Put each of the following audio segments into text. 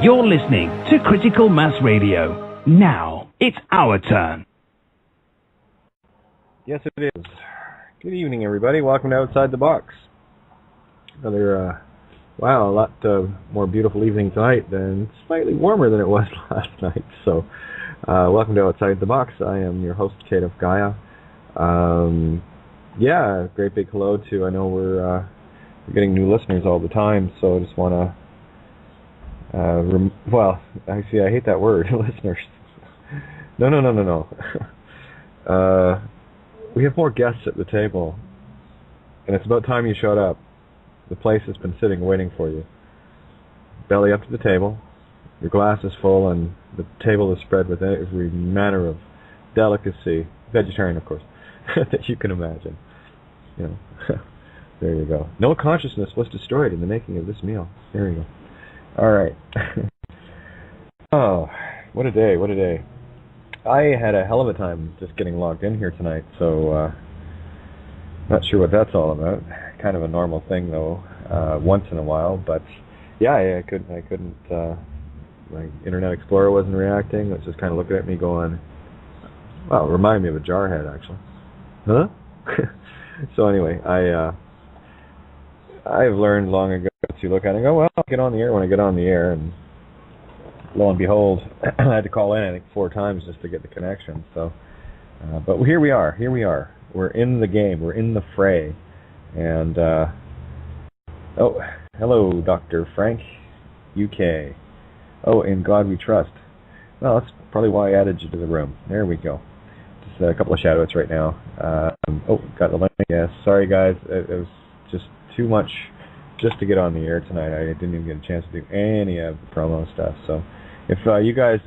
You're listening to Critical Mass Radio. Now, it's our turn. Yes, it is. Good evening, everybody. Welcome to Outside the Box. Another, a lot more beautiful evening tonight, and slightly warmer than it was last night. So, welcome to Outside the Box. I am your host, Kate of Gaia. Great big hello to, I know we're getting new listeners all the time, so I just want to, I hate that word, listeners. No. We have more guests at the table, and it's about time you showed up. The place has been sitting waiting for you. Belly up to the table, your glass is full, and the table is spread with every manner of delicacy, vegetarian of course, that you can imagine. You know, there you go. No consciousness was destroyed in the making of this meal. There you go. All right. Oh, what a day, what a day. I had a hell of a time just getting logged in here tonight, so not sure what that's all about. Kind of a normal thing, though, once in a while, but yeah, I couldn't, my Internet Explorer wasn't reacting. It was just kind of looking at me going, well, it reminded me of a jarhead, actually. Huh? So anyway, I've learned long ago to look at it and go, well, I'll get on the air when I get on the air, and lo and behold, I had to call in, I think, 4 times just to get the connection. So, but here we are. We're in the game. We're in the fray. And, hello, Dr. Frank, UK. Oh, in God we trust. Well, that's probably why I added you to the room. There we go. Just a couple of shout-outs right now. Got the link. Yes, sorry, guys. It was just too much just to get on the air tonight. I didn't even get a chance to do any of the promo stuff. So if you guys,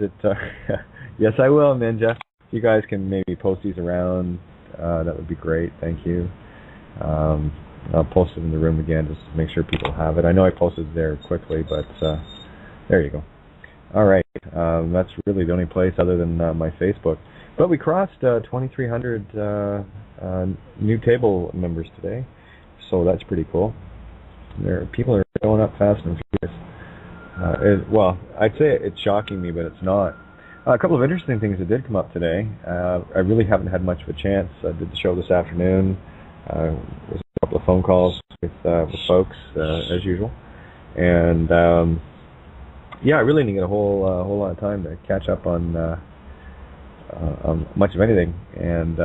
yes, I will, Ninja. If you guys can maybe post these around, that would be great. Thank you. I'll post it in the room again just to make sure people have it. I know I posted it there quickly, but there you go. All right. That's really the only place other than my Facebook. But we crossed 2,300 new table members today, so that's pretty cool. People are going up fast and furious. Well, I'd say it's shocking me, but it's not. A couple of interesting things that did come up today. I really haven't had much of a chance. I did the show this afternoon. There was a couple of phone calls with folks, as usual. And, I really didn't get a whole lot of time to catch up on much of anything. And,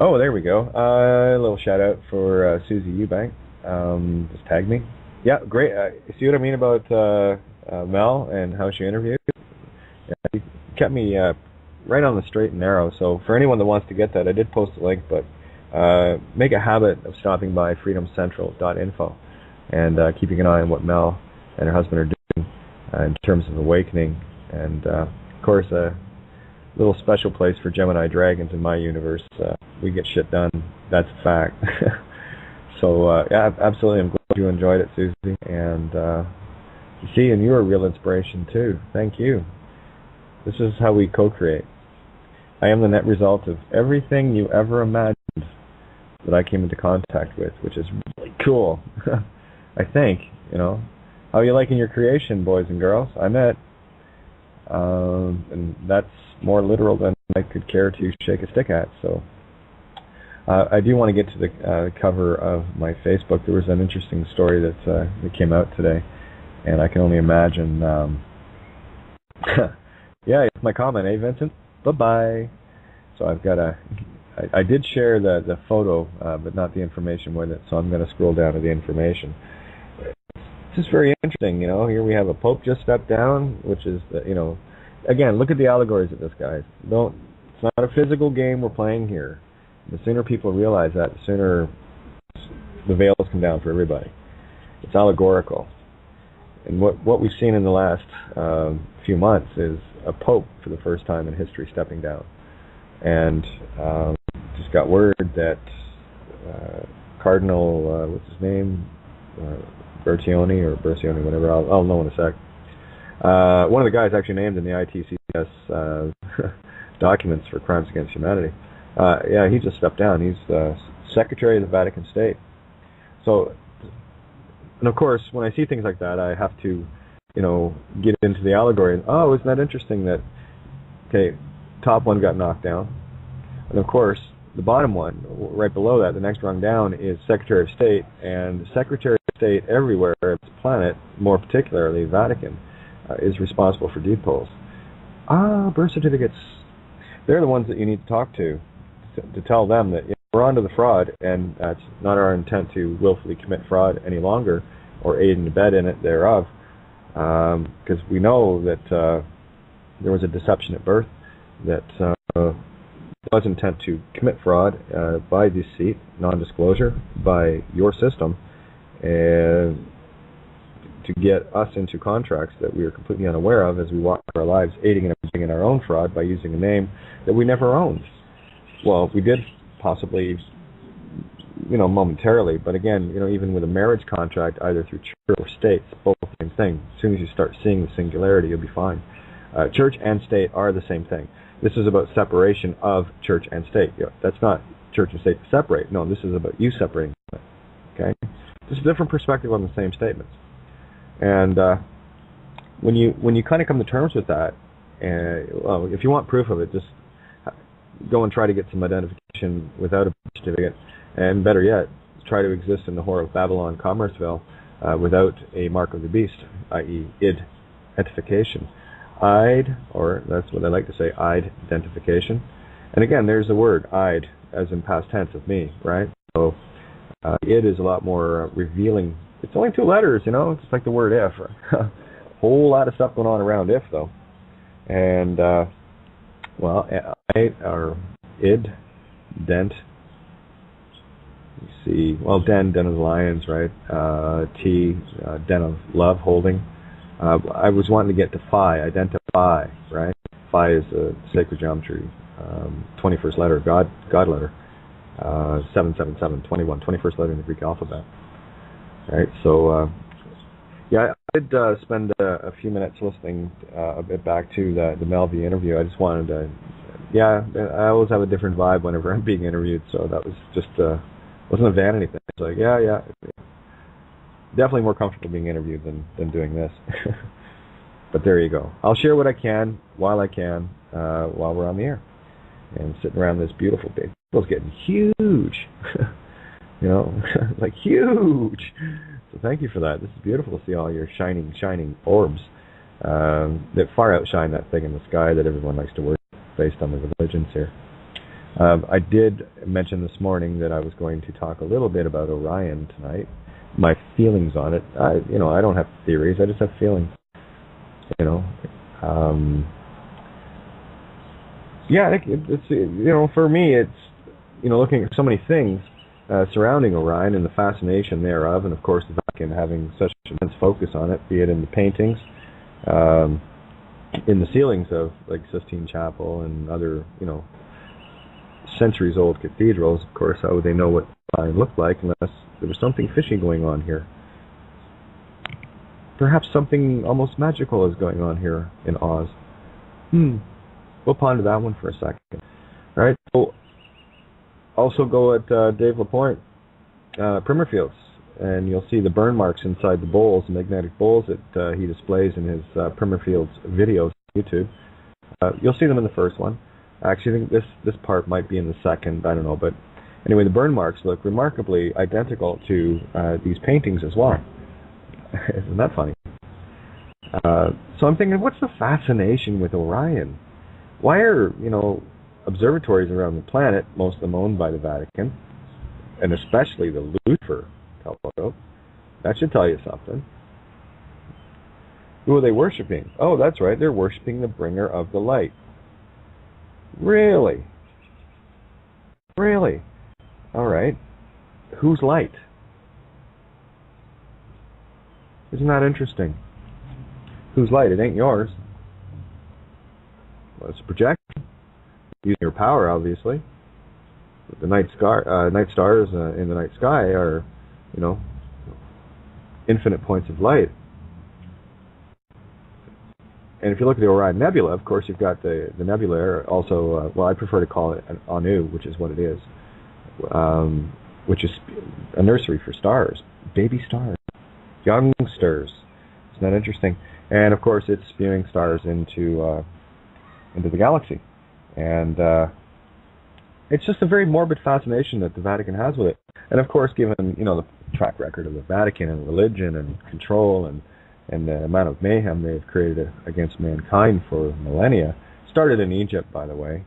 there we go. A little shout-out for Susie Eubank. Just tagged me. Yeah, great. See what I mean about Mel and how she interviewed? Yeah, he kept me right on the straight and narrow. So for anyone that wants to get that, I did post a link, but make a habit of stopping by freedomcentral.info and keeping an eye on what Mel and her husband are doing in terms of awakening. And, of course, a little special place for Gemini dragons in my universe. We get shit done. That's a fact. So, absolutely. I'm glad you enjoyed it, Susie. And, and you're a real inspiration, too. Thank you. This is how we co-create. I am the net result of everything you ever imagined that I came into contact with, which is really cool. I think, How are you liking your creation, boys and girls? I'm it. And that's more literal than I could care to shake a stick at. So I do want to get to the cover of my Facebook. There was an interesting story that came out today, and I can only imagine. It's my comment, Vincent? Bye-bye. So I've got I did share the photo, but not the information with it, so I'm going to scroll down to the information. This is very interesting, Here we have a Pope just stepped down, which is, again, look at the allegories of this, guys. It's not a physical game we're playing here. The sooner people realize that, the sooner the veils come down for everybody. It's allegorical. And what we've seen in the last few months is a Pope, for the first time in history, stepping down. And just got word that Cardinal, what's his name? Bercioni, whatever. I'll know in a sec. One of the guys actually named in the ITCS documents for crimes against humanity. He just stepped down. He's the Secretary of the Vatican State. So, and of course, when I see things like that, I have to get into the allegory. And, oh, isn't that interesting that, okay, top one got knocked down. And, of course, the bottom one, right below that, the next rung down, is Secretary of State. And the Secretary of State everywhere on this planet, more particularly Vatican, is responsible for deed polls. Birth certificates, they're the ones that you need to talk to tell them that we're onto the fraud, and it's not our intent to willfully commit fraud any longer or aid and abet in it thereof, because we know that there was a deception at birth, that was intent to commit fraud by deceit, non-disclosure, by your system, and to get us into contracts that we are completely unaware of as we walk our lives, aiding and abetting in our own fraud by using a name that we never owned. Well, we did possibly, momentarily, but again, even with a marriage contract, either through church or state, it's both the same thing. As soon as you start seeing the singularity, you'll be fine. Church and state are the same thing. This is about separation of church and state. That's not church and state to separate. No, this is about you separating them. Okay? Just a different perspective on the same statements. And when you kind of come to terms with that, if you want proof of it, just go and try to get some identification without a birth certificate, and better yet, try to exist in the whore of Babylon, Commerceville, without a mark of the beast, i.e. identification. Or that's what I like to say, identification. And again, there's the word, I'd, as in past tense of me, right? So id is a lot more revealing. It's only 2 letters, it's like the word if. A whole lot of stuff going on around if, though. And, I, or id, dent, you see, den of the lions, right? T, den of love, holding. I was wanting to get to phi, identify, right? Phi is a sacred geometry, 21st letter, God letter, 777, 21, 21st letter in the Greek alphabet. Right, so I did spend a few minutes listening a bit back to the Melvie interview. I just wanted to, I always have a different vibe whenever I'm being interviewed, so that was just, wasn't a vanity thing. It's like, definitely more comfortable being interviewed than doing this. But there you go. I'll share what I can while we're on the air. And sitting around this beautiful big, it's getting huge. Like huge. So thank you for that. This is beautiful to see all your shining orbs that far outshine that thing in the sky that everyone likes to worship based on the religions here. I did mention this morning that I was going to talk a little bit about Orion tonight, my feelings on it. I don't have theories, I just have feelings. I think it's, for me, it's, looking at so many things surrounding Orion and the fascination thereof, and of course the Vatican having such immense focus on it, be it in the paintings, in the ceilings of like Sistine Chapel and other, centuries-old cathedrals. Of course, how would they know what Orion looked like unless there was something fishy going on here? Perhaps something almost magical is going on here in Oz. We'll ponder that one for a second. All right. So also go at Dave Lapointe, Primmerfields, and you'll see the burn marks inside the bowls, the magnetic bowls that he displays in his Primmerfields videos on YouTube. You'll see them in the first one. Actually, I think this part might be in the second. I don't know, but anyway, the burn marks look remarkably identical to these paintings as well. Isn't that funny? So I'm thinking, what's the fascination with Orion? Why are, observatories around the planet, most of them owned by the Vatican, and especially the Lucifer telescope? That should tell you something. Who are they worshipping? Oh, that's right, they're worshipping the bringer of the light. Really? Really? All right. Whose light? Isn't that interesting? Whose light? It ain't yours. Well, it's a projection. Using your power, obviously. But the night stars in the night sky are, infinite points of light. And if you look at the Orion Nebula, of course, you've got the nebula, also, I prefer to call it an Anu, which is what it is, which is a nursery for stars, baby stars, youngsters. Isn't that interesting? And of course, it's spewing stars into the galaxy, and it's just a very morbid fascination that the Vatican has with it. And of course, given the track record of the Vatican and religion and control and the amount of mayhem they've created against mankind for millennia, started in Egypt, by the way.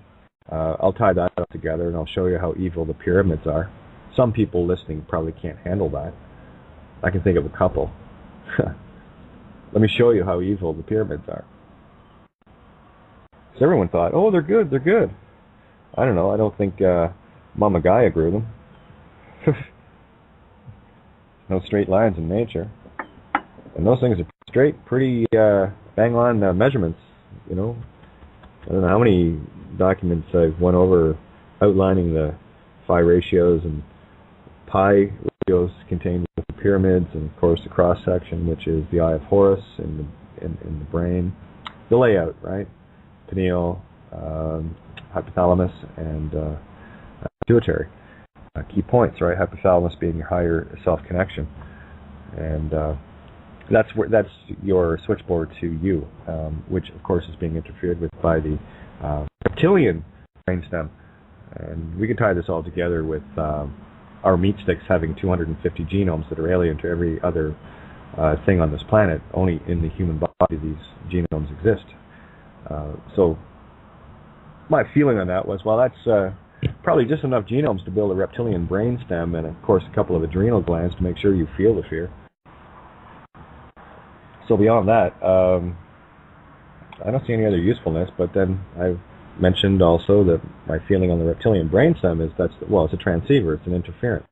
I'll tie that up together and I'll show you how evil the pyramids are. Some people listening probably can't handle that. I can think of a couple. Let me show you how evil the pyramids are. So everyone thought, oh, they're good, they're good. I don't know, I don't think Mama Gaia grew them. No straight lines in nature. And those things are straight, pretty bang-on measurements, I don't know how many documents I've went over outlining the phi ratios and pi ratios contained with the pyramids, and of course the cross-section, which is the eye of Horus in the brain. The layout, right? Pineal, hypothalamus, and pituitary. Key points, right? Hypothalamus being your higher self-connection. And that's your switchboard to you, which of course is being interfered with by the reptilian brainstem. And we can tie this all together with our meat sticks having 250 genomes that are alien to every other thing on this planet. Only in the human body these genomes exist. So my feeling on that was, well, that's probably just enough genomes to build a reptilian brainstem, and of course a couple of adrenal glands to make sure you feel the fear. So beyond that, I don't see any other usefulness. But then I've mentioned also that my feeling on the reptilian brainstem is it's a transceiver, it's an interference,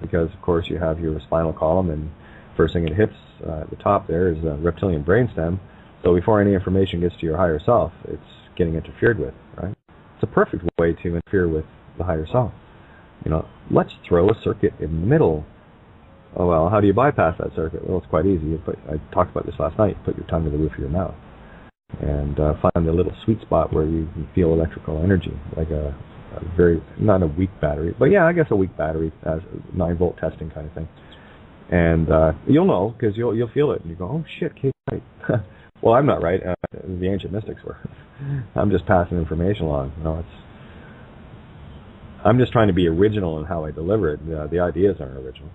because of course you have your spinal column, and first thing it hits at the top there is a reptilian brainstem. So before any information gets to your higher self, it's getting interfered with, right? It's a perfect way to interfere with the higher self. Let's throw a circuit in the middle. Oh, well, how do you bypass that circuit? Well, it's quite easy. I talked about this last night. You put your tongue to the roof of your mouth and find the little sweet spot where you can feel electrical energy, like a very, not a weak battery, but yeah, I guess a weak battery, as 9-volt testing kind of thing. And you'll know, because you'll feel it, and you go, oh shit, Kate's right. Well, I'm not right. The ancient mystics were. I'm just passing information along. I'm just trying to be original in how I deliver it. The ideas aren't original.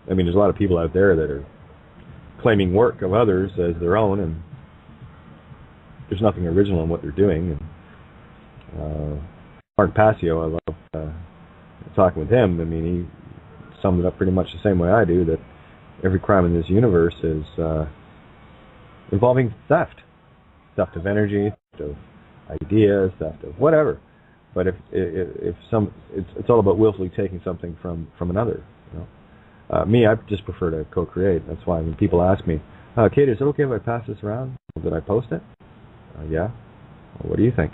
There's a lot of people out there that are claiming work of others as their own, and there's nothing original in what they're doing. And Mark Passio, I love talking with him. He summed it up pretty much the same way I do, that every crime in this universe is involving theft of energy, theft of ideas, theft of whatever. But if it's all about willfully taking something from another. Me, I just prefer to co-create. That's why when people ask me, Kate, is it okay if I pass this around? Did I post it? Yeah. Well, what do you think?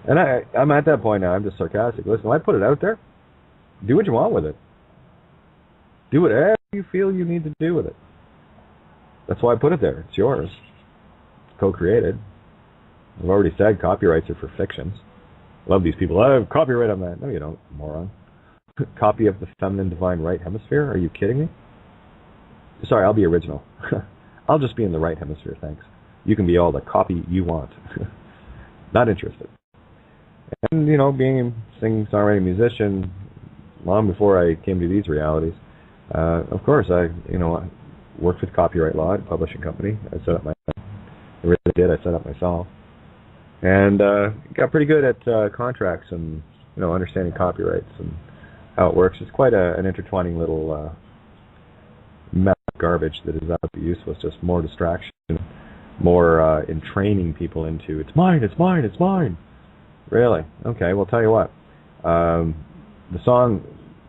And I'm at that point now. I'm just sarcastic. Listen, I put it out there. Do what you want with it. Do whatever you feel you need to do with it. That's why I put it there. It's yours. It's co-created. I've already said copyrights are for fictions. Love these people. I have copyright on that. No, you don't, moron. Copy of the feminine divine right hemisphere? Are you kidding me? Sorry, I'll be original. I'll just be in the right hemisphere, thanks. You can be all the copy you want. Not interested. And, being a singing, songwriting musician, long before I came to these realities, of course, I worked with copyright law at a publishing company. I really did. I set up myself. And got pretty good at contracts and, understanding copyrights and how it works. It's quite an intertwining little mess of garbage that is absolutely useless, just more distraction, more in training people into, it's mine, it's mine, it's mine. Really? Okay, well, tell you what. The song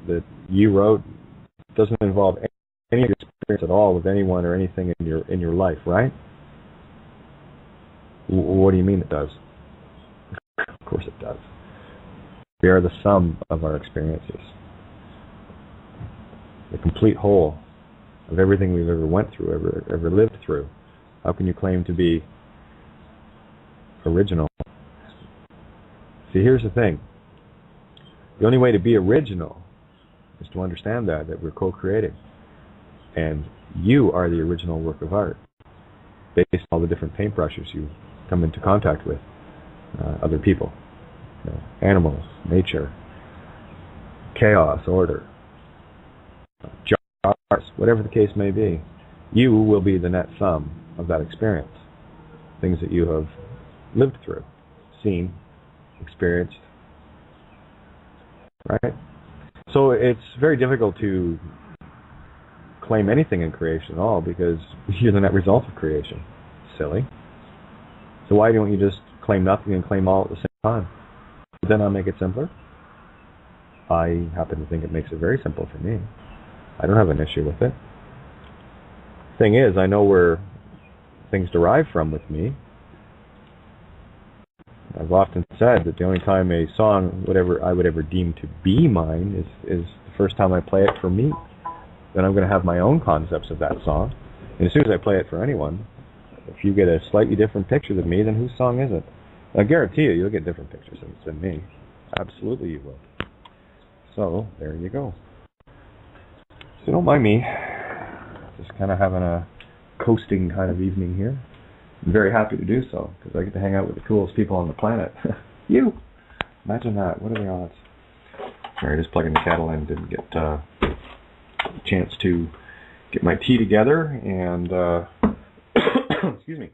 that you wrote doesn't involve any experience at all with anyone or anything in your life, right? What do you mean it does? Of course it does. We are the sum of our experiences. The complete whole of everything we've ever went through, ever lived through. How can you claim to be original? See, here's the thing. The only way to be original is to understand that we're co-creating. And you are the original work of art, based on all the different paintbrushes you come into contact with, other people, animals, nature, chaos, order, jars, whatever the case may be. You will be the net sum of that experience, things that you have lived through, seen, experienced, right? So it's very difficult to claim anything in creation at all, because you're the net result of creation. Silly. So why don't you just claim nothing and claim all at the same time? Would that not make it simpler? I happen to think it makes it very simple for me. I don't have an issue with it. Thing is, I know where things derive from with me. I've often said that the only time a song I would ever deem to be mine is the first time I play it for me. Then I'm going to have my own concepts of that song. And as soon as I play it for anyone, if you get a slightly different picture than me, then whose song is it? I guarantee you'll get different pictures than me. Absolutely you will. So, there you go. So don't mind me. Just kind of having a coasting kind of evening here. I'm very happy to do so, because I get to hang out with the coolest people on the planet. You! Imagine that. What are the odds? Sorry, just plugging the kettle in. Didn't get a chance to get my tea together, and excuse me.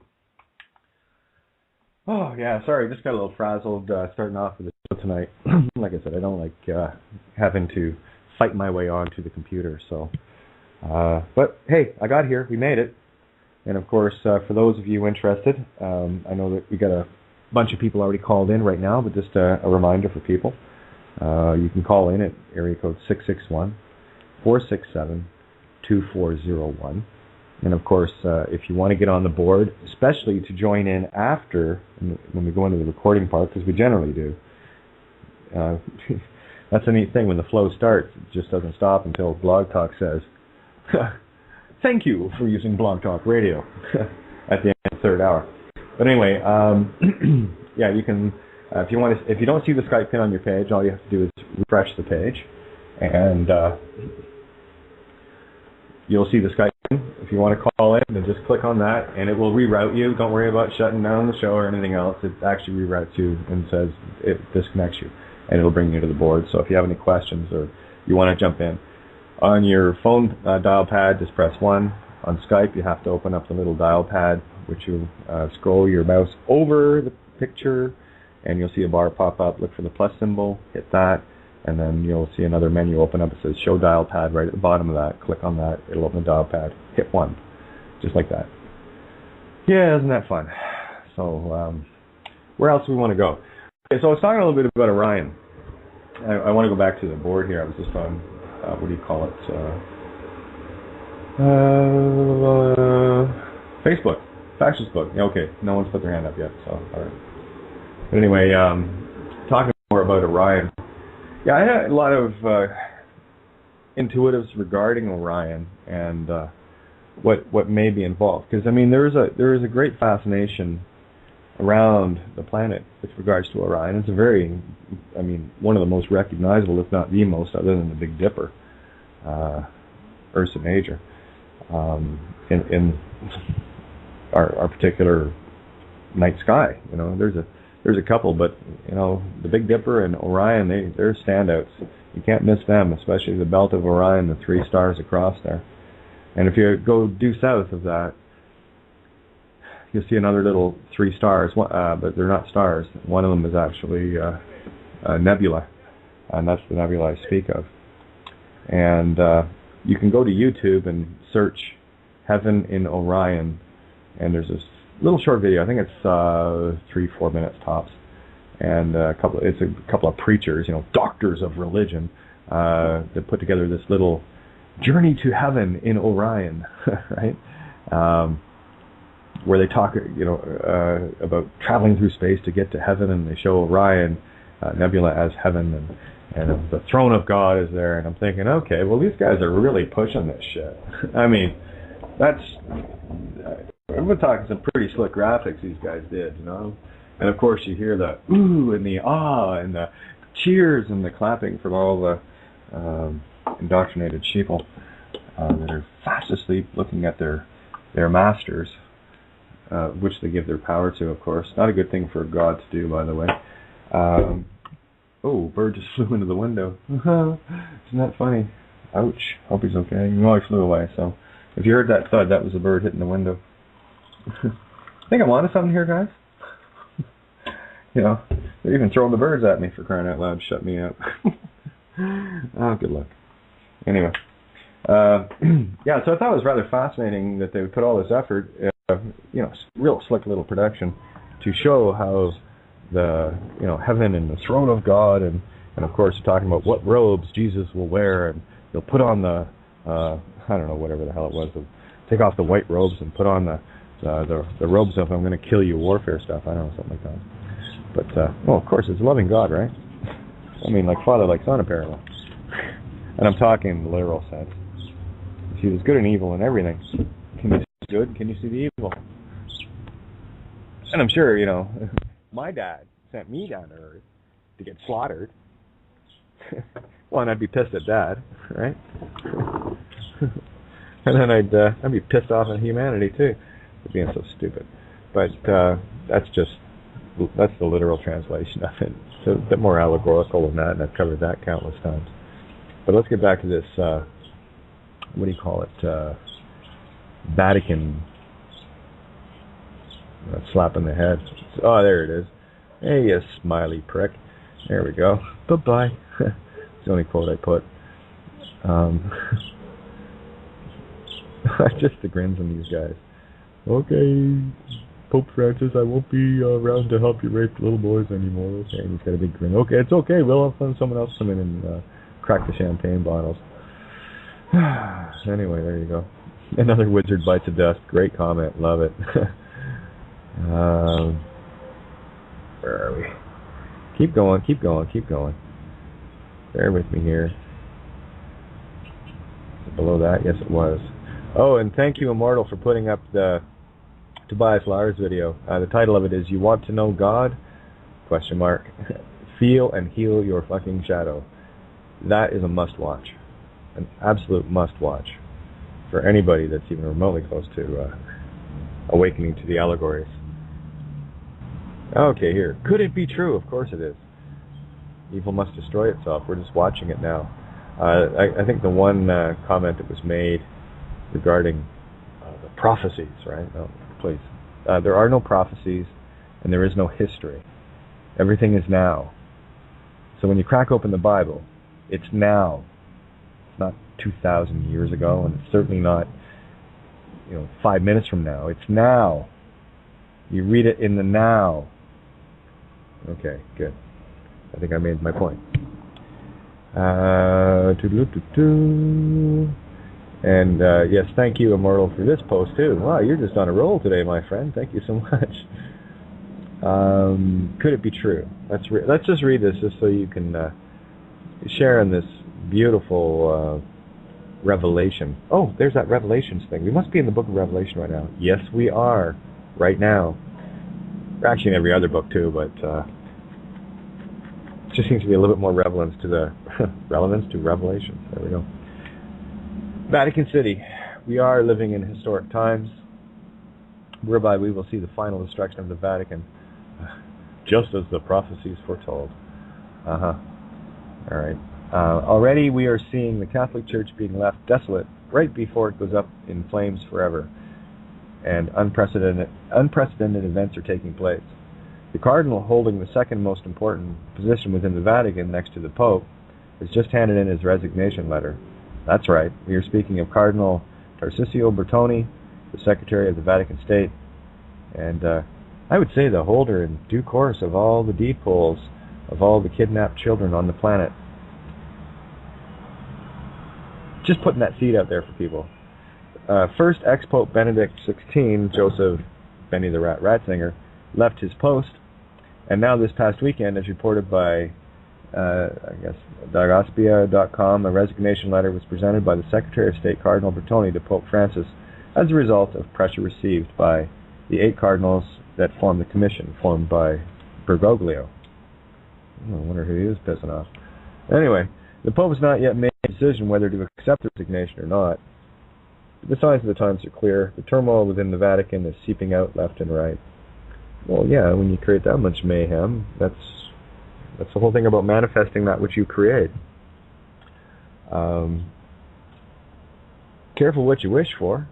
Oh, yeah, sorry, just got a little frazzled starting off with the show tonight. Like I said, I don't like having to fight my way onto the computer, so. But, hey, I got here. We made it. And, of course, for those of you interested, I know that we got a bunch of people already called in right now, but just a reminder for people. You can call in at area code 661-467-2401. And, of course, if you want to get on the board, especially to join in after, when we go into the recording part, because we generally do, that's a neat thing. When the flow starts, it just doesn't stop until Blog Talk says, thank you for using Blog Talk Radio at the end of the third hour. But anyway, yeah, you can, if you don't see the Skype pin on your page, all you have to do is refresh the page, and you'll see the Skype pin. If you want to call in, then just click on that, and it will reroute you. Don't worry about shutting down the show or anything else. It actually reroutes you and says it disconnects you, and it'll bring you to the board. So if you have any questions or you want to jump in, on your phone dial pad, just press 1. On Skype, you have to open up the little dial pad, which you scroll your mouse over the picture, and you'll see a bar pop up. Look for the plus symbol, hit that, and then you'll see another menu open up. It says Show Dial Pad right at the bottom of that. Click on that. It'll open the dial pad. Hit 1. Just like that. Yeah, isn't that fun? So, where else do we want to go? Okay, so I was talking a little bit about Orion. I want to go back to the board here. I was just on... what do you call it? Facebook. Fascist book. Yeah, okay, no one's put their hand up yet, so alright. But anyway, talking more about Orion. Yeah, I had a lot of intuitives regarding Orion and what may be involved. Because, I mean, there is a great fascination around the planet with regards to Orion. It's a very, I mean, one of the most recognizable, if not the most, other than the Big Dipper, Ursa Major, in our particular night sky. You know, there's a couple, but you know, the Big Dipper and Orion, they're standouts. You can't miss them, especially the belt of Orion, the 3 stars across there. And if you go due south of that, you'll see another little 3 stars, but they're not stars. One of them is actually a nebula, and that's the nebula I speak of. And you can go to YouTube and search Heaven in Orion, and there's this little short video. I think it's 3-4 minutes tops, and it's a couple of preachers, you know, doctors of religion, that put together this little journey to heaven in Orion, right? Where they talk, you know, about traveling through space to get to heaven, and they show Orion Nebula as heaven, and the throne of God is there, and I'm thinking, okay, well, these guys are really pushing this shit. I mean, we're talking some pretty slick graphics these guys did, you know? And of course you hear the ooh and the ah and the cheers and the clapping from all the indoctrinated sheeple. that are fast asleep looking at their masters, which they give their power to, of course. Not a good thing for God to do, by the way. Oh, bird just flew into the window. Isn't that funny? Ouch. Hope he's okay. Well, he flew away, so if you heard that thud, that was a bird hitting the window. I think I'm onto something here, guys. You know, they're even throwing the birds at me, for crying out loud. Shut me up. Oh, good luck. Anyway. Yeah, so I thought it was rather fascinating that they would put all this effort, you know, real slick little production, to show how the, you know, heaven and the throne of God, and of course talking about what robes Jesus will wear, and he'll put on the, I don't know, whatever the hell it was, take off the white robes and put on the robes of I'm going to kill you warfare stuff, I don't know, something like that. But, well, of course, it's a loving God, right? I mean, like Father, like Son, apparently. And I'm talking in the literal sense. If he was good and evil and everything, can you see the good? Can you see the evil? And I'm sure, you know, my dad sent me down to Earth to get slaughtered. Well, and I'd be pissed at Dad, right? And then I'd be pissed off at humanity too for being so stupid. But that's the literal translation of it. It's a bit more allegorical than that, and I've covered that countless times. But let's get back to this, what do you call it, Vatican slap in the head. Oh, there it is. Hey, you smiley prick. There we go. Bye-bye. It's the only quote I put. Just the grins on these guys. Okay, Pope Francis, I won't be around to help you rape little boys anymore. Okay, and he's got a big grin. Okay, it's okay. We'll have someone else come in and crack the champagne bottles. Anyway, there you go. Another wizard bites of dust. Great comment. Love it. Where are we? Keep going, keep going, keep going. Bear with me here. Below that? Yes, it was. Oh, and thank you, Immortal, for putting up the Tobias Lars video. The title of it is "You Want to Know God? ? Feel and heal your fucking shadow." That is a must-watch. An absolute must-watch for anybody that's even remotely close to awakening to the allegories. Okay, here. Could it be true? Of course it is. Evil must destroy itself. We're just watching it now. I think the one comment that was made regarding the prophecies, right? No, please. There are no prophecies, and there is no history. Everything is now. So when you crack open the Bible, it's now. It's not 2,000 years ago, and it's certainly not, 5 minutes from now. It's now. You read it in the now. Okay, good. I think I made my point. And yes, thank you, Immortal, for this post too. Wow, you're just on a roll today, my friend. Thank you so much. Could it be true? Let's just read this, just so you can share in this beautiful revelation. Oh, there's that Revelations thing. We must be in the book of Revelation right now. Yes, we are. Right now. We're actually in every other book too, but it just seems to be a little bit more relevance to Revelation. There we go. Vatican City. We are living in historic times, whereby we will see the final destruction of the Vatican, just as the prophecies foretold. All right. Already we are seeing the Catholic Church being left desolate right before it goes up in flames forever, and unprecedented events are taking place. The Cardinal, holding the second most important position within the Vatican next to the Pope, has just handed in his resignation letter. That's right, we are speaking of Cardinal Tarcisio Bertone, the Secretary of the Vatican State, and I would say the holder in due course of all the deed polls of all the kidnapped children on the planet. Just putting that seed out there for people. First, ex-Pope Benedict XVI, Joseph Benny the Rat Ratzinger, left his post, and now this past weekend, as reported by, Dagaspia.com, a resignation letter was presented by the Secretary of State Cardinal Bertone to Pope Francis as a result of pressure received by the 8 cardinals that formed the commission, formed by Bergoglio. I wonder who he was pissing off. Anyway, the Pope has not yet made a decision whether to accept the resignation or not. The signs of the times are clear. The turmoil within the Vatican is seeping out left and right. Well, yeah, when you create that much mayhem, that's the whole thing about manifesting that which you create. Careful what you wish for.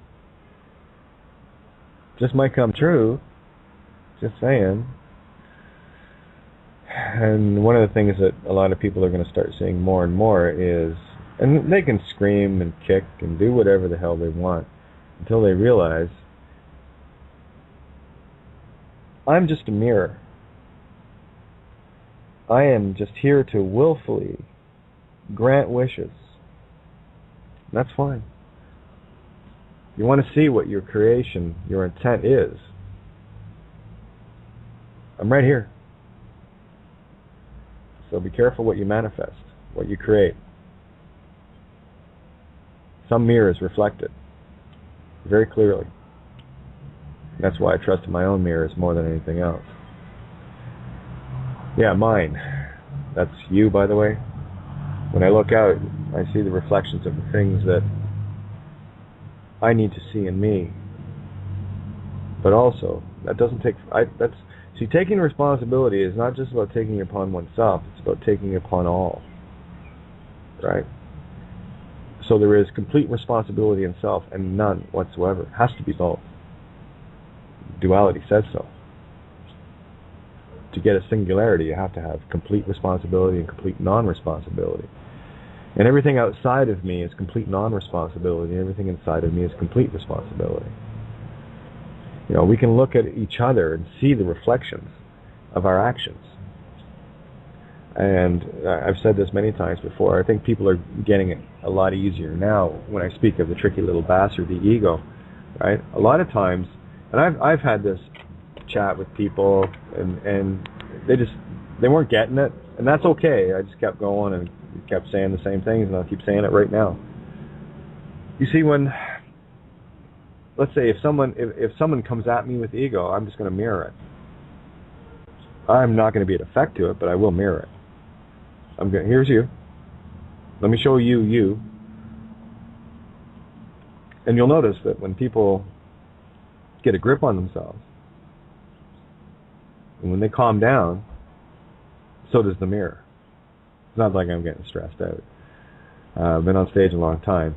Just might come true. Just saying. And one of the things that a lot of people are going to start seeing more and more is, and they can scream and kick and do whatever the hell they want until they realize, I'm just a mirror. I am just here to willfully grant wishes. That's fine. You want to see what your creation, your intent is. I'm right here. So be careful what you manifest, what you create. Some mirrors reflect it very clearly. That's why I trust my own mirrors more than anything else. Yeah, mine. That's you, by the way. When I look out, I see the reflections of the things that I need to see in me. But also, that doesn't take... See, taking responsibility is not just about taking it upon oneself, it's about taking it upon all. Right? So there is complete responsibility in self and none whatsoever. It has to be both. Duality says so. To get a singularity, you have to have complete responsibility and complete non-responsibility. And everything outside of me is complete non-responsibility, and everything inside of me is complete responsibility. You know, we can look at each other and see the reflections of our actions. And I've said this many times before, I think people are getting it a lot easier now when I speak of the tricky little bastard, the ego, right? A lot of times, and I've had this chat with people, and they weren't getting it, and that's okay. I just kept going and kept saying the same things, and I'll keep saying it right now. You see, when... Let's say if someone comes at me with ego, I'm just going to mirror it. I'm not going to be an effect to it, but I will mirror it. Here's you. Let me show you you. And you'll notice that when people get a grip on themselves, and when they calm down, so does the mirror. It's not like I'm getting stressed out. I've been on stage a long time.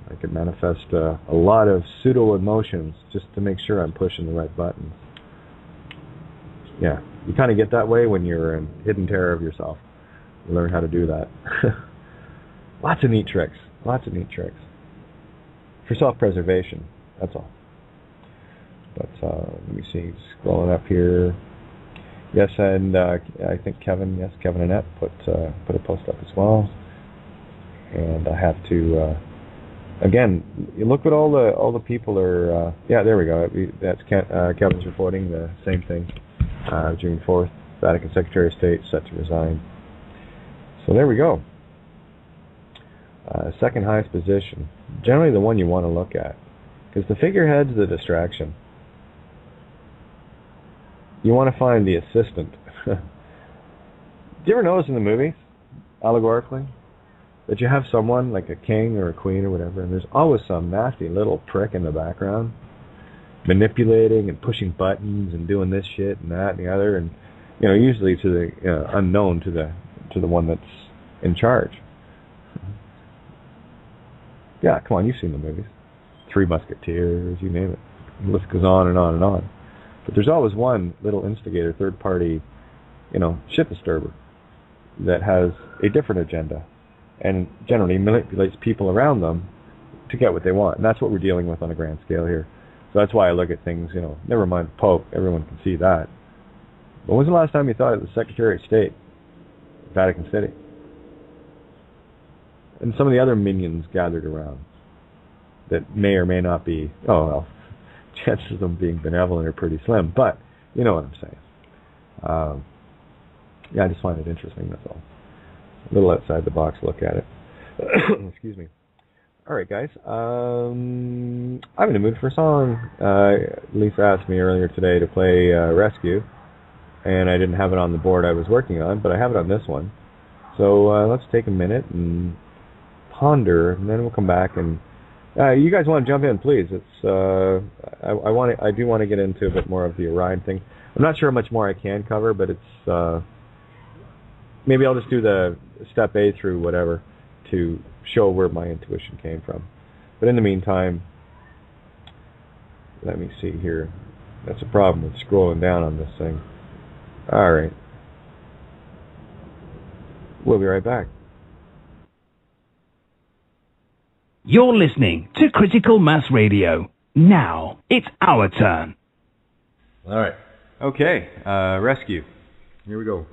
I could manifest a lot of pseudo-emotions just to make sure I'm pushing the right buttons. Yeah, you kind of get that way when you're in hidden terror of yourself. You learn how to do that. Lots of neat tricks. Lots of neat tricks. For self-preservation, that's all. But let me see, scrolling up here. Yes, and I think Kevin Annette put a post up as well. And I have to... Again, you look what all the people are. Yeah, there we go. That's Kevin's reporting the same thing. June 4th, Vatican Secretary of State set to resign. So there we go. Second highest position, generally the one you want to look at, because the figurehead's the distraction. You want to find the assistant. Do you ever notice in the movies, allegorically, that you have someone like a king or a queen or whatever, and there's always some nasty little prick in the background manipulating and pushing buttons and doing this shit and that and the other, and usually to the unknown to the one that's in charge. Yeah, come on, you've seen the movies. Three Musketeers, you name it. The list goes on and on and on. But there's always one little instigator, third party, shit disturber that has a different agenda, and generally manipulates people around them to get what they want. And that's what we're dealing with on a grand scale here. So that's why I look at things, never mind Pope, everyone can see that. But when's the last time you thought of the Secretary of State, Vatican City? And some of the other minions gathered around that may or may not be, chances of them being benevolent are pretty slim, but you know what I'm saying. Yeah, I just find it interesting, that's all. A little outside the box look at it. Excuse me. Alright, guys. I'm in the mood for a song. Lisa asked me earlier today to play Rescue, and I didn't have it on the board I was working on, but I have it on this one. So let's take a minute and ponder, and then we'll come back and You guys want to jump in, please? It's I do want to get into a bit more of the Orion thing. I'm not sure how much more I can cover, but it's maybe I'll just do the step A through whatever to show where my intuition came from. But in the meantime, let me see here. That's a problem with scrolling down on this thing. All right. We'll be right back. You're listening to Critical Mass Radio. Now it's our turn. All right. Okay. Rescue. Here we go.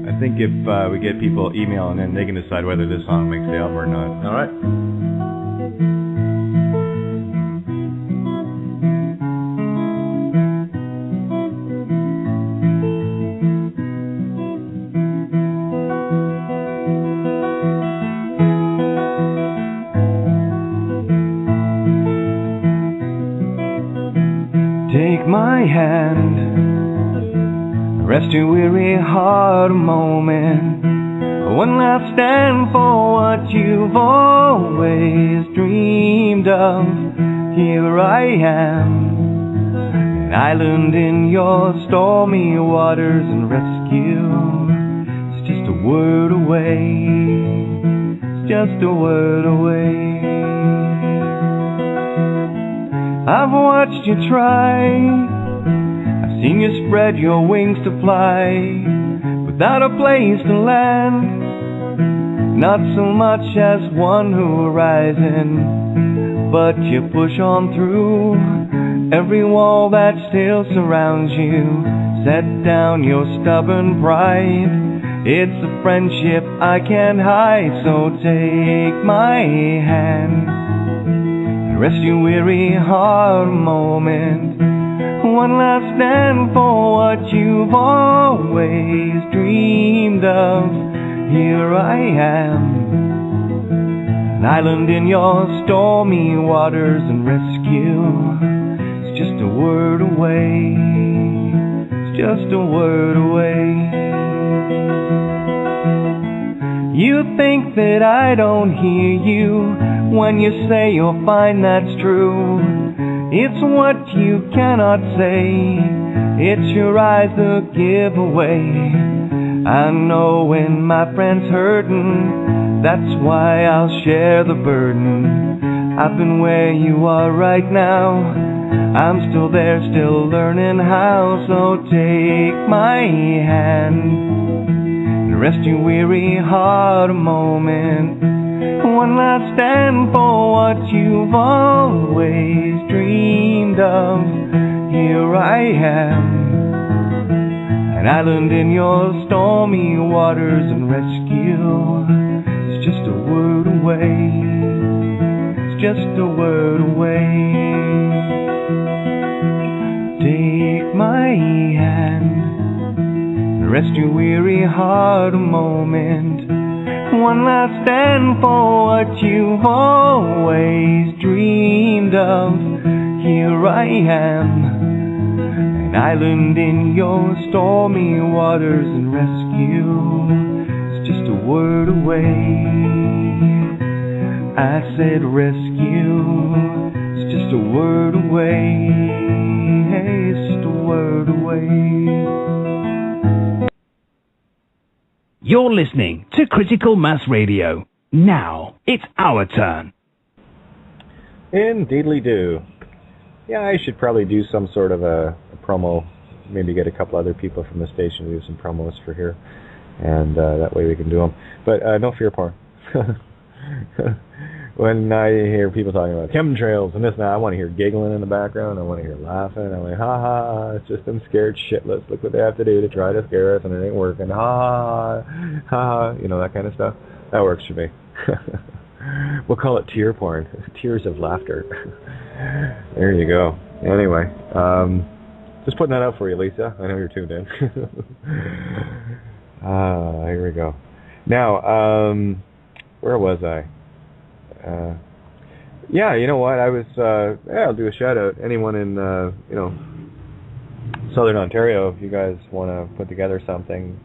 I think if we get people emailing in, they can decide whether this song makes the album or not. All right. Take my hand, rest your weary heart a moment. One last stand for what you've always dreamed of. Here I am, an island in your stormy waters, and rescue. It's just a word away, it's just a word away. I've watched you try, I've seen you spread your wings to fly, without a place to land, not so much as one horizon, but you push on through every wall that still surrounds you. Set down your stubborn pride, it's a friendship I can't hide, so take my hand. Rest your weary heart a moment. One last stand for what you've always dreamed of. Here I am, an island in your stormy waters, and rescue. It's just a word away, it's just a word away. You think that I don't hear you when you say you'll find that's true. It's what you cannot say, it's your eyes that give away. I know when my friend's hurting, that's why I'll share the burden. I've been where you are right now, I'm still there, still learning how. So take my hand, rest your weary heart a moment. One last stand for what you've always dreamed of. Here I am, an island in your stormy waters, and rescue. It's just a word away, it's just a word away. Take my hand, rest your weary heart a moment. One last stand for what you've always dreamed of. Here I am, an island in your stormy waters, and rescue. It's just a word away. I said rescue. It's just a word away. Hey, it's just a word away. You're listening to Critical Mass Radio. Now it's our turn. Indeedly do. Yeah, I should probably do some sort of a promo. Maybe get a couple other people from the station to do some promos for here, and that way we can do them. But no fear porn. When I hear people talking about chemtrails and this and that, I want to hear giggling in the background. I want to hear laughing. I'm like, ha ha, it's just them scared shitless. Look what they have to do to try to scare us, and it ain't working. Ha ha, ha, you know, that kind of stuff. That works for me. We'll call it tear porn. Tears of laughter. There you go. Anyway, just putting that out for you, Lisa. I know you're tuned in. Here we go. Now, where was I? Yeah, you know what? I was. I'll do a shout out. Anyone in Southern Ontario, if you guys want to put together something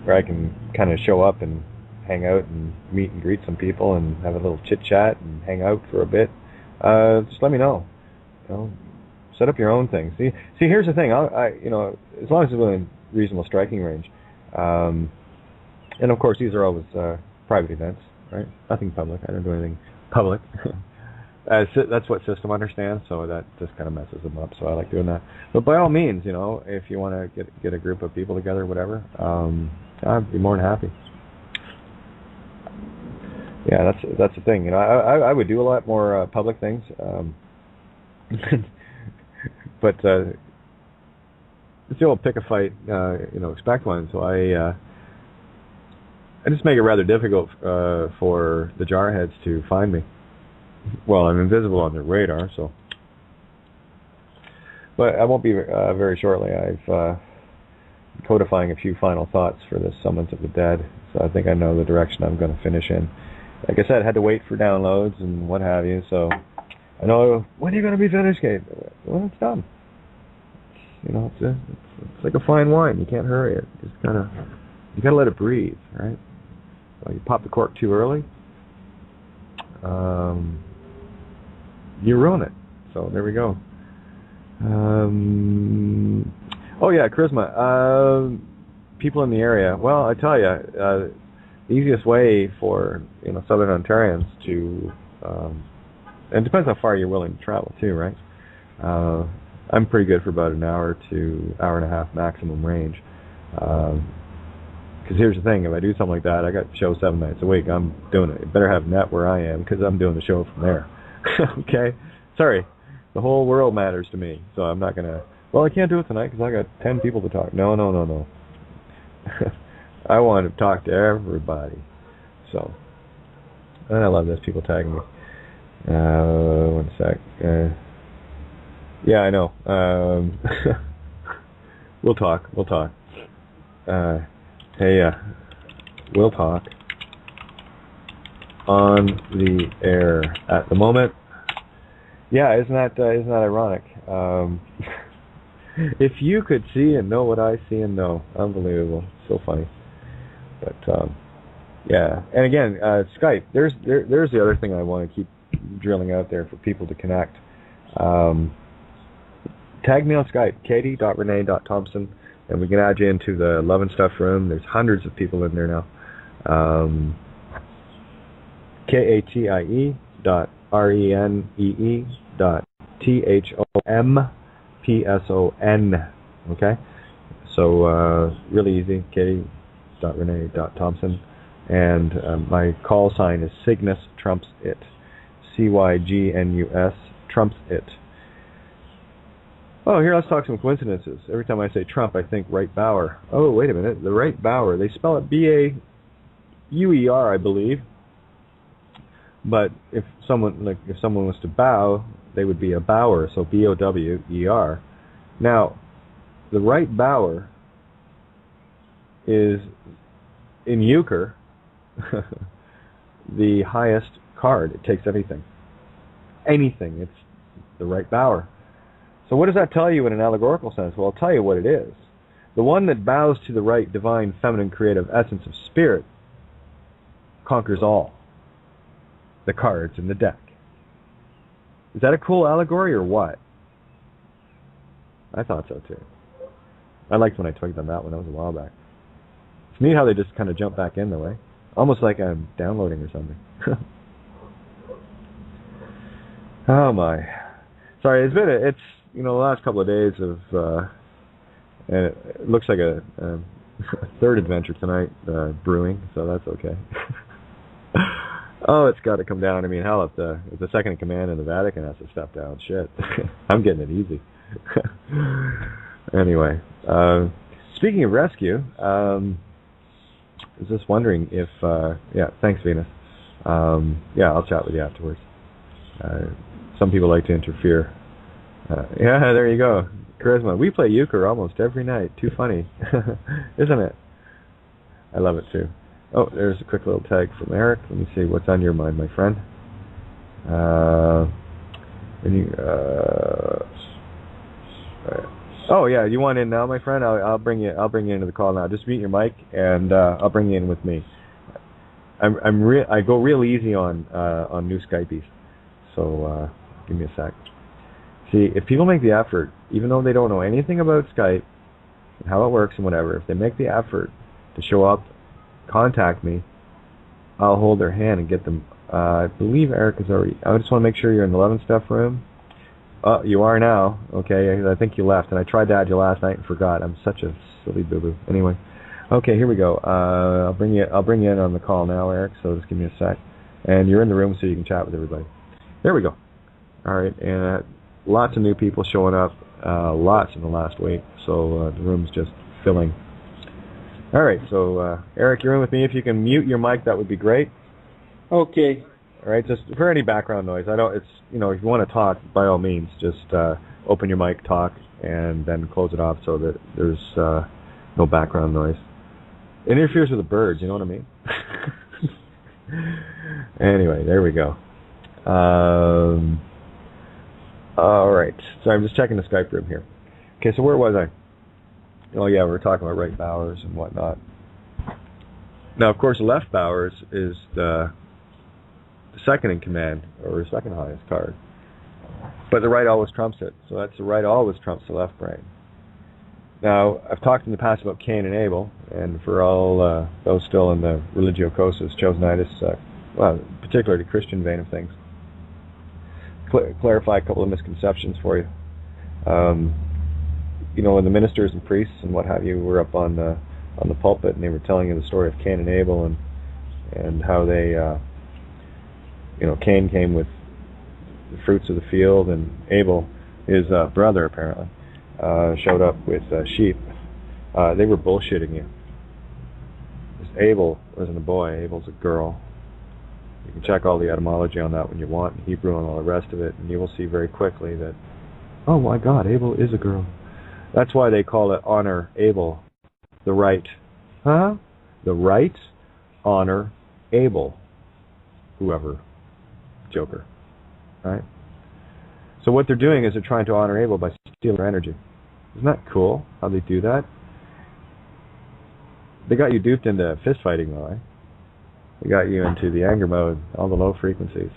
where I can kind of show up and hang out and meet and greet some people and have a little chit chat and hang out for a bit, just let me know. Set up your own thing. See, here's the thing. As long as it's within reasonable striking range, and of course these are always private events, right? Nothing public. I don't do anything public. That's what system understands, so that just kind of messes them up. So I like doing that. But by all means, if you want to get a group of people together, or whatever, I'd be more than happy. Yeah, that's the thing. I would do a lot more public things, but it's the old pick a fight, expect one. So I just make it rather difficult for the jarheads to find me. Well, I'm invisible on their radar, so. But I won't be very shortly. I've codifying a few final thoughts for this Summons of the Dead, so I think I know the direction I'm going to finish in. Like I said, I had to wait for downloads and what have you, so I know, when are you going to be finished, Kate? Well, it's done. It's like a fine wine. You can't hurry it. You got to let it breathe, right? So you pop the cork too early, you ruin it. So there we go. Oh yeah, charisma. People in the area. Well, I tell you, the easiest way for Southern Ontarians to, and it depends how far you're willing to travel too, right? I'm pretty good for about an hour to hour and a half maximum range. Because here's the thing, if I do something like that, I got shows 7 nights a week. I'm doing it. You better have net where I am, because I'm doing the show from there. Okay? Sorry. The whole world matters to me, so I'm not going to... Well, I can't do it tonight because I got 10 people to talk. No. I want to talk to everybody. So, and I love this. People tagging me. One sec. Yeah, I know. We'll talk. Hey, we'll talk on the air at the moment. Yeah, isn't that ironic? If you could see and know what I see and know, unbelievable, so funny. But yeah, and again, Skype. There's the other thing I want to keep drilling out there for people to connect. Tag me on Skype, katie.renee.thompson, and we can add you into the Love and Stuff room. There's hundreds of people in there now. KATIE.RENEE.THOMPSON. Okay? So, really easy, katie.renee.thompson. And my call sign is Cygnus Trumps It. CYGNUS Trumps It. Oh, here, let's talk some coincidences. Every time I say Trump, I think Wright Bauer. Oh, wait a minute. The Wright Bauer. They spell it B-A-U-E-R, I believe. But if someone was to bow, they would be a Bauer, so B-O-W-E-R. Now, the Wright Bauer is, in euchre, the highest card. It takes anything. Anything. It's the Wright Bauer. So what does that tell you in an allegorical sense? Well, I'll tell you what it is. The one that bows to the right, divine, feminine, creative essence of spirit conquers all. The cards in the deck. Is that a cool allegory or what? I thought so too. I liked when I twigged on that one. That was a while back. It's neat how they just kind of jump back in the way. Almost like I'm downloading or something. Oh my. Sorry, it's the last couple of days of, and it looks like a third adventure tonight brewing, so that's okay. Oh, it's got to come down. I mean, hell, if the second in command in the Vatican has to step down, shit, I'm getting it easy. Anyway, speaking of rescue, I was just wondering if, yeah, thanks, Venus. Yeah, I'll chat with you afterwards. Some people like to interfere. Yeah, there you go. Charisma. We play euchre almost every night. Too funny. Isn't it? I love it too. Oh, there's a quick little tag from Eric. Let me see. What's on your mind, my friend? Oh yeah, you want in now, my friend? I'll bring you into the call now. Just mute your mic, and I'll bring you in with me. I go real easy on new Skypies. So give me a sec. See, if people make the effort, even though they don't know anything about Skype and how it works and whatever, if they make the effort to show up, contact me, I'll hold their hand and get them. I believe Eric is already. I just want to make sure you're in the 11 stuff room. Oh, you are now. Okay, I think you left, and I tried to add you last night and forgot. I'm such a silly boo-boo. Anyway, okay, here we go. I'll bring you in on the call now, Eric. So just give me a sec, and you're in the room so you can chat with everybody. There we go. All right, and lots of new people showing up. Lots in the last week, so the room's just filling. All right, so Eric, you're in with me. If you can mute your mic, that would be great. Okay. All right, just for any background noise. If you want to talk, by all means, just open your mic, talk, and then close it off so that there's no background noise. It interferes with the birds, you know what I mean? Anyway, there we go. All right, so I'm just checking the Skype room here. Okay, so where was I? Oh yeah, we were talking about right Bowers and whatnot. Now, of course, left Bowers is the second in command, or second highest card. But the right always trumps it, so that's the right always trumps the left brain. Now, I've talked in the past about Cain and Abel, and for all those still in the religiocosus, Chosenitis, particularly the Christian vein of things, clarify a couple of misconceptions for you. When the ministers and priests and what have you were up on the pulpit and they were telling you the story of Cain and Abel and how they, Cain came with the fruits of the field and Abel, his brother apparently, showed up with sheep. They were bullshitting you. Abel wasn't a boy, Abel's a girl. You can check all the etymology on that when you want, in Hebrew and all the rest of it, and you will see very quickly that, oh my God, Abel is a girl. That's why they call it honor Abel, the right. Huh? The right, honor Abel, whoever, joker, right? So what they're doing is they're trying to honor Abel by stealing their energy. Isn't that cool how they do that? They got you duped into fist fighting though, eh? They got you into the anger mode, all the low frequencies.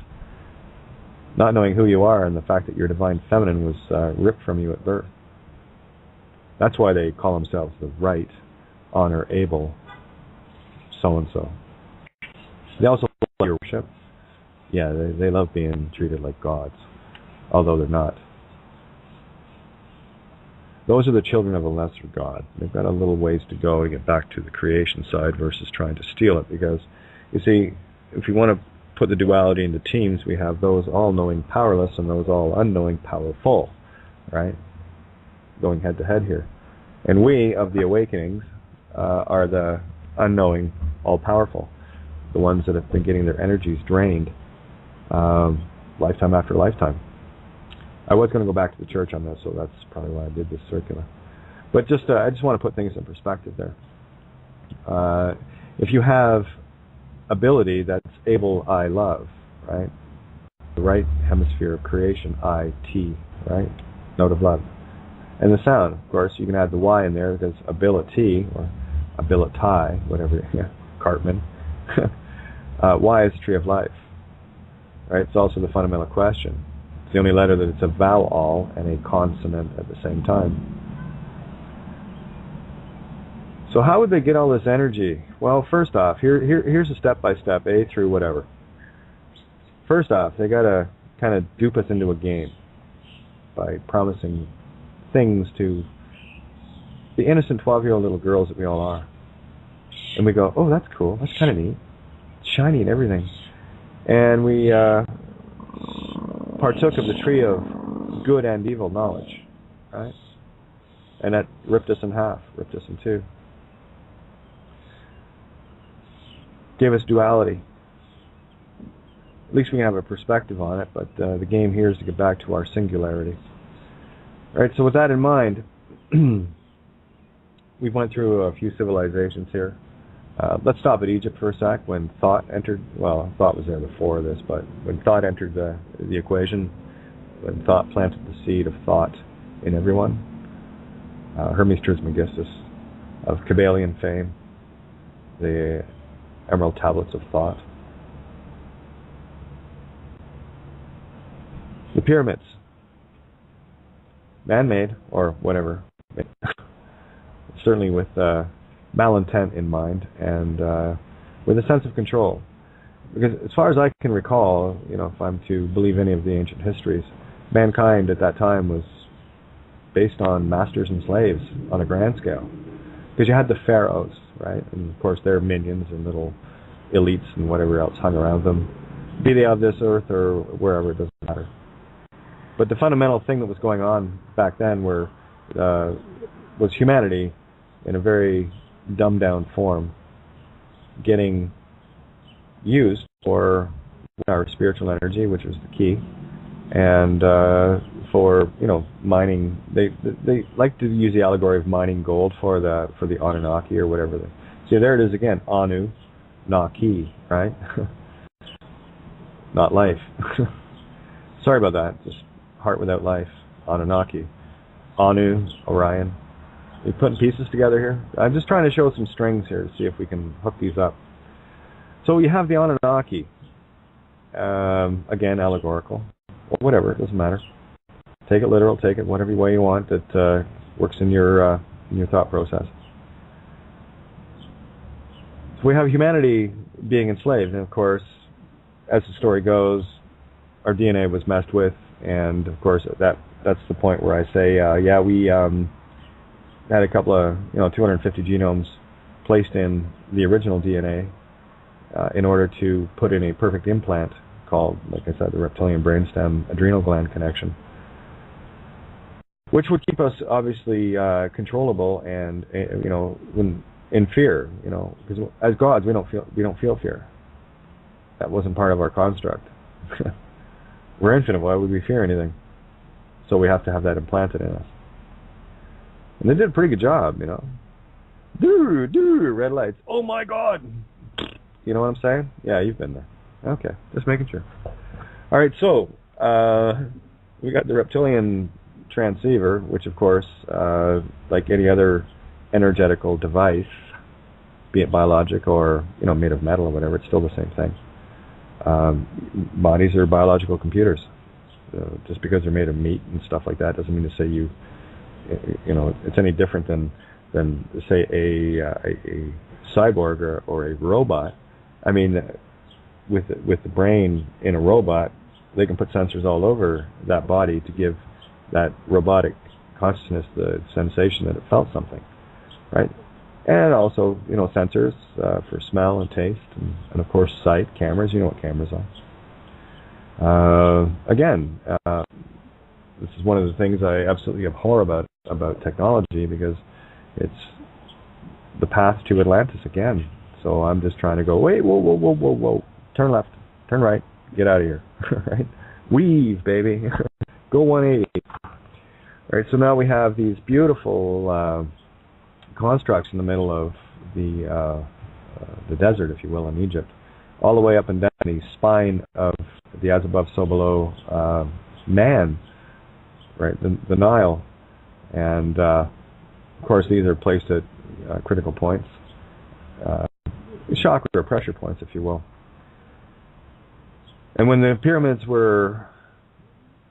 Not knowing who you are and the fact that your divine feminine was ripped from you at birth. That's why they call themselves the right, honor Abel, so-and-so. They also love your worship. Yeah, they love being treated like gods, although they're not. Those are the children of a lesser god. They've got a little ways to go to get back to the creation side versus trying to steal it, because, you see, if you want to put the duality into teams, we have those all-knowing powerless and those all-unknowing powerful, right? Going head-to-head here. And we, of the awakenings, are the unknowing, all-powerful, the ones that have been getting their energies drained lifetime after lifetime. I was going to go back to the church on this, so that's probably why I did this circular. But I just want to put things in perspective there. If you have ability that's able, I love, right? The right hemisphere of creation, I, T, right? Note of love. And the sound, of course, you can add the Y in there because ability, or abilitai, whatever, Cartman. Y is the tree of life, right? It's also the fundamental question. It's the only letter that it's a vowel and a consonant at the same time. So how would they get all this energy? Well, first off, here's a step-by-step, A through whatever. First off, they got to kind of dupe us into a game by promising things to the innocent 12-year-old little girls that we all are. And we go, oh, that's cool, that's kind of neat. It's shiny and everything. And we partook of the tree of good and evil knowledge, right? And that ripped us in half, ripped us in two. Gave us duality. At least we can have a perspective on it, but the game here is to get back to our singularity. All right, so with that in mind, we went through a few civilizations here. Let's stop at Egypt for a sec. When thought entered, well, thought was there before this, but when thought entered the equation, when thought planted the seed of thought in everyone, Hermes Trismegistus of Kabbalion fame, the emerald tablets of thought. The pyramids, man-made or whatever, certainly with malintent in mind and with a sense of control. Because as far as I can recall, if I'm to believe any of the ancient histories, mankind at that time was based on masters and slaves on a grand scale. Because you had the pharaohs, right? And of course their minions and little elites and whatever else hung around them, be they of this earth or wherever, it doesn't matter. But the fundamental thing that was going on back then was humanity in a very dumbed down form getting used for our spiritual energy, which was the key, and for mining. They like to use the allegory of mining gold for the Anunnaki or whatever. See, there it is again, Anu, Naki, right? Not life. Sorry about that. Just heart without life. Anunnaki, Anu, Orion. We're putting pieces together here. I'm just trying to show some strings here to see if we can hook these up. So you have the Anunnaki, again allegorical, or whatever, it doesn't matter. Take it literal, take it whatever way you want that works in your thought process. So we have humanity being enslaved, and of course, as the story goes, our DNA was messed with, and of course that's the point where I say, we had a couple of 250 genomes placed in the original DNA in order to put in a perfect implant called, like I said, the reptilian brainstem adrenal gland connection, which would keep us obviously controllable and when in fear, because as gods we don't feel fear. That wasn't part of our construct. We're infinite. Why would we fear anything? So we have to have that implanted in us. And they did a pretty good job, red lights. Oh my God! You know what I'm saying? Yeah, you've been there. Okay, just making sure. All right, so we got the reptilian transceiver, which of course, like any other energetical device, be it biologic or made of metal or whatever, it's still the same thing. Bodies are biological computers. Just because they're made of meat and stuff like that doesn't mean to say it's any different than say a cyborg or a robot. I mean, with the brain in a robot, they can put sensors all over that body to give that robotic consciousness the sensation that it felt something, right? And also, sensors for smell and taste, and of course sight, cameras. You know what cameras are. Again, this is one of the things I absolutely abhor about technology, because it's the path to Atlantis again. So I'm just trying to go, wait, whoa, turn left, turn right, get out of here, right? Weave, baby, go 180. All right, so now we have these beautiful constructs in the middle of the desert, if you will, in Egypt, all the way up and down the spine of the as above, so below man, right, the Nile. And of course these are placed at critical points, chakra or pressure points, if you will. And when the pyramids were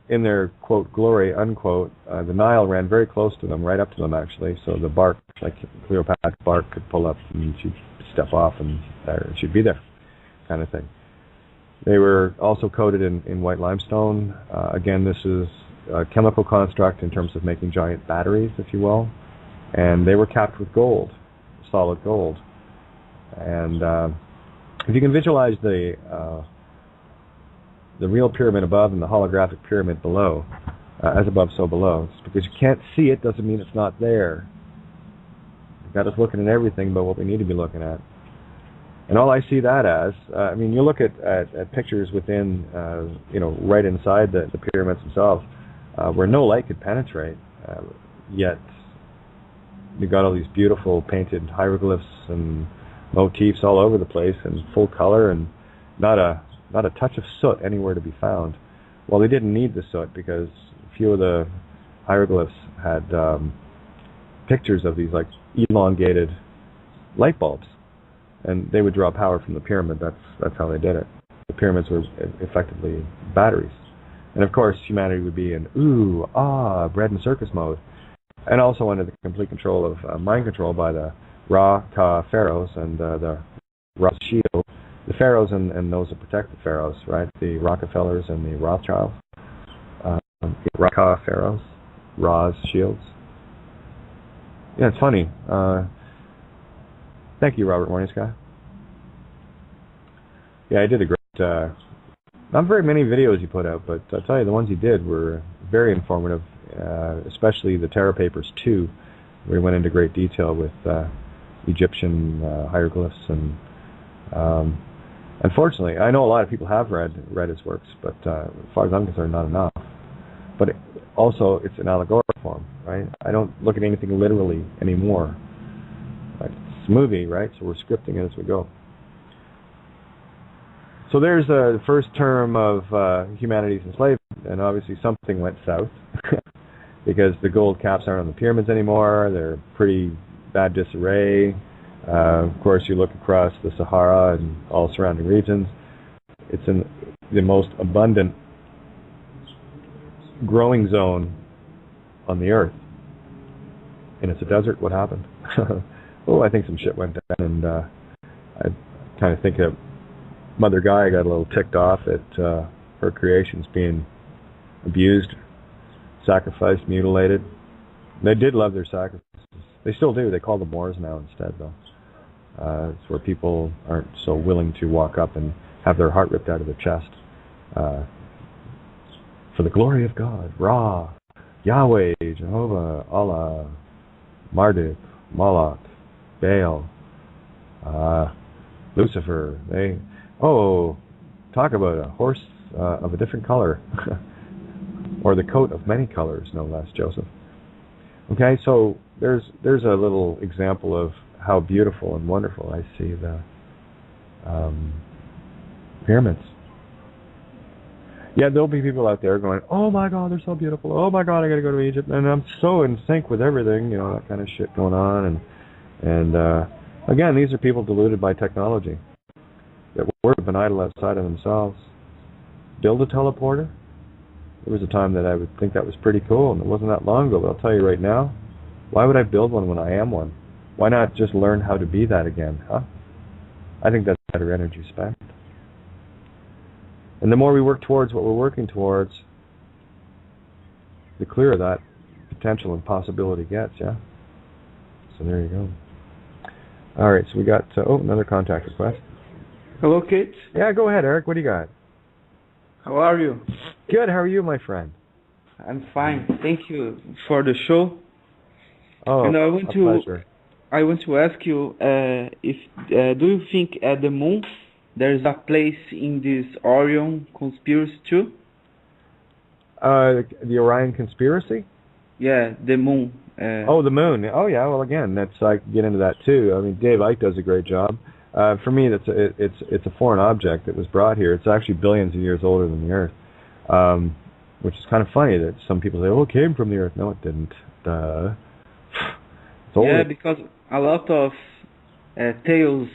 in their, quote, glory, unquote, the Nile ran very close to them, right up to them actually, so the bark, like Cleopatra bark, could pull up and she'd step off and she'd be there, kind of thing. They were also coated in white limestone. Again, this is a chemical construct in terms of making giant batteries, if you will, and they were capped with gold, solid gold. And if you can visualize the real pyramid above and the holographic pyramid below, as above, so below. It's because you can't see it doesn't mean it's not there. You've got us looking at everything but what we need to be looking at. And all I see that as, I mean, you look at pictures within, right inside the pyramids themselves, where no light could penetrate, yet you've got all these beautiful painted hieroglyphs and motifs all over the place in full color, and not a touch of soot anywhere to be found. Well, they didn't need the soot because a few of the hieroglyphs had pictures of these like elongated light bulbs, and they would draw power from the pyramid. That's how they did it. The pyramids were effectively batteries. And of course, humanity would be in bread and circus mode, and also under the complete control of mind control by the Ra-Ka pharaohs and the Ra shield. The pharaohs and those that protect the pharaohs, right? The Rockefellers and the Rothschilds. Ra-Ka pharaohs, Ra's shields. Yeah, it's funny. Thank you, Robert Morning Sky. Yeah, I did a great. Not very many videos you put out, but I'll tell you, the ones you did were very informative, especially the Terra Papers 2, where we went into great detail with Egyptian hieroglyphs. And unfortunately, I know a lot of people have read his works, but as far as I'm concerned, not enough. But also, it's an allegorical form, right? I don't look at anything literally anymore. Like, it's a movie, right? So we're scripting it as we go. So there's the first term of humanity's enslavement, and obviously something went south because the gold caps aren't on the pyramids anymore. They're pretty bad disarray. Of course, you look across the Sahara and all surrounding regions. It's in the most abundant growing zone on the earth, and it's a desert. What happened? I think some shit went down, and I kind of think that Mother Gaia got a little ticked off at her creations being abused, sacrificed, mutilated. They did love their sacrifices. They still do. They call them Moors now instead, though. It's where people aren't so willing to walk up and have their heart ripped out of their chest. For the glory of God, Ra, Yahweh, Jehovah, Allah, Marduk, Moloch, Baal, Lucifer. Talk about a horse of a different color, or the coat of many colors, no less, Joseph. Okay, so there's a little example of how beautiful and wonderful I see the pyramids. Yeah, there'll be people out there going, "Oh my God, they're so beautiful. Oh my God, I got to go to Egypt." And I'm so in sync with everything, that kind of shit going on. And again, these are people deluded by technology that worship an idol outside of themselves. Build a teleporter? There was a time that I would think that was pretty cool, and it wasn't that long ago, but I'll tell you right now, why would I build one when I am one? Why not just learn how to be that again, huh? I think that's better energy spent. And the more we work towards what we're working towards, the clearer that potential and possibility gets, yeah? So there you go. All right, so we got, another contact request. Hello, Kate. Yeah, go ahead, Eric. What do you got? How are you? Good. How are you, my friend? I'm fine. Thank you for the show. Oh, and a pleasure. I want to ask you if do you think at the moon there's a place in this Orion conspiracy too? The Orion conspiracy? Yeah, the moon. The moon. Oh yeah. Well, again, I can get into that too. I mean, Dave Icke does a great job. For me, it's a foreign object that was brought here. It's actually billions of years older than the Earth, which is kind of funny that some people say, "Oh, it came from the Earth." No, it didn't. Yeah, because a lot of tales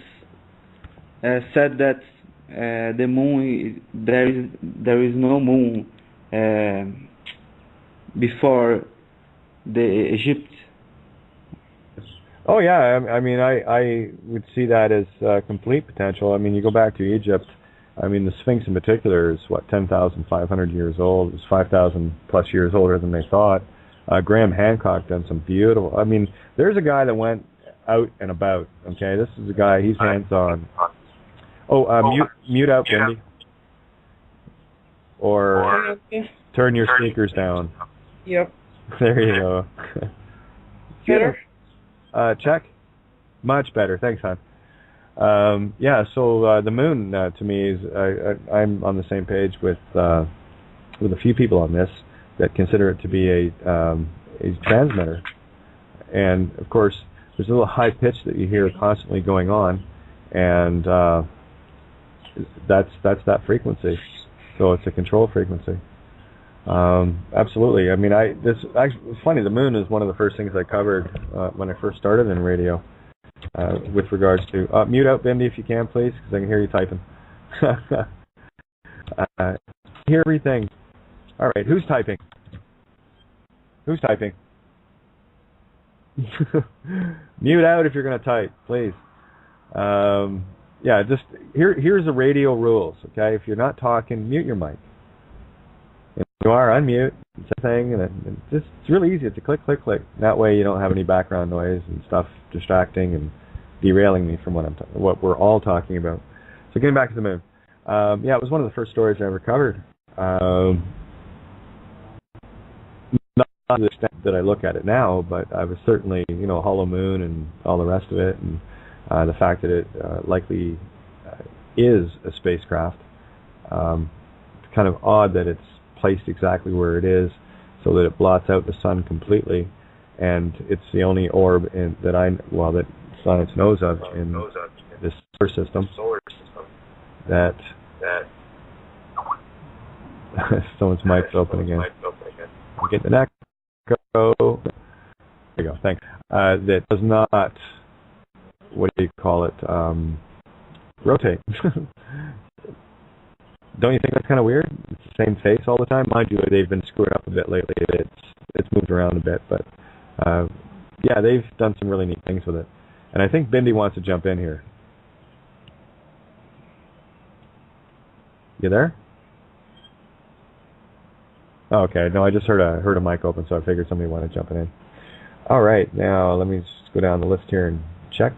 said that the moon there is no moon before the Egypt. Oh yeah, I mean, I would see that as complete potential. I mean, you go back to Egypt. I mean, the Sphinx in particular is 10,500 years old. It's 5,000 plus years older than they thought. Graham Hancock done some beautiful. I mean, there's a guy that went out and about. Okay, this is a guy. He's hands-on. Mute out, Wendy, or turn your speakers down. Yep. There you go. Better. Check. Much better. Thanks, hon. So the moon to me is I'm on the same page with a few people on this that consider it to be a transmitter, and of course there's a little high pitch that you hear constantly going on, and that's that frequency. So it's a control frequency. Absolutely. I mean, it's funny. The moon is one of the first things I covered when I first started in radio. with regards to... mute out, Bindi, if you can, please, because I can hear you typing. Hear everything. All right, who's typing? Who's typing? Mute out if you're going to type, please. Yeah, just here's the radio rules, okay? If you're not talking, mute your mic. If you are, unmute. It's a thing, and it's really easy. It's a click, click, click. That way you don't have any background noise and stuff distracting and derailing me from what we're all talking about. So getting back to the moon. Yeah, it was one of the first stories I ever covered. Not to the extent that I look at it now, but I was certainly, hollow moon and all the rest of it, and the fact that it likely is a spacecraft. It's kind of odd that it's placed exactly where it is, so that it blots out the sun completely, and it's the only orb that science knows of in this solar system that someone's mic's open again. Get the neck. There you go. Thanks. That does not, what do you call it, rotate. Don't you think that's kind of weird? It's the same face all the time. Mind you, they've been screwed up a bit lately. It's moved around a bit, but yeah, they've done some really neat things with it. And I think Bindi wants to jump in here. You there? Oh, okay. No, I just heard a mic open, so I figured somebody wanted to jump in. All right, now let me just go down the list here and check.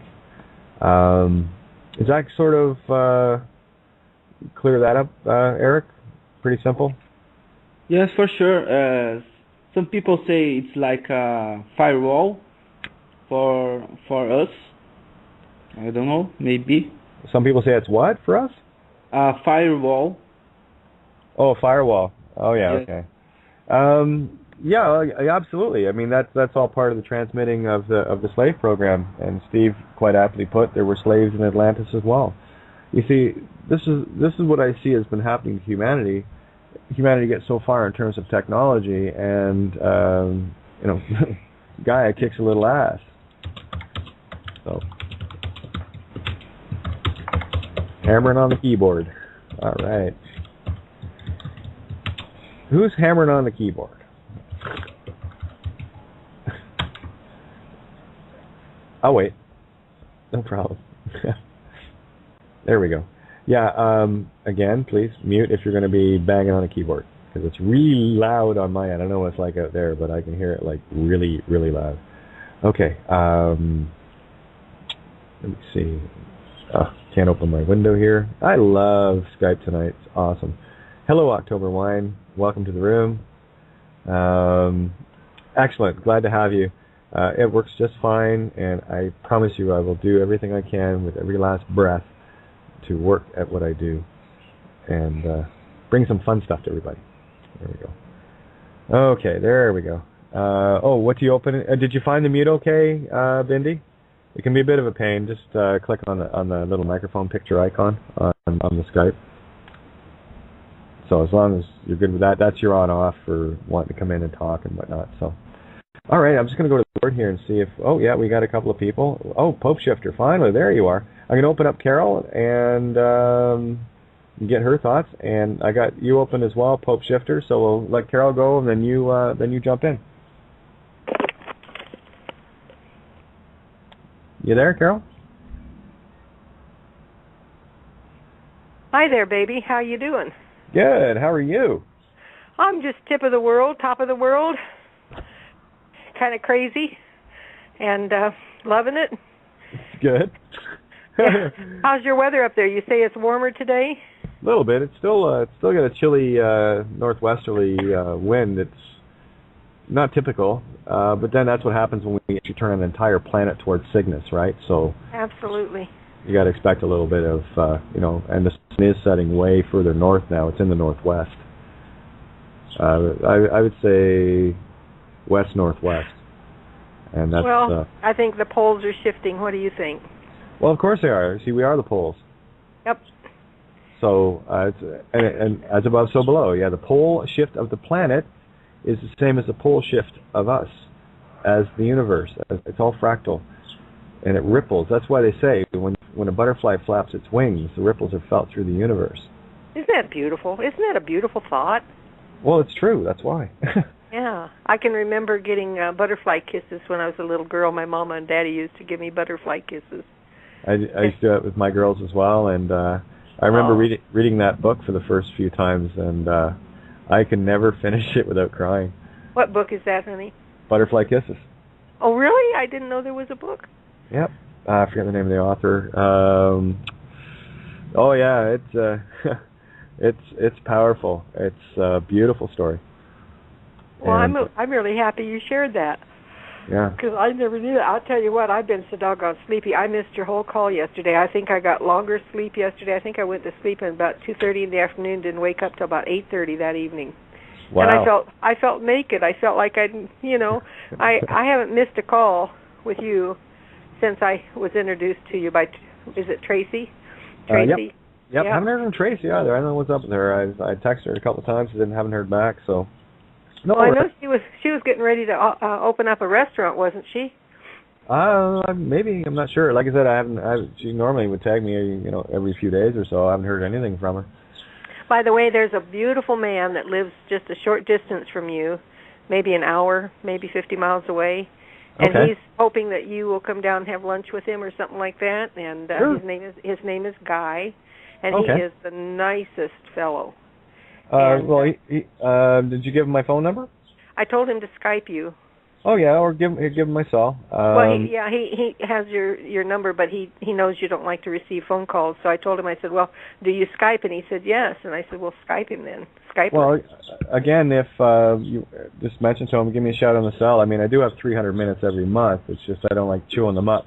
Is that sort of clear that up, Eric? Pretty simple? Yes, for sure. Some people say it's like a firewall for us. I don't know, maybe. Some people say it's what for us? A firewall. Oh, a firewall. Oh, yeah, yes. Okay. Yeah, absolutely. I mean, that's all part of the transmitting of the slave program. And Steve quite aptly put, there were slaves in Atlantis as well. You see, this is what I see has been happening to humanity. Humanity gets so far in terms of technology, and Gaia kicks a little ass. So, hammering on the keyboard. All right. Who's hammering on the keyboard? I'll wait. No problem. There we go. Yeah, again, please mute if you're going to be banging on a keyboard, because it's really loud on my end. I don't know what it's like out there, but I can hear it like really, really loud. Okay. Let me see. Can't open my window here. I love Skype tonight. It's awesome. Hello, October Wine. Welcome to the room. Excellent. Glad to have you. It works just fine, and I promise you I will do everything I can with every last breath to work at what I do and bring some fun stuff to everybody. There we go. Okay, there we go. What do you open? Did you find the mute okay, Bindi? It can be a bit of a pain. Just click on the little microphone picture icon on the Skype. So as long as you're good with that, that's your on-off for wanting to come in and talk and whatnot. So, all right, I'm just going to go to the board here and see if... Oh, yeah, we got a couple of people. Oh, Pope Shifter, finally, there you are. I'm going to open up Carol and get her thoughts. And I got you open as well, Pope Shifter. So we'll let Carol go, and then you jump in. You there, Carol? Hi there, baby. How you doing? Good. How are you? I'm just tip of the world, top of the world. Kind of crazy, and loving it. Good. Yeah. How's your weather up there? You say it's warmer today? A little bit. It's still got a chilly northwesterly wind. It's not typical, but then that's what happens when we actually turn an entire planet towards Cygnus, right? So absolutely. You got to expect a little bit of, and the sun is setting way further north now. It's in the northwest. I would say west-northwest. And that's, I think the poles are shifting. What do you think? Well, of course they are. See, we are the poles. Yep. So, and as above, so below. Yeah, the pole shift of the planet is the same as the pole shift of us, as the universe. It's all fractal. and it ripples. That's why they say when a butterfly flaps its wings, the ripples are felt through the universe. Isn't that beautiful? Isn't that a beautiful thought? Well, it's true. That's why. Yeah. I can remember getting butterfly kisses when I was a little girl. My mama and daddy used to give me butterfly kisses. I used to do it with my girls as well, and I remember reading that book for the first few times, and I can never finish it without crying. What book is that, honey? Butterfly Kisses. Oh, really? I didn't know there was a book. Yep. I forget the name of the author. Oh yeah, it's powerful. It's a beautiful story. Well, I'm really happy you shared that. Yeah. Because I never knew that. I'll tell you what, I've been so doggone sleepy. I missed your whole call yesterday. I think I got longer sleep yesterday. I think I went to sleep at about 2:30 in the afternoon, didn't wake up till about 8:30 that evening. Wow. And I felt naked. I felt like I haven't missed a call with you since I was introduced to you by, is it Tracy? Tracy? Yep. I haven't heard from Tracy either. I don't know what's up with her. I texted her a couple of times and haven't heard back. So. No. Well, I know she was getting ready to open up a restaurant, wasn't she? Maybe, I'm not sure. Like I said, she normally would tag me, every few days or so. I haven't heard anything from her. By the way, there's a beautiful man that lives just a short distance from you, maybe an hour, maybe 50 miles away, and he's hoping that you will come down and have lunch with him or something like that. And sure. his name is Guy, and he is the nicest fellow. Did you give him my phone number? I told him to Skype you. Oh yeah, or give him my cell. He has your number, but he knows you don't like to receive phone calls. So I told him, I said, well, do you Skype? And he said yes. And I said, well, Skype him then. Skype him. Well, again, if you just mention to him, give me a shout on the cell. I mean, I do have 300 minutes every month. It's just I don't like chewing them up.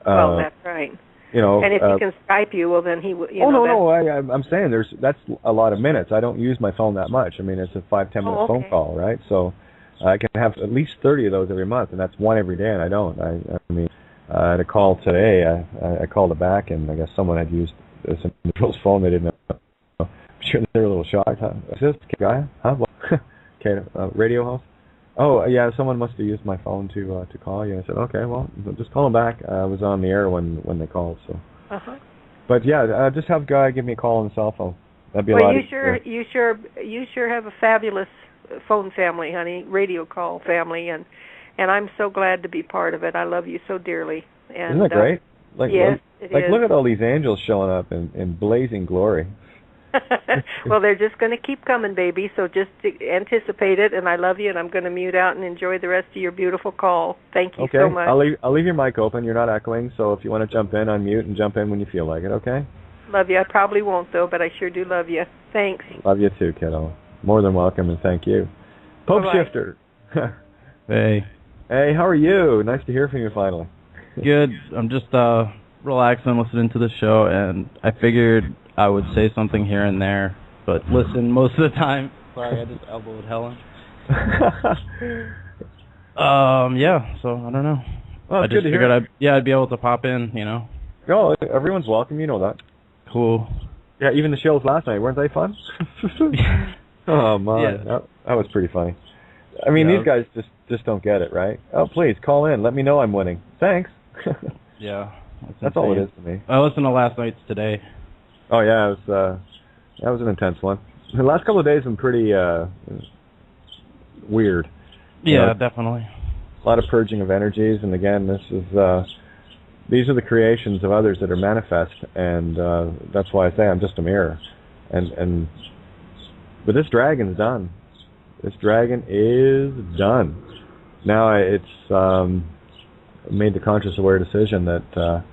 Well, that's right. And if he can Skype you, well, then he will. I'm saying that's a lot of minutes. I don't use my phone that much. I mean, it's a 5-10 minute phone call, right? So I can have at least 30 of those every month, and that's one every day, and I don't. I mean, I had a call today. I called it back, and I guess someone had used this individual's phone. They didn't know. I'm sure they were a little shocked. Huh? Is this Gaia? Huh? Okay, radio host? Oh, yeah, someone must have used my phone to call you. I said, okay, well, just call them back. I was on the air when they called, so. Uh-huh. But, yeah, just have Guy give me a call on the cell phone. That'd be a lot easier. You sure have a fabulous phone family, honey, radio call family, and I'm so glad to be part of it. I love you so dearly. And, isn't that great? Yes, it is. Look at all these angels showing up in blazing glory. Well, they're just going to keep coming, baby, so just anticipate it, and I love you, and I'm going to mute out and enjoy the rest of your beautiful call. Thank you so much. I'll leave your mic open. You're not echoing, so if you want to jump in, unmute and jump in when you feel like it, okay? Love you. I probably won't, though, but I sure do love you. Thanks. Love you too, kiddo. More than welcome, and thank you. Pope Shifter. Hey. Hey, how are you? Nice to hear from you finally. Good. I'm just relaxing, listening to the show, and I figured I would say something here and there, but listen most of the time. Sorry, I just elbowed Helen. So I don't know. Well, I just figured I'd be able to pop in, Oh, everyone's welcome, you know that. Cool. Yeah, even the shows last night, weren't they fun? Oh, man. Yeah. That was pretty funny. I mean, these guys just don't get it, right? Oh, please, call in. Let me know I'm winning. Thanks. Yeah. That's all it is to me. I listened to last night's today. Oh, yeah, that was an intense one. The last couple of days have been pretty weird. Yeah, definitely. A lot of purging of energies, and again, these are the creations of others that are manifest, and that's why I say I'm just a mirror. But this dragon's done. This dragon is done. Now it's made the conscious aware decision that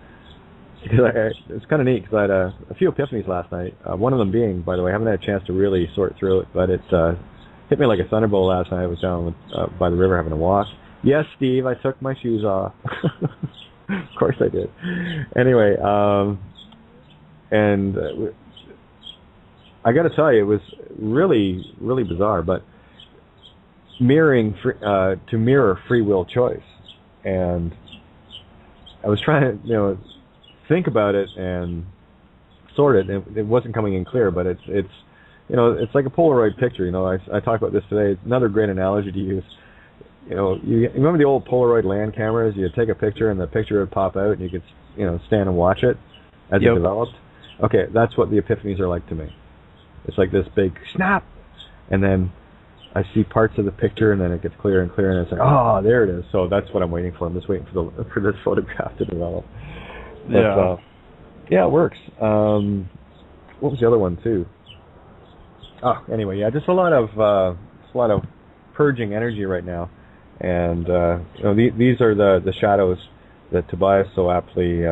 it's kind of neat because I had a few epiphanies last night. One of them being, by the way, I haven't had a chance to really sort through it, but it hit me like a thunderbolt last night. I was down by the river having a walk. Yes, Steve, I took my shoes off. Of course I did. Anyway, and I got to tell you, it was really, really bizarre, but to mirror free will choice. And I was trying to, think about it and sort it. It wasn't coming in clear, but it's like a Polaroid picture. I talk about this today. It's another great analogy to use. you remember the old Polaroid land cameras? You take a picture and the picture would pop out and you could, stand and watch it as it developed. Okay, that's what the epiphanies are like to me. It's like this big snap, and then I see parts of the picture, and then it gets clearer and clearer, and it's like, oh, there it is. So that's what I'm waiting for. I'm just waiting for this photograph to develop. But, it works. What was the other one too? Oh, anyway, just a lot of purging energy right now, and these are the shadows that Tobias so aptly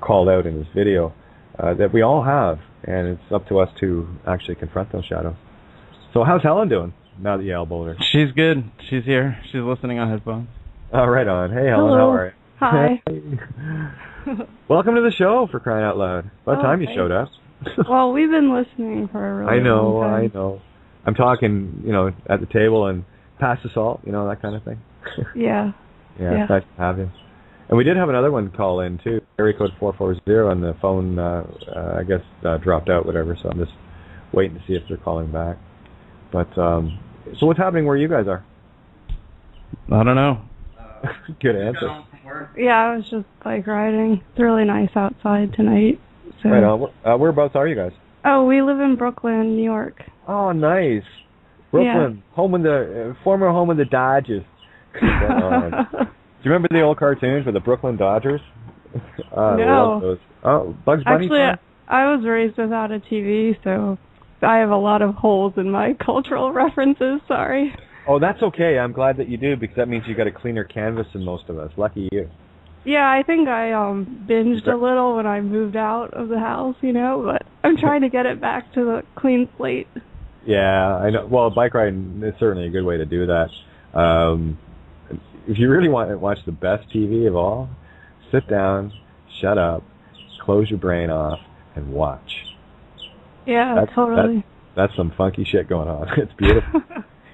called out in his video that we all have, and it's up to us to actually confront those shadows. So how's Helen doing now that you elbowed her? She's good. She's here. She's listening on headphones. Oh, right on. Hey, Helen, Hello. how are you? Hi. Welcome to the show, for crying out loud. About time you showed up. Well, we've been listening for a really long time. I know. I'm talking, at the table and pass the salt, that kind of thing. Yeah. It's nice to have you. And we did have another one call in, too. Area code 440, and the phone, I guess, dropped out, whatever, so I'm just waiting to see if they're calling back. But, so what's happening where you guys are? I don't know. Good answer. Yeah, I was just bike riding. It's really nice outside tonight. So. Right on. Whereabouts are you guys? Oh, we live in Brooklyn, New York. Oh, nice. Brooklyn, former home of the Dodgers. Do you remember the old cartoons with the Brooklyn Dodgers? No. Those. Oh, Bugs Bunny. Actually, I was raised without a TV, so I have a lot of holes in my cultural references. Sorry. Oh, that's okay. I'm glad that you do, because that means you got a cleaner canvas than most of us. Lucky you. Yeah, I think I binged a little when I moved out of the house, but I'm trying to get it back to the clean slate. Yeah, I know. Well, bike riding is certainly a good way to do that. If you really want to watch the best TV of all, sit down, shut up, close your brain off, and watch. Yeah, totally. That's some funky shit going on. It's beautiful.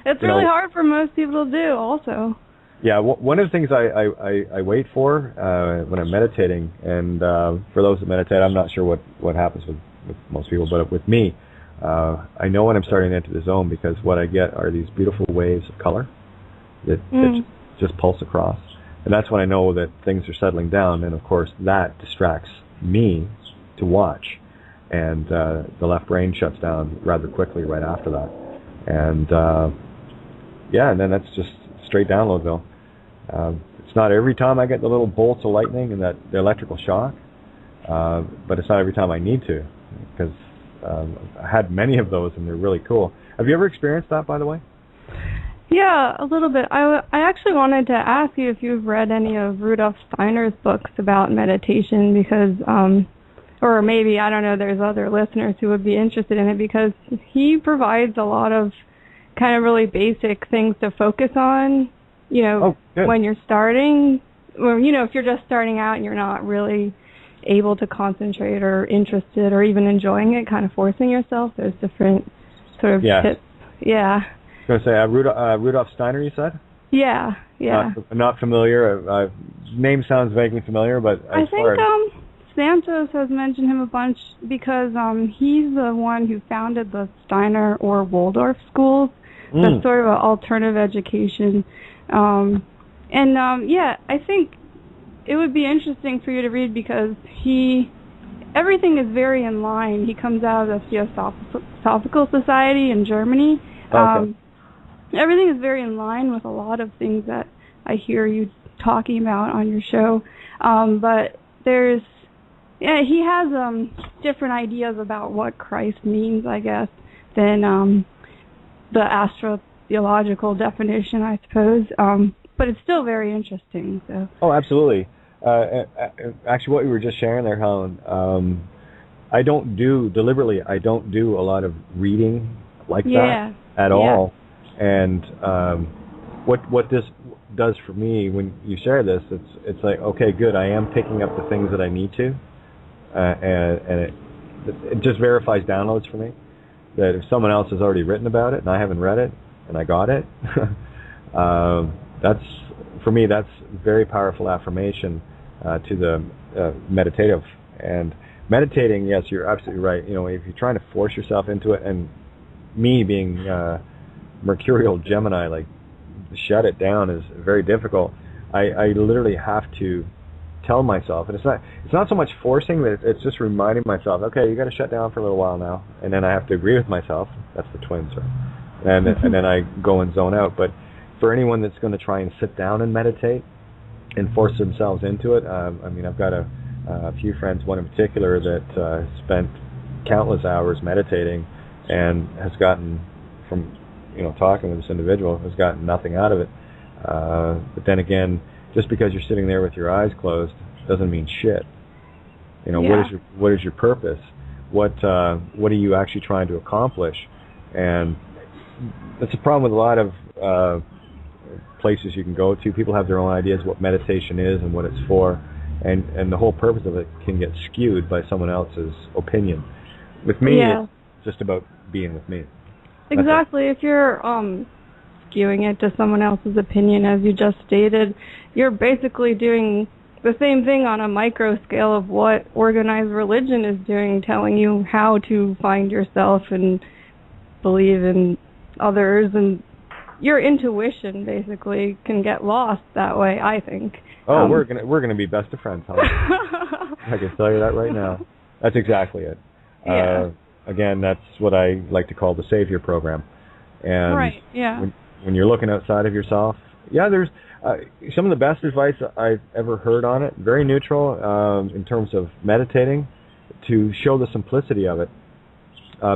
It's really hard for most people to do, also. Yeah, one of the things I wait for when I'm meditating, and for those that meditate, I'm not sure what happens with most people, but with me, I know when I'm starting to enter the zone, because what I get are these beautiful waves of color that just pulse across. And that's when I know that things are settling down, and of course that distracts me to watch. And the left brain shuts down rather quickly right after that. And and then that's just straight downloadville. It's not every time I get the little bolts of lightning and the electrical shock, but it's not every time I need to, because I had many of those and they're really cool. Have you ever experienced that, by the way? Yeah, a little bit. I actually wanted to ask you if you've read any of Rudolf Steiner's books about meditation, because, or maybe, I don't know, there's other listeners who would be interested in it, because he provides a lot of kind of really basic things to focus on, when you're starting, or, if you're just starting out and you're not really able to concentrate or interested or even enjoying it, kind of forcing yourself. There's different sort of tips. Yeah. I was going to say, Rudolf Steiner, you said? Yeah. Not familiar. Name sounds vaguely familiar, but I think Santos has mentioned him a bunch, because he's the one who founded the Steiner or Waldorf schools. That's sort of an alternative education. I think it would be interesting for you to read, because everything is very in line. He comes out of the Theosophical Society in Germany. Okay. Everything is very in line with a lot of things that I hear you talking about on your show. But he has different ideas about what Christ means, I guess, than the astrotheological definition, I suppose. But it's still very interesting. So. Oh, absolutely. Actually, what we were just sharing there, Helen, I don't do a lot of reading like that at all. And what this does for me, when you share this, it's like, okay, good, I am picking up the things that I need to, and it just verifies downloads for me, that if someone else has already written about it and I haven't read it and I got it, that's, for me, that's very powerful affirmation to the meditative. And meditating, yes, you're absolutely right. If you're trying to force yourself into it, and me being Mercurial Gemini, like shut it down is very difficult. I literally have to tell myself, and it's not so much forcing, but it's just reminding myself, okay, you got to shut down for a little while now, and then I have to agree with myself. That's the twins, right? And then I go and zone out. But for anyone that's going to try and sit down and meditate and force themselves into it, I mean, I've got a few friends, one in particular that spent countless hours meditating and has gotten, from talking with this individual, has gotten nothing out of it. But then again, just because you're sitting there with your eyes closed doesn't mean shit. What is your purpose? What are you actually trying to accomplish? And that's a problem with a lot of places you can go to. People have their own ideas what meditation is and what it's for, and the whole purpose of it can get skewed by someone else's opinion. With me, it's just about being with me. Exactly. If you're skewing it to someone else's opinion, as you just stated, you're basically doing the same thing on a micro scale of what organized religion is doing, telling you how to find yourself and believe in others, and your intuition basically can get lost that way, I think. Oh, we're gonna be best of friends, huh? I can tell you that right now. That's exactly it. Again, that's what I like to call the Savior program. And when you're looking outside of yourself, there's some of the best advice I've ever heard on it, very neutral in terms of meditating, to show the simplicity of it.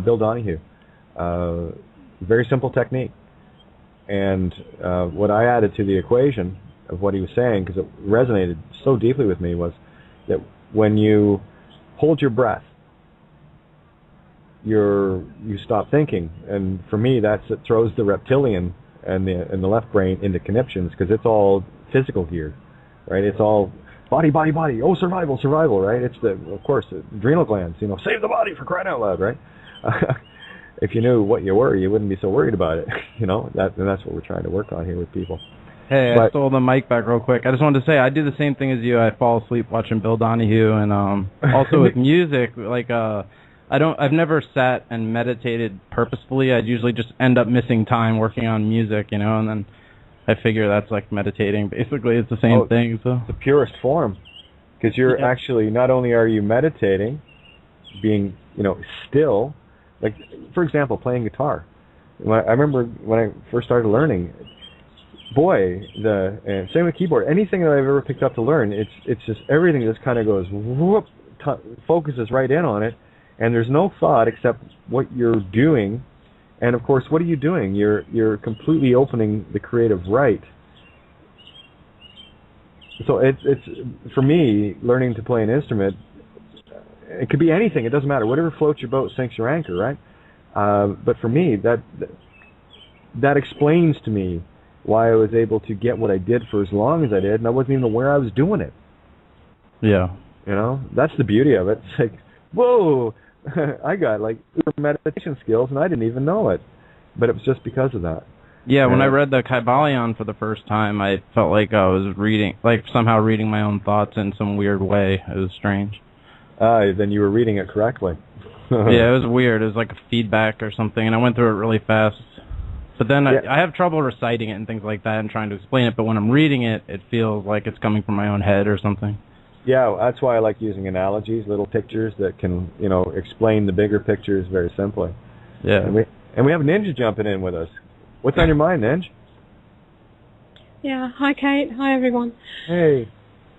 Bill Donahue, very simple technique. And what I added to the equation of what he was saying, because it resonated so deeply with me, was that when you hold your breath, you stop thinking. And for me, it throws the reptilian and the left brain into conniptions, because it's all physical here, right? It's all body, oh, survival, right? It's of course the adrenal glands, save the body, for crying out loud, right? If you knew what you were, you wouldn't be so worried about it. And that's what we're trying to work on here with people. Hey, I stole the mic back real quick. I just wanted to say I do the same thing as you. I fall asleep watching Bill Donahue, and also with music, like I've never sat and meditated purposefully. I'd usually just end up missing time working on music, and then I figure that's like meditating. Basically, it's the same thing. So the purest form, because you're actually, not only are you meditating, being still. Like, for example, playing guitar. I remember when I first started learning, and same with keyboard, anything that I've ever picked up to learn, it's just everything just kind of goes, whoop, focuses right in on it, and there's no thought except what you're doing. And of course, what are you doing? You're completely opening the creative right. So it's for me, learning to play an instrument, it could be anything. It doesn't matter. Whatever floats your boat sinks your anchor, right? But for me, that explains to me why I was able to get what I did for as long as I did, and I wasn't even aware I was doing it. Yeah. That's the beauty of it. It's like, whoa, I got like meditation skills, and I didn't even know it. But it was just because of that. Yeah, when I read the Kybalion for the first time, I felt like I was somehow reading my own thoughts in some weird way. It was strange. Then you were reading it correctly. Yeah, it was weird. It was like a feedback or something, and I went through it really fast. But then I have trouble reciting it and things like that and trying to explain it, but when I'm reading it, it feels like it's coming from my own head or something. Yeah, that's why I like using analogies, little pictures that can, explain the bigger pictures very simply. Yeah. And we have Ninja jumping in with us. What's on your mind, Ninja? Yeah, hi Kate, hi everyone. Hey.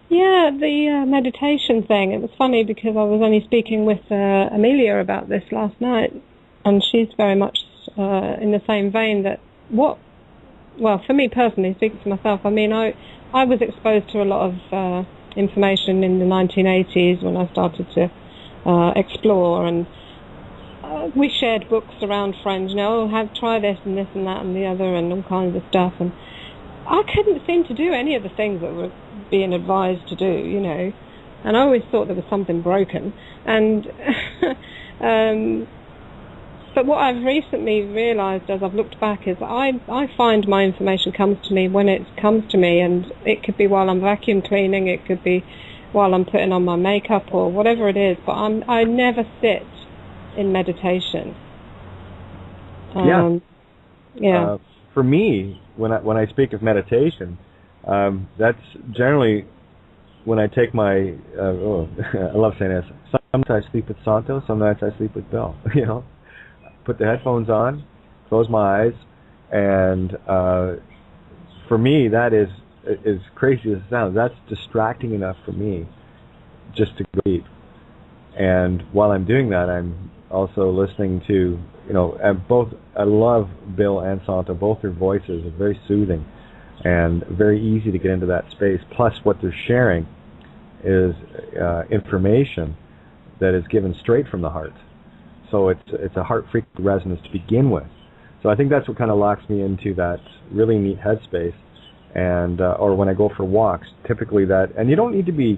Yeah, the meditation thing, it was funny because I was only speaking with Amelia about this last night, and she's very much in the same vein that for me personally, speaking to myself, I mean, I was exposed to a lot of information in the 1980s when I started to explore, and we shared books around friends, try this and this and that and the other and all kinds of stuff, and I couldn't seem to do any of the things that were being advised to do, and I always thought there was something broken, and but what I've recently realised as I've looked back is I find my information comes to me when it comes to me, and it could be while I'm vacuum cleaning, it could be while I'm putting on my makeup or whatever it is, but I never sit in meditation. For me, when I speak of meditation, that's generally when I take my. I love saying this. Sometimes I sleep with Santo. Sometimes I sleep with Bill. You know, put the headphones on, close my eyes, and for me that is crazy as it sounds. That's distracting enough for me just to go deep. And while I'm doing that, I'm also listening to, both. I love Bill and Santa. Both their voices are very soothing and very easy to get into that space. Plus, what they're sharing is information that is given straight from the heart. So it's a heart-frequency resonance to begin with. So I think that's what kind of locks me into that really neat headspace. And or when I go for walks, typically that. And you don't need to be.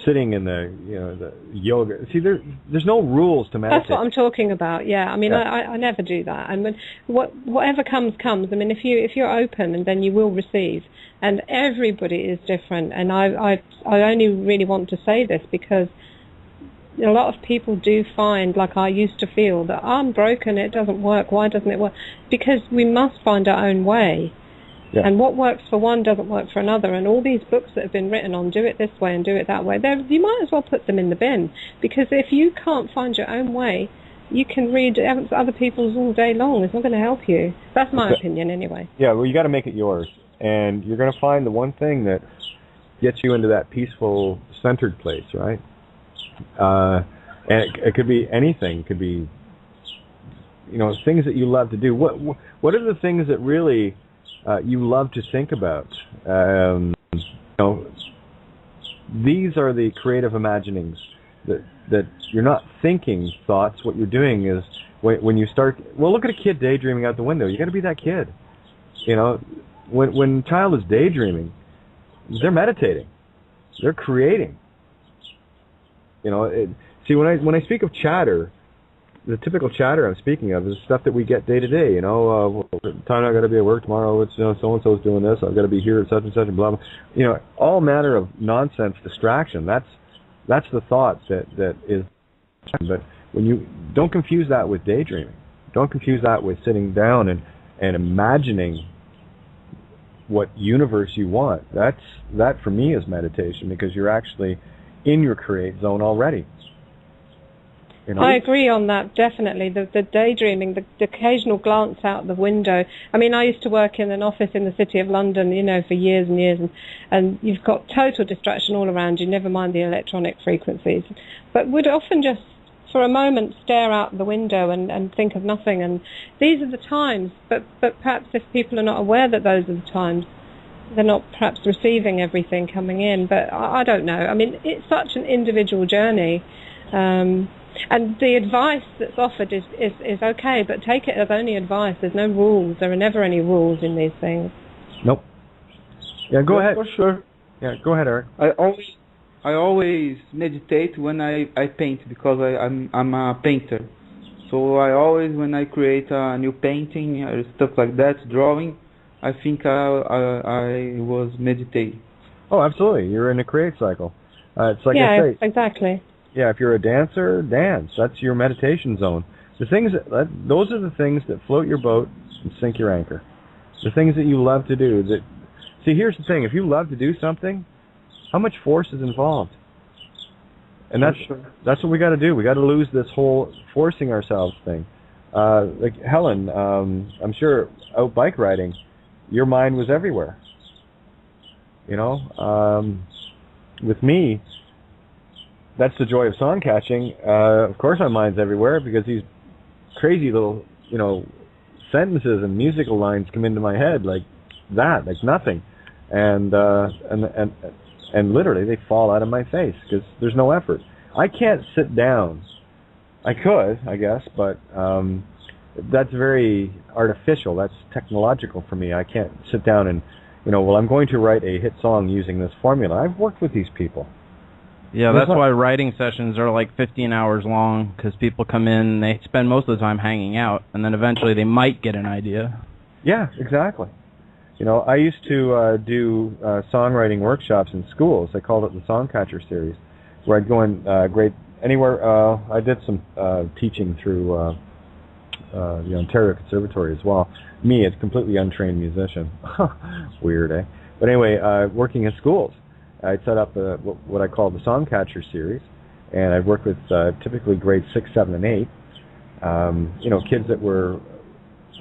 Sitting in the yoga. See, there's no rules to meditate. That's what I'm talking about. Yeah, I mean, yeah. I never do that. And whatever comes. I mean, if you're open, and then you will receive. And everybody is different. And I only really want to say this because a lot of people do find, like I used to feel, that I'm broken. It doesn't work. Why doesn't it work? Because we must find our own way. Yeah. And what works for one doesn't work for another. And all these books that have been written on do it this way and do it that way, you might as well put them in the bin. Because if you can't find your own way, you can read other people's all day long. It's not going to help you. That's my opinion anyway. Yeah, well, you got to make it yours. And you're going to find the one thing that gets you into that peaceful, centered place, right? And it could be anything. It could be, things that you love to do. What are the things that really... you love to think about? These are the creative imaginings that you're not thinking thoughts. What you're doing is when you start. Well, look at a kid daydreaming out the window. You got to be that kid. When a child is daydreaming, they're meditating. They're creating. See, when I speak of chatter. The typical chatter I'm speaking of is stuff that we get day to day. Time I got to be at work tomorrow. It's so and so's doing this. I've got to be here at such and such and blah blah. All manner of nonsense distraction. That's the thought that is. But when you don't confuse that with daydreaming, don't confuse that with sitting down and imagining what universe you want. That for me is meditation because you're actually in your create zone already. I agree on that, definitely. The daydreaming, the occasional glance out the window. I mean, I used to work in an office in the City of London, for years and years, and you've got total distraction all around you, never mind the electronic frequencies. But would often just, for a moment, stare out the window and think of nothing. And these are the times, but perhaps if people are not aware that those are the times, they're not perhaps receiving everything coming in. But I don't know. I mean, it's such an individual journey. And the advice that's offered is okay, but take it as only advice. There's no rules. There are never any rules in these things. Nope. Yeah, go ahead. For sure. Yeah, go ahead, Eric. I always meditate when I paint because I'm a painter. So I always, when I create a new painting or stuff like that, drawing, I think I was meditating. Oh, absolutely. You're in a create cycle. It's like I say. Yeah, exactly. Yeah, if you're a dancer, dance. That's your meditation zone. Those are the things that float your boat and sink your anchor. The things that you love to do. See, here's the thing. If you love to do something, how much force is involved? And that's what we got to do. We got to lose this whole forcing ourselves thing. Like Helen, I'm sure out bike riding, your mind was everywhere. With me. That's the joy of song catching. Of course, my mind's everywhere because these crazy little, sentences and musical lines come into my head like that, like nothing, and literally they fall out of my face because there's no effort. I can't sit down. I could, I guess, but that's very artificial. That's technological for me. I can't sit down and, I'm going to write a hit song using this formula. I've worked with these people. Yeah, that's why writing sessions are like 15 hours long, because people come in, they spend most of the time hanging out, and then eventually they might get an idea. Yeah, exactly. I used to do songwriting workshops in schools. I called it the Songcatcher Series, where I'd go in anywhere. I did some teaching through the Ontario Conservatory as well. Me, a completely untrained musician. Weird, eh? But anyway, working in schools, I set up what I call the Songcatcher series, and I've worked with typically grades 6, 7, and 8. Kids that were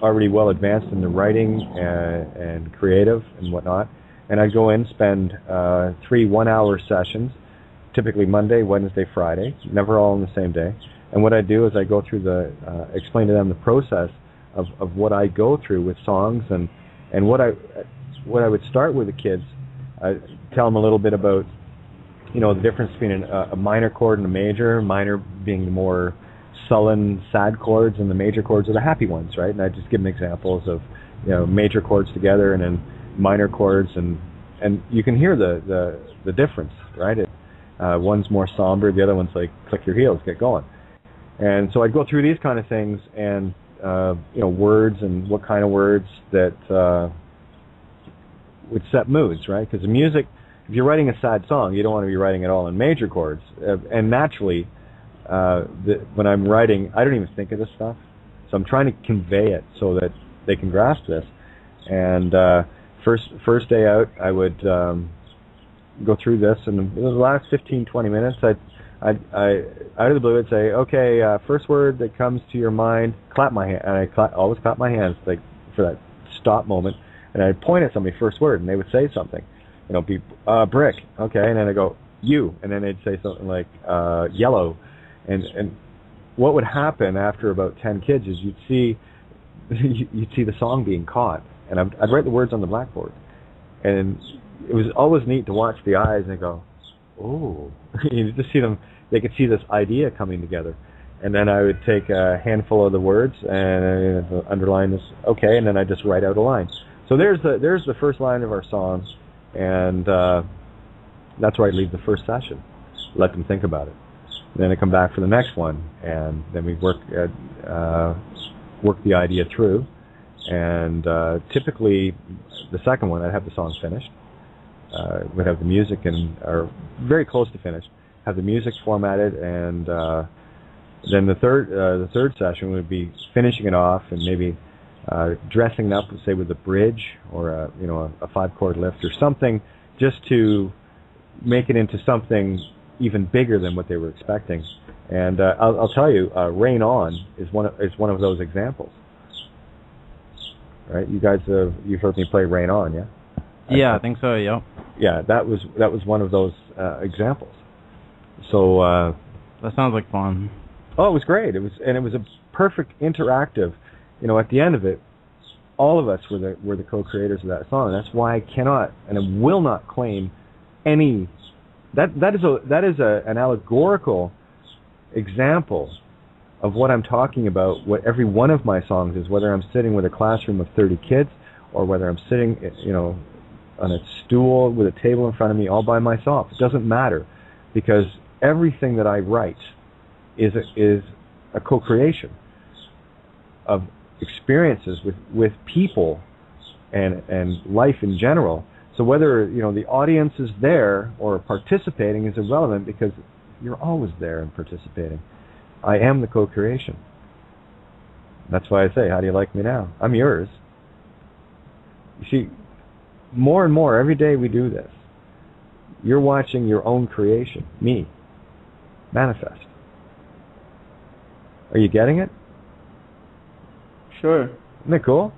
already well advanced in the writing and creative and whatnot. And I'd go in, spend 3 one-hour sessions, typically Monday, Wednesday, Friday, never all on the same day. And what I do is I go through explain to them the process of what I go through with songs, and what I would start with the kids. I tell them a little bit about, the difference between a minor chord and a major. Minor being the more sullen, sad chords, and the major chords are the happy ones, right? And I just give them examples of, major chords together and then minor chords, and you can hear the difference, right? One's more somber, the other one's like click your heels, get going. And so I'd go through these kind of things, and words and what kind of words that would set moods, right? Because the music, if you're writing a sad song, you don't want to be writing it all in major chords. And naturally, when I'm writing, I don't even think of this stuff. So I'm trying to convey it so that they can grasp this. And first day out, I would go through this, and in the last 15, 20 minutes, I out of the blue, I'd say, okay, first word that comes to your mind, clap my hand. And I always clap my hands like for that stop moment. And I'd point at somebody, first word, and they would say something. Brick, okay, and then I go, you, and then they'd say something like yellow. And what would happen after about 10 kids is you'd see the song being caught. And I'd write the words on the blackboard. And it was always neat to watch the eyes, and they go, oh. You just see them, they could see this idea coming together. And then I would take a handful of the words and underline this, okay, and then I just write out a line. So there's the first line of our song, and that's where I leave the first session. Let them think about it. And then I come back for the next one, and then we work the idea through. And typically, the second one, I'd have the song finished. We'd have the music or very close to finished. Have the music formatted, and then the third session would be finishing it off and maybe dressing it up, say with a bridge or a 5-chord lift or something, just to make it into something even bigger than what they were expecting. And I'll tell you, "Rain On" is one of those examples. Right? You guys you've heard me play "Rain On," yeah? Yeah, I think so. Yeah. Yeah, that was one of those examples. So that sounds like fun. Oh, it was great. It was a perfect interactive. At the end of it, all of us were the co-creators of that song. And that's why I cannot and I will not claim any. That is an allegorical example of what I'm talking about. What every one of my songs is, whether I'm sitting with a classroom of 30 kids or whether I'm sitting, on a stool with a table in front of me all by myself. It doesn't matter, because everything that I write is a co-creation of experiences with people and life in general. So whether the audience is there or participating is irrelevant, because you're always there and participating. I am the co-creation. That's why I say, how do you like me now? I'm yours. You see, more and more every day we do this. You're watching your own creation, me, manifest. Are you getting it? Sure. Isn't it cool?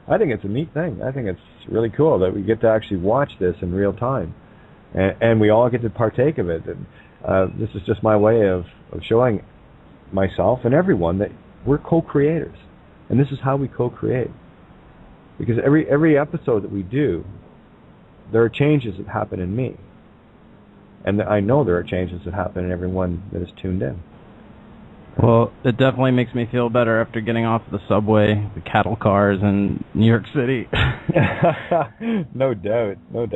I think it's a neat thing. I think it's really cool that we get to actually watch this in real time, and we all get to partake of it. And this is just my way of showing myself and everyone that we're co-creators, and this is how we co-create. Because every episode that we do, there are changes that happen in me, and I know there are changes that happen in everyone that is tuned in. Well, it definitely makes me feel better after getting off the subway, the cattle cars in New York City. No doubt. Well,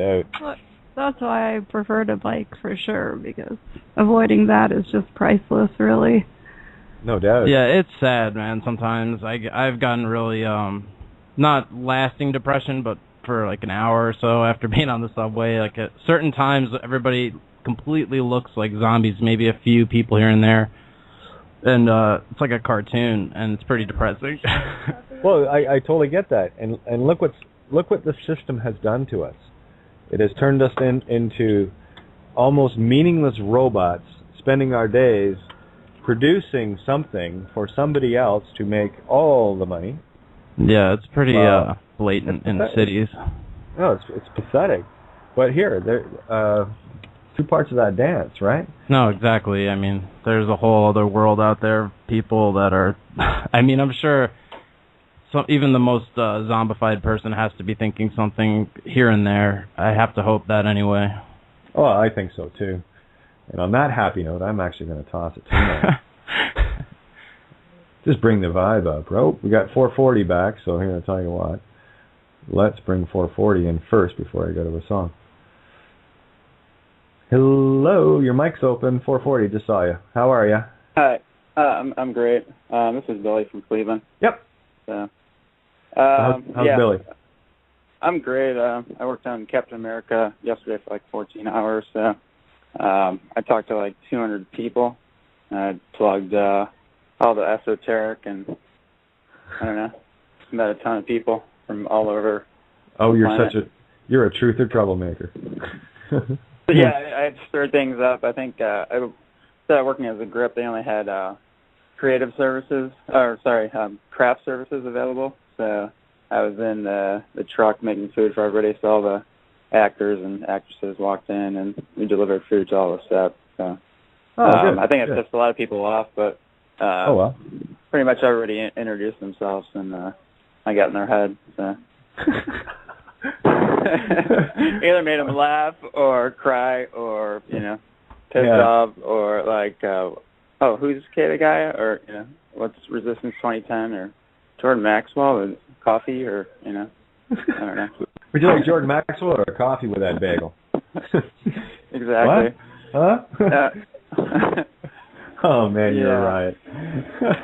that's why I prefer to bike for sure, because avoiding that is just priceless, really. No doubt. Yeah, it's sad, man. Sometimes I've gotten really, not lasting depression, but for like an hour or so after being on the subway. Like at certain times, everybody completely looks like zombies, maybe a few people here and there. And it's like a cartoon, and it's pretty depressing. Well, I totally get that, and look what the system has done to us. It has turned us into almost meaningless robots, spending our days producing something for somebody else to make all the money. Yeah, it's pretty blatant in the cities. No, it's pathetic. But here, there two parts of that dance, right? No, exactly. I mean, there's a whole other world out there of people that are... I mean, I'm sure even the most zombified person has to be thinking something here and there. I have to hope that anyway. Oh, I think so, too. And on that happy note, I'm actually going to toss it to you now. Just bring the vibe up, bro. We got 440 back, so here, I'll tell you what. Let's bring 440 in first before I go to a song. Hello, your mic's open. 440, just saw you. How are you? Hi, I'm great. This is Billy from Cleveland. Yep. So, how's Billy? I'm great. I worked on Captain America yesterday for like 14 hours. So I talked to like 200 people. I plugged all the esoteric and I don't know, met a ton of people from all over. Oh, you're a truth or troublemaker. Yeah, I had to stir things up. I think I started working as a grip. They only had craft services available. So I was in the truck making food for everybody. So all the actors and actresses walked in, and we delivered food to all the staff. So I think it pissed a lot of people off, but pretty much everybody introduced themselves, and I got in their head. So. Either made them laugh or cry or, pissed off or like, who's Gaia? Or, what's Resistance 2010 or Jordan Maxwell or coffee or, I don't know. Would you like Jordan Maxwell or a coffee with that bagel? Exactly. What? Huh? Oh, man, you're right.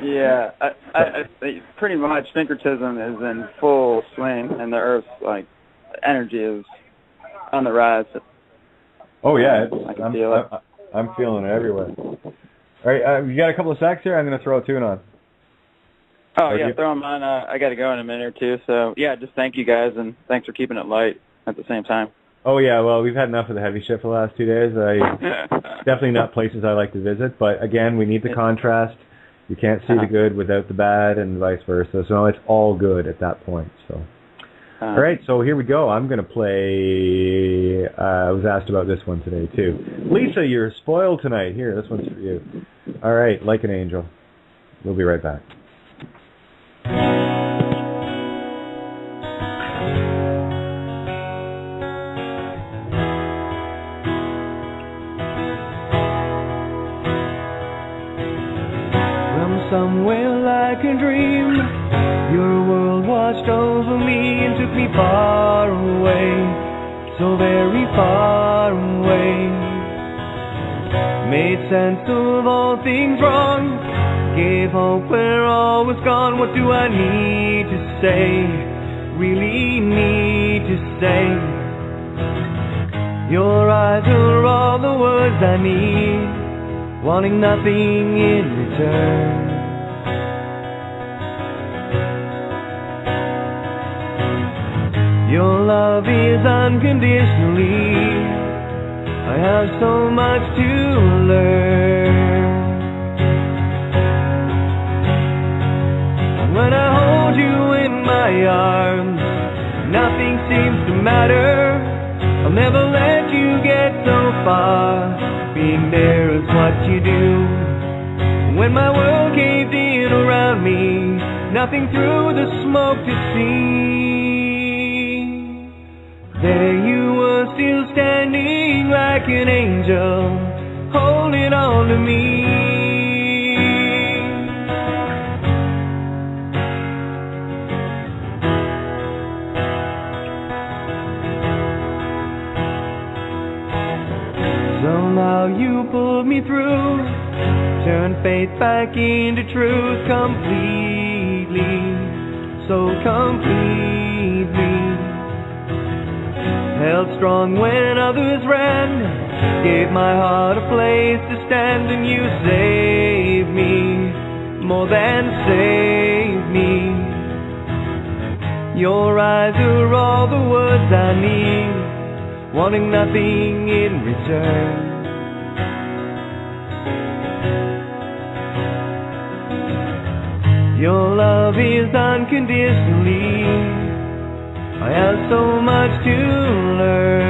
Yeah. I pretty much syncretism is in full swing, and the Earth's, energy is on the rise. Oh, yeah. I can feel it. I'm feeling it everywhere. All right, you got a couple of secs here? I'm going to throw a tune on. Oh, yeah, throw them on. I got to go in a minute or two. So, yeah, just thank you guys, and thanks for keeping it light at the same time. Oh, yeah, well, we've had enough of the heavy shit for the last 2 days. Definitely not places I like to visit, but, again, we need the contrast. You can't see the good without the bad and vice versa. So it's all good at that point. So, all right, so here we go. I'm going to play, I was asked about this one today, too. Lisa, you're spoiled tonight. Here, this one's for you. All right, Like an Angel. We'll be right back. Somewhere like a dream, your world washed over me and took me far away, so very far away. Made sense of all things wrong, gave hope where all was gone. What do I need to say, really need to say? Your eyes are all the words I need, wanting nothing in return. Your love is unconditionally. I have so much to learn. When I hold you in my arms, nothing seems to matter. I'll never let you get so far. Being there is what you do. When my world caved in around me, nothing through the smoke to see. There you were, still standing like an angel, holding on to me. Somehow you pulled me through, turned faith back into truth completely, so completely. Held strong when others ran, Gave my heart a place to stand, and you saved me, more than saved me. Your eyes are all the words I need, wanting nothing in return. Your love is unconditionally. I have so much to learn.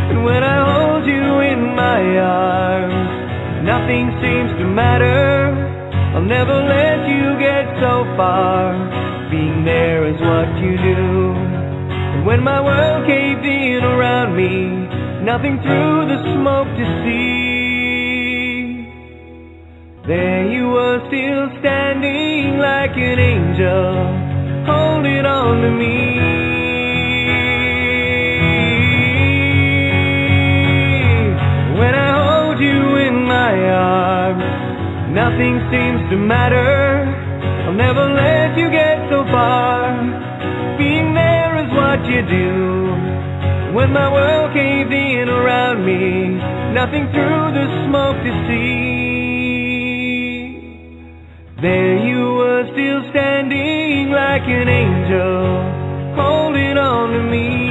And when I hold you in my arms, nothing seems to matter. I'll never let you get so far. Being there is what you do. And when my world caved in around me, nothing through the smoke to see. There you were, still standing like an angel, holding on to me. When I hold you in my arms, nothing seems to matter. I'll never let you get so far. Being there is what you do. When my world caved in around me, nothing through the smoke to see. There you were, still standing like an angel, holding on to me.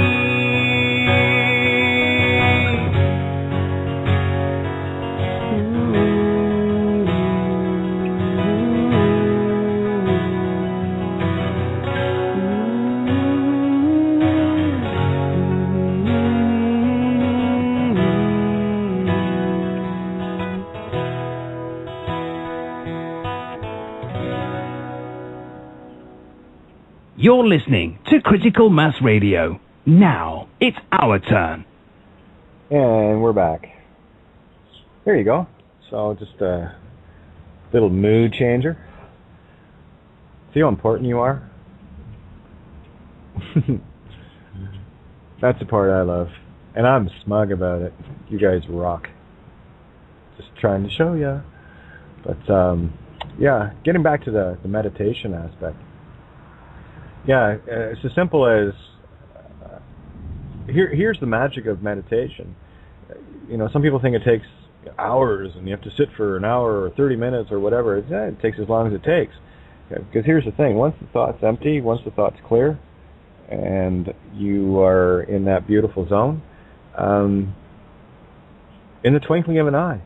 You're listening to Critical Mass Radio. Now, it's our turn. And we're back. There you go. So just a little mood changer. See how important you are? That's the part I love. And I'm smug about it. You guys rock. Just trying to show ya. But, yeah, getting back to the meditation aspect. Yeah, it's as simple as, here's the magic of meditation. You know, some people think it takes hours and you have to sit for an hour or 30 minutes or whatever. It takes as long as it takes. Because here's the thing, once the thought's empty, once the thought's clear, and you are in that beautiful zone, in the twinkling of an eye,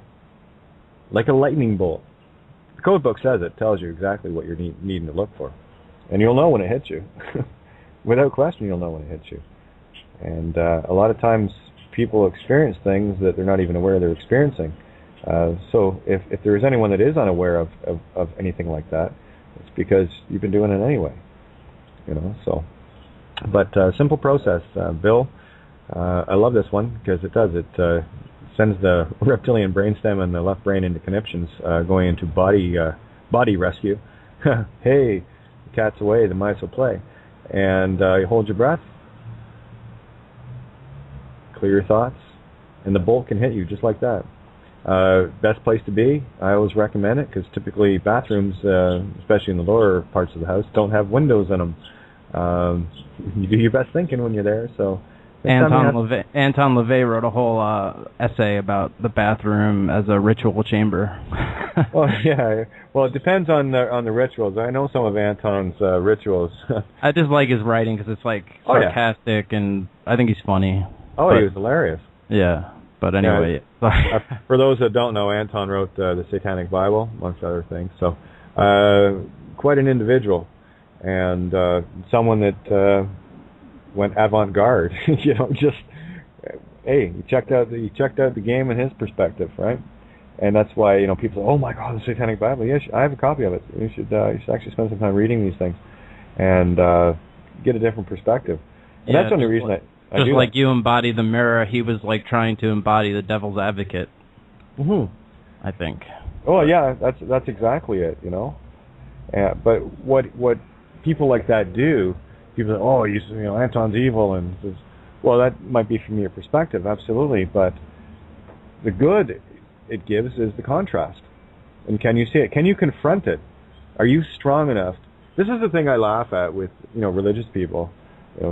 like a lightning bolt. The code book says it, tells you exactly what you're needing to look for. And you'll know when it hits you. Without question, you'll know when it hits you. And a lot of times people experience things that they're not even aware they're experiencing. So if there is anyone that is unaware of anything like that, it's because you've been doing it anyway. You know, so. But simple process. Bill, I love this one because it does. It sends the reptilian brainstem and the left brain into conniptions, going into body rescue. Hey, the cat's away, the mice will play. And you hold your breath, clear your thoughts, and the bolt can hit you just like that. Best place to be, I always recommend it, because typically bathrooms, especially in the lower parts of the house, don't have windows in them. You do your best thinking when you're there. So Anton LaVey wrote a whole essay about the bathroom as a ritual chamber. Well, yeah. Well, it depends on the rituals. I know some of Anton's rituals. I just like his writing because it's like sarcastic, and I think he's funny. Oh, he was hilarious. Yeah, but anyway. Yeah, for those that don't know, Anton wrote the Satanic Bible, amongst other things. So, quite an individual, and someone that went avant-garde. You know, just hey, he checked out the game in his perspective, right? And that's why, you know, people say, "Oh my God, the Satanic Bible." Yes, I have a copy of it. You should actually spend some time reading these things and get a different perspective. And that's the only reason I just like you embody the mirror, he was like trying to embody the devil's advocate. Mm-hmm. I think. Oh yeah, that's exactly it. You know, but what people like that do, people say, "Oh, you know, Anton's evil," and well, that might be from your perspective, absolutely. But the good it gives is the contrast. And can you see it? Can you confront it? Are you strong enough? This is the thing I laugh at with, you know, religious people.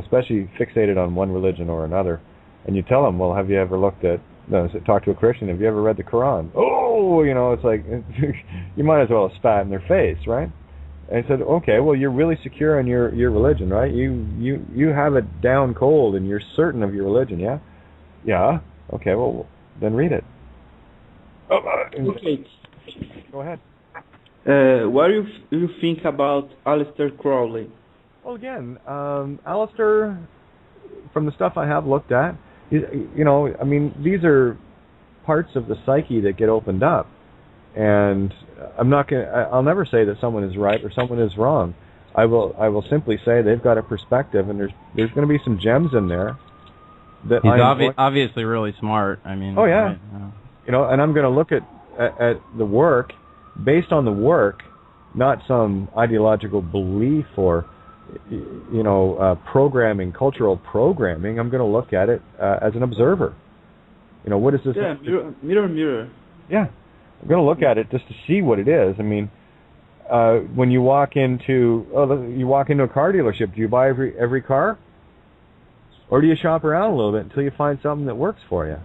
especially fixated on one religion or another, and you tell them, well, have you ever talk to a Christian, have you ever read the Quran? Oh, it's like, you might as well have spat in their face, right? And I said, okay, well, you're really secure in your religion, right? You have it down cold and you're certain of your religion, yeah? Yeah? Okay, well, then read it. Okay. Go ahead. What do you think about Aleister Crowley? Well, again, Aleister, from the stuff I have looked at, these are parts of the psyche that get opened up. And I'll never say that someone is right or someone is wrong. I will simply say they've got a perspective, and there's going to be some gems in there that he's obviously really smart. I mean, oh yeah, and I'm going to look at the work based on the work, not some ideological belief or programming, cultural programming. I'm going to look at it as an observer. What is this? Yeah, mirror. Yeah. I'm going to look at it just to see what it is. I mean, when you walk into a car dealership, do you buy every car, or do you shop around a little bit until you find something that works for you?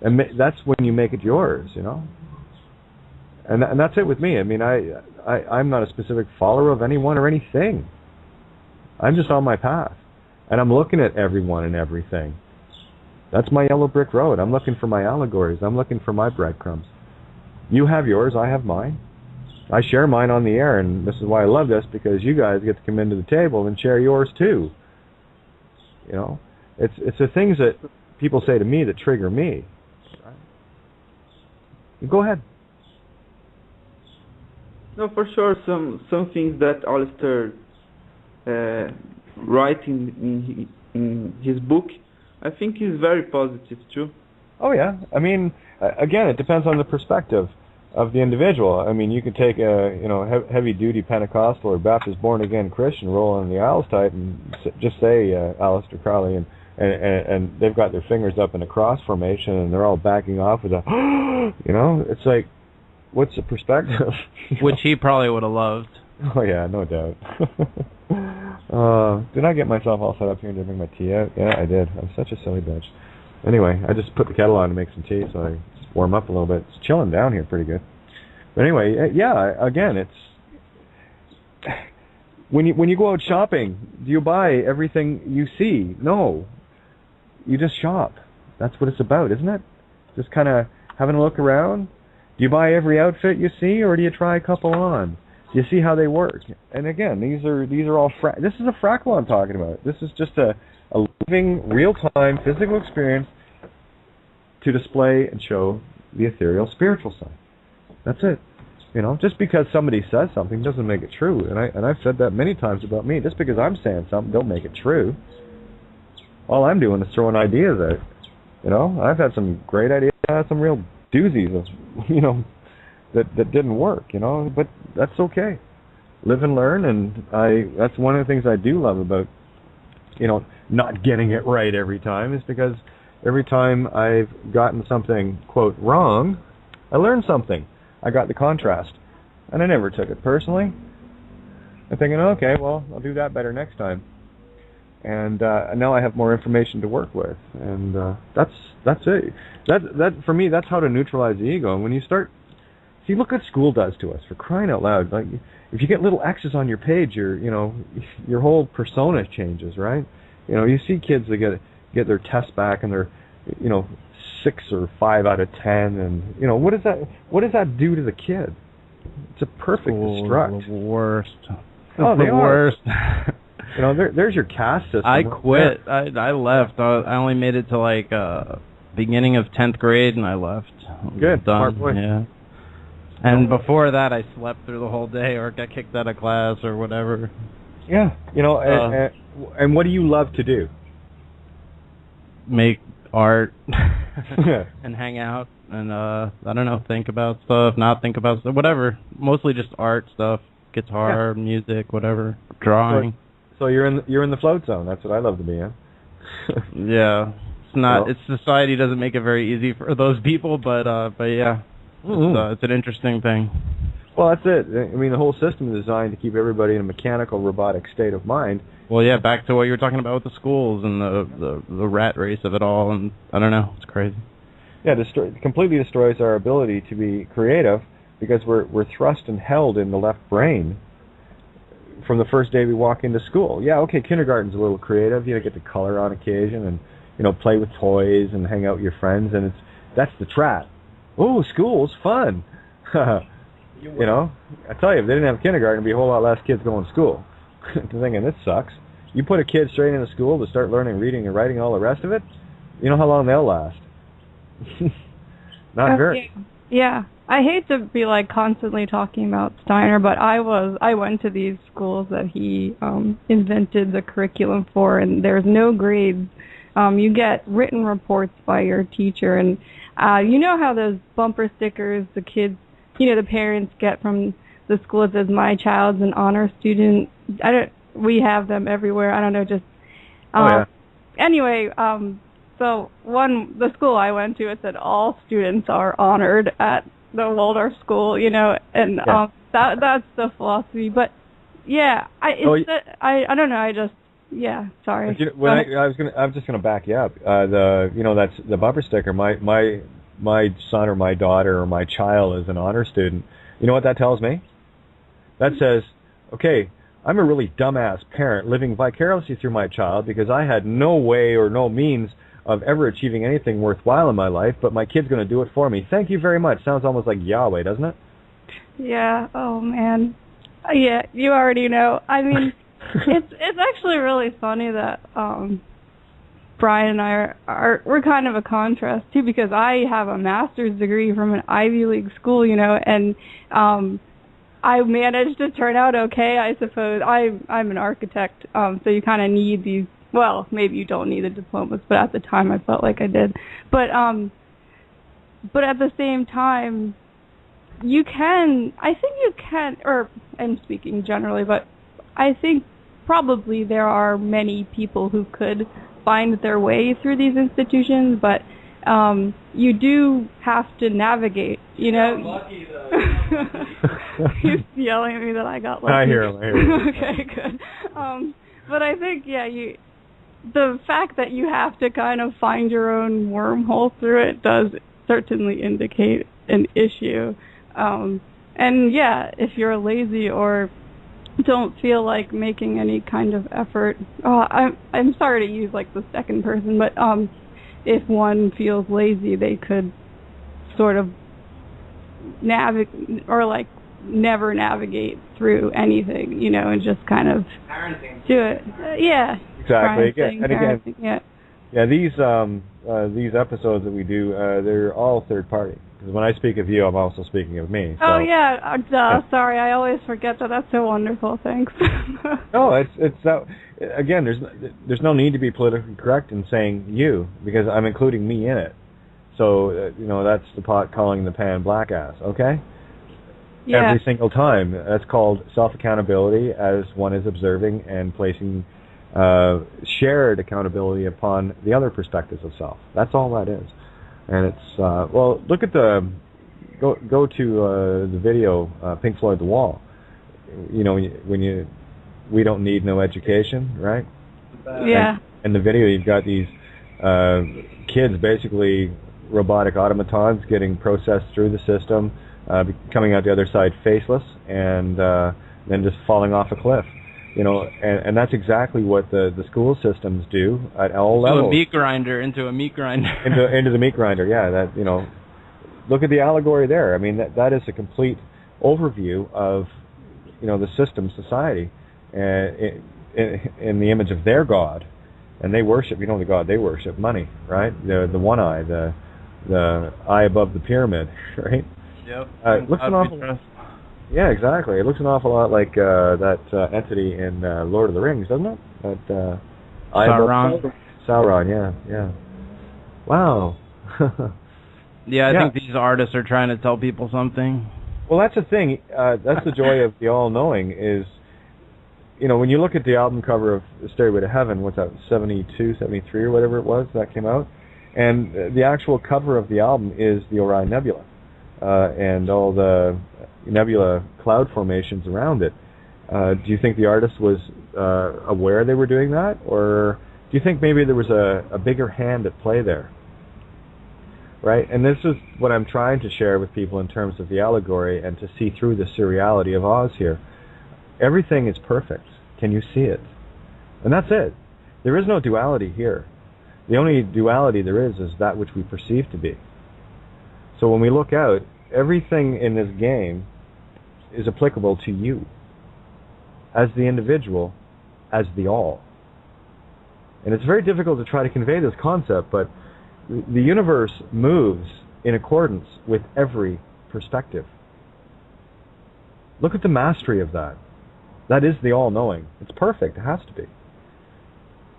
And that's when you make it yours, And that's it with me. I mean, I'm not a specific follower of anyone or anything. I'm just on my path, and I'm looking at everyone and everything. That's my yellow brick road. I'm looking for my allegories. I'm looking for my breadcrumbs. You have yours, I have mine. I share mine on the air, and this is why I love this, because you guys get to come into the table and share yours too. It's the things that people say to me that trigger me. Go ahead. No, for sure, some things that Aleister write in his book, I think is very positive too. Oh yeah, I mean, again, it depends on the perspective of the individual. I mean, you could take a heavy-duty Pentecostal or Baptist born-again Christian rolling the aisles tight and just say Aleister Crowley, and they've got their fingers up in a cross formation and they're all backing off with a, it's like, what's the perspective? Which he probably would have loved. Oh yeah, no doubt. Did I get myself all set up here? Did I bring my tea out? Yeah, I did. I'm such a silly bitch. Anyway, I just put the kettle on to make some tea, so I just warm up a little bit. It's chilling down here pretty good. But anyway, yeah, again, it's when you go out shopping, do you buy everything you see? No. You just shop. That's what it's about, isn't it? Just kind of having a look around. Do you buy every outfit you see, or do you try a couple on? Do you see how they work? And again, these are all this is a fractal I'm talking about. This is just a living, real-time physical experience to display and show the ethereal spiritual side. That's it. Just because somebody says something doesn't make it true. And I've said that many times about me. Just because I'm saying something don't make it true. All I'm doing is throwing ideas out. I've had some great ideas. I had some real doozies of, that didn't work, but that's okay. Live and learn, and that's one of the things I do love about, not getting it right every time, is because every time I've gotten something, quote, wrong, I learned something. I got the contrast, and I never took it personally. I'm thinking, okay, well, I'll do that better next time. And now I have more information to work with, and that's it. That for me, that's how to neutralize the ego. And when you start, see, look what school does to us, for crying out loud. Like, if you get little X's on your page, your whole persona changes, right? You see kids that get their tests back and they're, 6 or 5 out of 10, and what does that do to the kid? It's a perfect destruct. The worst. Oh, the worst. There's your caste system. I quit. I left. I only made it to beginning of 10th grade, and I left. Good. Done. Smart boy. Yeah. And before that, I slept through the whole day, or got kicked out of class, or whatever. Yeah. And what do you love to do? Make art and hang out, and I don't know, think about stuff, not think about stuff, whatever. Mostly just art stuff, guitar, music, whatever, drawing. So you're in the float zone. That's what I love to be in. Yeah, it's not. Well, it's society doesn't make it very easy for those people, but yeah, it's an interesting thing. Well, that's it. I mean, the whole system is designed to keep everybody in a mechanical, robotic state of mind. Well, yeah, back to what you were talking about with the schools and the rat race of it all, and I don't know, it's crazy. Yeah, completely destroys our ability to be creative because we're thrust and held in the left brain from the first day we walk into school. Yeah, okay, kindergarten's a little creative. You get to color on occasion and play with toys and hang out with your friends, and that's the trap. Oh, school's fun. I tell you, if they didn't have kindergarten, there'd be a whole lot less kids going to school. Thinking, this sucks. You put a kid straight into school to start learning reading and writing and all the rest of it, you know how long they'll last. Not very. Yeah. I hate to be constantly talking about Steiner, but I went to these schools that he invented the curriculum for, and there's no grades. You get written reports by your teacher, and you know how those bumper stickers the kids, the parents get from the school that says my child's an honor student. We have them everywhere. I don't know, just anyway, so the school I went to, it said all students are honored at the Waldorf school, and that's the philosophy. But yeah, I don't know. Sorry. I'm just gonna back you up. That's the bumper sticker. My son or my daughter or my child is an honor student. You know what that tells me? That says, okay, I'm a really dumbass parent living vicariously through my child because I had no way or no means of ever achieving anything worthwhile in my life, but my kid's going to do it for me. Thank you very much. Sounds almost like Yahweh, doesn't it? Yeah. Oh, man. Yeah, you already know. I mean, it's actually really funny that Brian and I we're kind of a contrast too, because I have a master's degree from an Ivy League school, and I managed to turn out okay, I suppose. I'm an architect, so you kind of need these. Well, maybe you don't need the diplomas, but at the time I felt like I did. But at the same time, I think you can, or I'm speaking generally, but I think probably there are many people who could find their way through these institutions, but you do have to navigate, Got lucky, though. He's yelling at me that I got lucky. I hear him. Okay, good. But I think, the fact that you have to kind of find your own wormhole through it does certainly indicate an issue. And if you're lazy or don't feel like making any kind of effort, I'm sorry to use the second person, but if one feels lazy, they could sort of navigate or never navigate through anything, and just kind of do it. Exactly. These episodes that we do, they're all third party. Because when I speak of you, I'm also speaking of me. So. Oh yeah, sorry, I always forget that. That's so wonderful. Thanks. No, it's that. Again, there's no need to be politically correct in saying you, because I'm including me in it. So that's the pot calling the pan black ass. Okay. Yeah. Every single time. That's called self-accountability, as one is observing and placing shared accountability upon the other perspectives of self. That's all that is. And it's look at go to the video Pink Floyd The Wall. We don't need no education, right? Yeah. And in the video you've got these kids, basically robotic automatons, getting processed through the system, coming out the other side faceless, and then just falling off a cliff. And that's exactly what the school systems do at all levels. Into a meat grinder. into the meat grinder, yeah. Look at the allegory there. I mean, that is a complete overview of, the system society in the image of their god. And they worship, the god they worship, money, right? The one eye, the eye above the pyramid, right? Yep. Looks an awful. Yeah, exactly. It looks an awful lot like that entity in Lord of the Rings, doesn't it? That Sauron. Yeah. Wow. I think these artists are trying to tell people something. Well, that's the thing. That's the joy of the all-knowing is, when you look at the album cover of Stairway to Heaven, what's that, 72, 73 or whatever it was that came out, and the actual cover of the album is the Orion Nebula, and all the nebula cloud formations around it. Do you think the artist was aware they were doing that, or do you think maybe there was a bigger hand at play there? Right? And this is what I'm trying to share with people in terms of the allegory and to see through the surreality of Oz here. Everything is perfect. Can you see it? And that's it. There is no duality here. The only duality there is that which we perceive to be. So when we look out, everything in this game is applicable to you as the individual, as the all. And it's very difficult to try to convey this concept, but the universe moves in accordance with every perspective. Look at the mastery of that. That is the all-knowing. It's perfect. It has to be.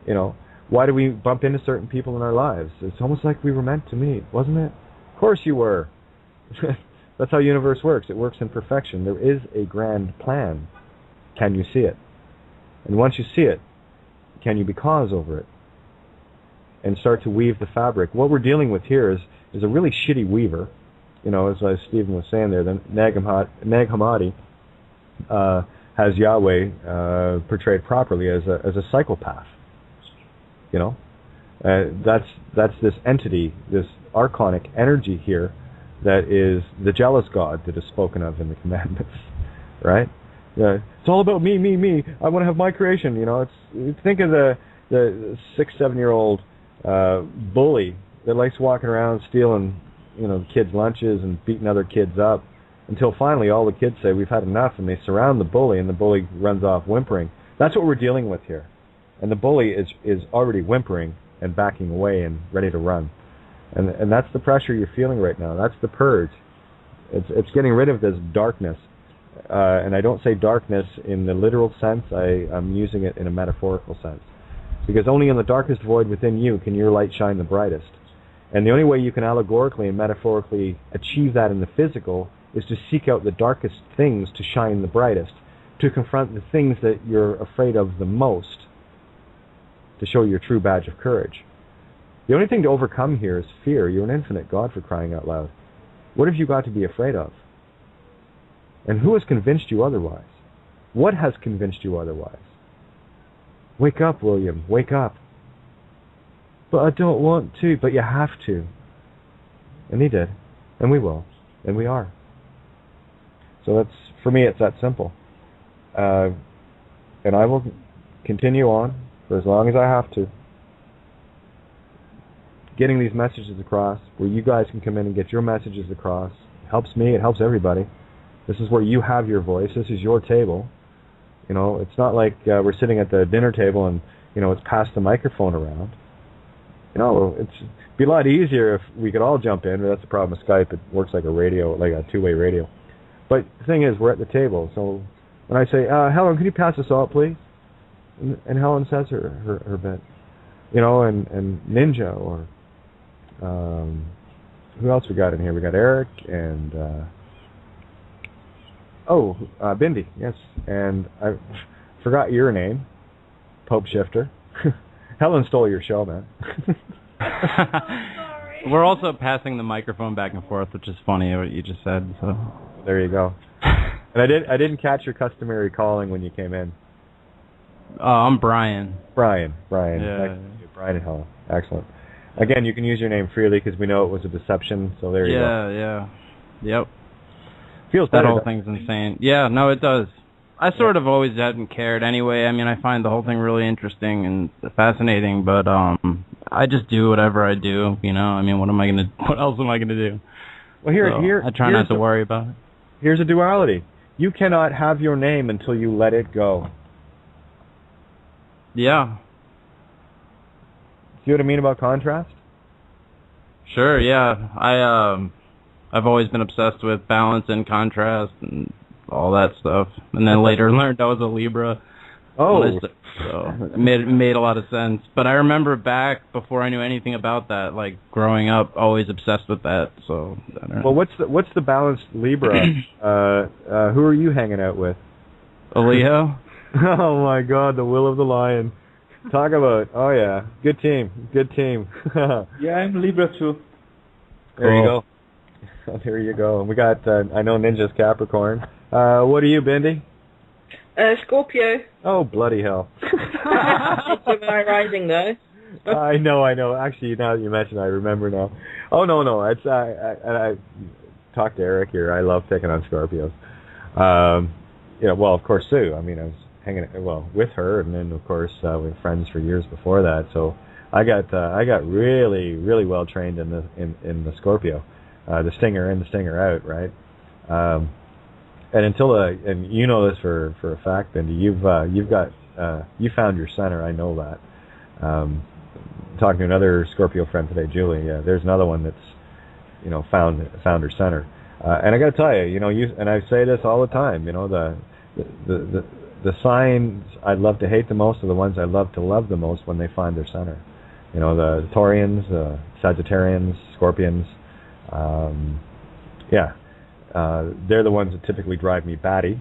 You know, why do we bump into certain people in our lives? It's almost like we were meant to meet, wasn't it? Of course you were. That's how the universe works. It works in perfection. There is a grand plan. Can you see it? And once you see it, can you be cause over it? And start to weave the fabric. What we're dealing with here is a really shitty weaver. You know, as Stephen was saying there, the Nag Hammadi has Yahweh portrayed properly as a psychopath. You know, that's this entity, this archonic energy here, that is the jealous God that is spoken of in the commandments, right? It's all about me, me, me. I want to have my creation. You know, think of the 6-7-year-old bully that likes walking around stealing, you know, kids' lunches and beating other kids up, until finally all the kids say we've had enough, and they surround the bully, and the bully runs off whimpering. That's what we're dealing with here, and the bully is already whimpering and backing away and ready to run, and that's the pressure you're feeling right now. That's the purge. It's getting rid of this darkness, and I don't say darkness in the literal sense. I'm using it in a metaphorical sense. Because only in the darkest void within you can your light shine the brightest. And the only way you can allegorically and metaphorically achieve that in the physical is to seek out the darkest things to shine the brightest, to confront the things that you're afraid of the most, to show your true badge of courage. The only thing to overcome here is fear. You're an infinite God, for crying out loud. What have you got to be afraid of? And who has convinced you otherwise? What has convinced you otherwise? Wake up, William. Wake up. But I don't want to. But you have to. And he did. And we will. And we are. So that's, for me, it's that simple. And I will continue on for as long as I have to, getting these messages across, where you guys can come in and get your messages across. It helps me. It helps everybody. This is where you have your voice. This is your table. You know, it's not like we're sitting at the dinner table and, you know, it's passed the microphone around. You know, it'd be a lot easier if we could all jump in, but that's the problem with Skype. It works like a radio, like a two-way radio. But the thing is, we're at the table. So when I say, Helen, can you pass us out, please? And Helen says her bit. You know, and Ninja, or who else we got in here? We got Eric and... Bindi, yes. And I forgot your name, Pope Shifter. Helen stole your show, man. Sorry. We're also passing the microphone back and forth, which is funny what you just said. So there you go. And I didn't catch your customary calling when you came in. I'm Brian. Brian. Yeah. Brian and Helen. Excellent. Again, you can use your name freely because we know it was a deception. So there you go. Yeah. Yep. Feels better. That whole thing's insane. Yeah, no, it does. I sort of always hadn't cared anyway. I mean, I find the whole thing really interesting and fascinating, but I just do whatever I do, you know? I mean, what else am I going to do? Well, here I try not to worry about it. Here's a duality. You cannot have your name until you let it go. Yeah. See what I mean about contrast? Sure, yeah. I've always been obsessed with balance and contrast and all that stuff. And then later learned I was a Libra. Oh. So it made a lot of sense. But I remember back before I knew anything about that, like growing up, always obsessed with that. So I don't know. Well, what's the balanced Libra? Who are you hanging out with? A Leo? Oh my God, the will of the lion. Talk about, oh yeah, good team. Yeah, I'm Libra too. There you go. There you go. And we got, I know Ninja's Capricorn. What are you, Bindi? Scorpio. Oh, bloody hell. It's Gemini rising, though. I know. Actually, now that you mention it, I remember now. Oh, no. It's I talked to Eric here. I love picking on Scorpios. Well, of course, Sue. I mean, I was hanging with her, and then, of course, we were friends for years before that. So I got really, really well trained in the Scorpio, the stinger in, the stinger out, right? And and you know this for a fact, Bindi, you found your center. I know that. Talking to another Scorpio friend today, Julie. There's another one that's found her center. And I got to tell you, and I say this all the time. The signs I love to hate the most are the ones I love to love the most when they find their center. The Taurians, Sagittarians, Scorpions. They're the ones that typically drive me batty.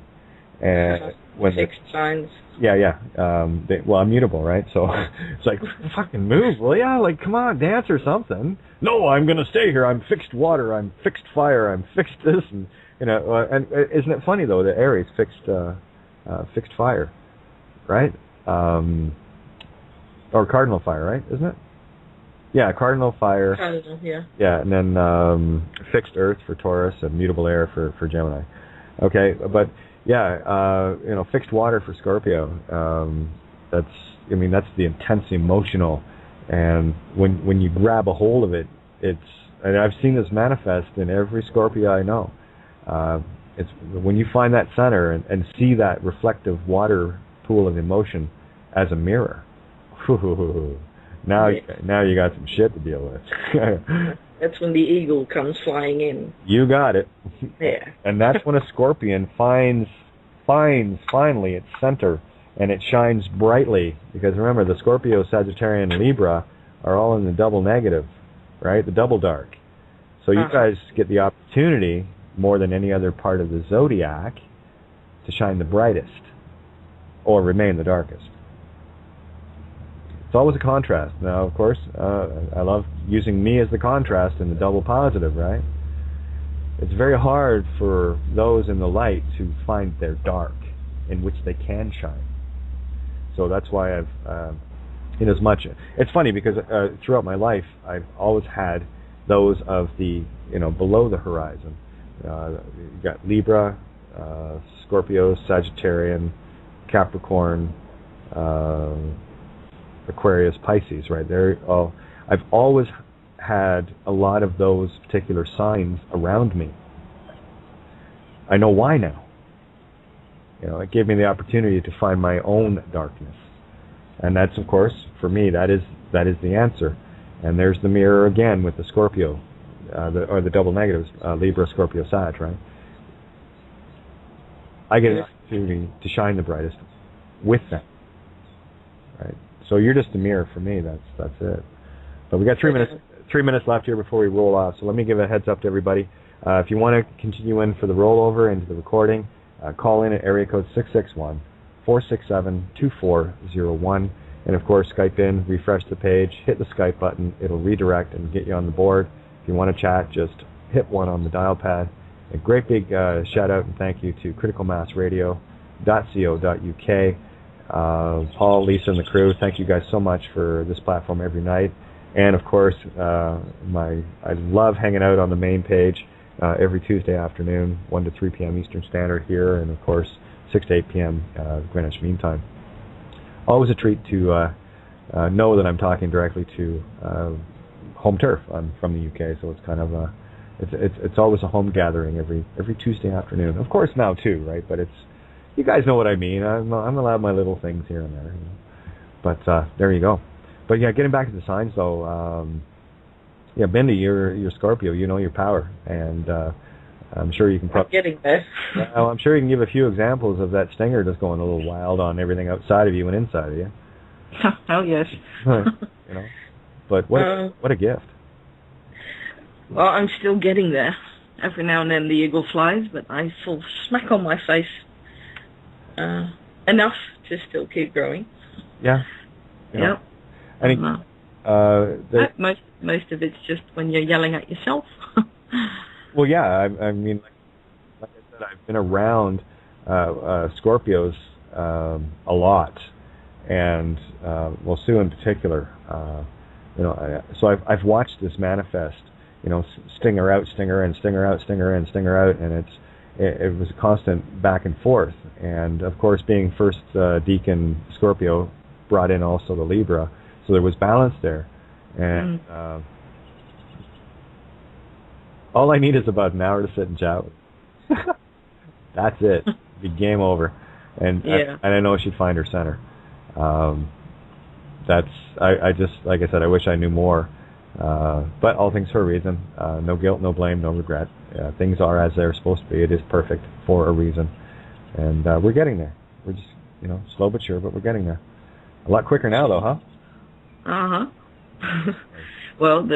And when fixed signs. I'm mutable, right? So it's like, fucking move, will ya? Like, come on, dance or something. No, I'm going to stay here. I'm fixed water. I'm fixed fire. I'm fixed this. And, and isn't it funny, though, that Aries fixed fire, right? Or cardinal fire, right? Isn't it? Yeah, cardinal fire. Cardinal, yeah. Yeah, and then fixed earth for Taurus and mutable air for Gemini. Okay, but fixed water for Scorpio. That's the intense emotional, and when you grab a hold of it, and I've seen this manifest in every Scorpio I know. It's when you find that center and see that reflective water pool of emotion as a mirror. Now you got some shit to deal with. That's when the eagle comes flying in. You got it. Yeah. And that's when a Scorpion finds finally its center, and it shines brightly. Because remember, the Scorpio, Sagittarian, and Libra are all in the double negative, right? The double dark. So you guys get the opportunity, more than any other part of the zodiac, to shine the brightest or remain the darkest. It's always a contrast. Now, of course, I love using me as the contrast in the double positive, right? It's very hard for those in the light to find their dark in which they can shine. So that's why I've, it's funny because throughout my life, I've always had those of the, below the horizon. You've got Libra, Scorpio, Sagittarian, Capricorn, Aquarius, Pisces, right? I've always had a lot of those particular signs around me. I know why now. It gave me the opportunity to find my own darkness. And that's, of course, for me, that is the answer. And there's the mirror again with the Scorpio, or the double negatives, Libra, Scorpio, Sag, right? I get an opportunity to shine the brightest with them, right? So you're just a mirror for me. That's it. But we got 3 minutes left here before we roll off. So let me give a heads up to everybody. If you want to continue in for the rollover into the recording, call in at area code 661-467-2401. And of course, Skype in, refresh the page, hit the Skype button. It'll redirect and get you on the board. If you want to chat, just hit 1 on the dial pad. A great big shout out and thank you to criticalmassradio.co.uk. Paul, Lisa, and the crew, thank you guys so much for this platform every night. And of course, I love hanging out on the main page every Tuesday afternoon, 1 to 3 p.m. Eastern Standard here, and of course 6 to 8 p.m. Greenwich Mean Time. Always a treat to know that I'm talking directly to home turf. I'm from the UK, so it's kind of it's always a home gathering every Tuesday afternoon. Of course now too, right? But you guys know what I mean. I'm allowed my little things here and there. But there you go. But yeah, getting back to the signs though, Bindi, you're Scorpio. You know your power, and I'm sure you can. I'm getting there. Well, I'm sure you can give a few examples of that stinger just going a little wild on everything outside of you and inside of you. Oh yes. But what a gift. Well, I'm still getting there. Every now and then the eagle flies, but I fall smack on my face. Enough to still keep growing. Yeah. Yeah. And most of it's just when you're yelling at yourself. Well, yeah. I mean, like I said, I've been around Scorpios a lot, and well, Sue in particular. So I've watched this manifest. Stinger out, stinger in, stinger out, stinger in, stinger out, and it was a constant back and forth. And of course, being first Deacon Scorpio brought in also the Libra, so there was balance there. And all I need is about an hour to sit and chat with. That's it. Be game over. And I know she'd find her center. I just, like I said, I wish I knew more. But all things for a reason. No guilt, no blame, no regret. Things are as they're supposed to be. It is perfect for a reason. And we're getting there. We're just, slow but sure, but we're getting there. A lot quicker now, though, huh? Uh-huh. Well,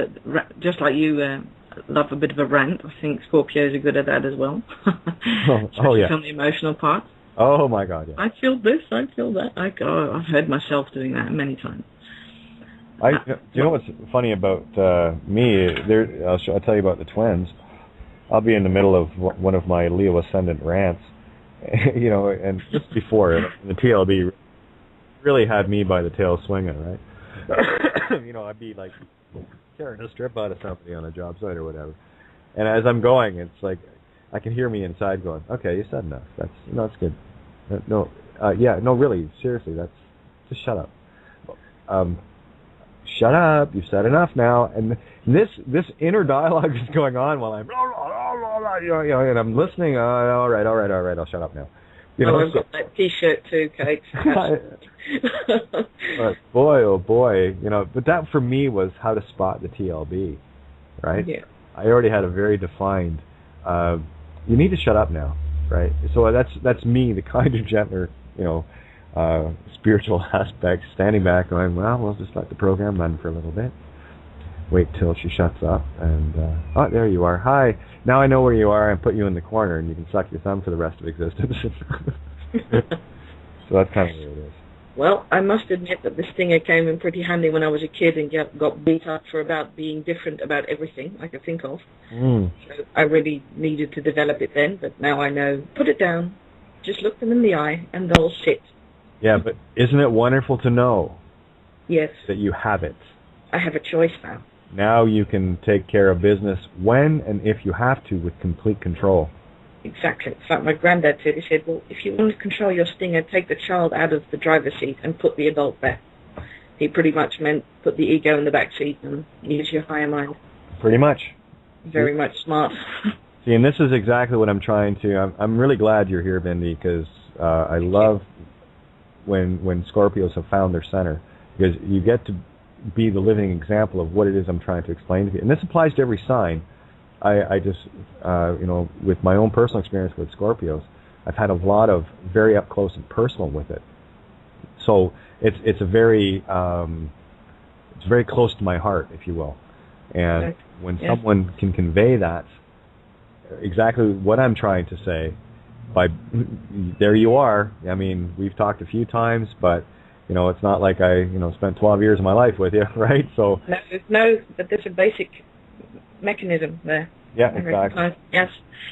just like you love a bit of a rant, I think Scorpios are good at that as well. Yeah. On the emotional part. Oh, my God, yeah. I feel this, I feel that. I've heard myself doing that many times. You know what's funny about me? I'll tell you about the twins. I'll be in the middle of one of my Leo ascendant rants, and just before the TLB really had me by the tail swinging, right? I'd be like tearing a strip out of somebody on a job site or whatever, and as I'm going, it's like I can hear me inside going, "Okay, you said enough. That's good. Really, seriously, just shut up." Shut up! You've said enough now. And this inner dialogue is going on while I'm and I'm listening. All right, I'll shut up now. I've got that T-shirt too, Kate. But boy, oh boy, But that for me was how to spot the TLB, right? Yeah. I already had a very defined. You need to shut up now, right? So that's me, the kinder, gentler, spiritual aspect, standing back going, well, we'll just let the program run for a little bit. Wait till she shuts up, and there you are. Hi, now I know where you are, and put you in the corner, and you can suck your thumb for the rest of existence. So that's kind of where it is. Well, I must admit that this stinger came in pretty handy when I was a kid and got beat up for about being different about everything I could think of. So I really needed to develop it then, but now I know, put it down, just look them in the eye, and they'll sit. Yeah, but isn't it wonderful to know that you have it? I have a choice now. Now you can take care of business when and if you have to with complete control. Exactly. It's like my granddad said. He said, well, if you want to control your stinger, take the child out of the driver's seat and put the adult there. He pretty much meant put the ego in the back seat and use your higher mind. Pretty much. Very much smart. See, and this is exactly what I'm trying to... I'm really glad you're here, Bindi, because I love... when Scorpios have found their center, because you get to be the living example of what it is I'm trying to explain to you. And this applies to every sign. I just, with my own personal experience with Scorpios, I've had a lot of very up close and personal with it. So it's very close to my heart, if you will. And when someone can convey that, exactly what I'm trying to say, there you are. I mean, we've talked a few times, but it's not like I spent 12 years of my life with you, right? So no, but there's a basic mechanism there. Yeah, exactly. Yes,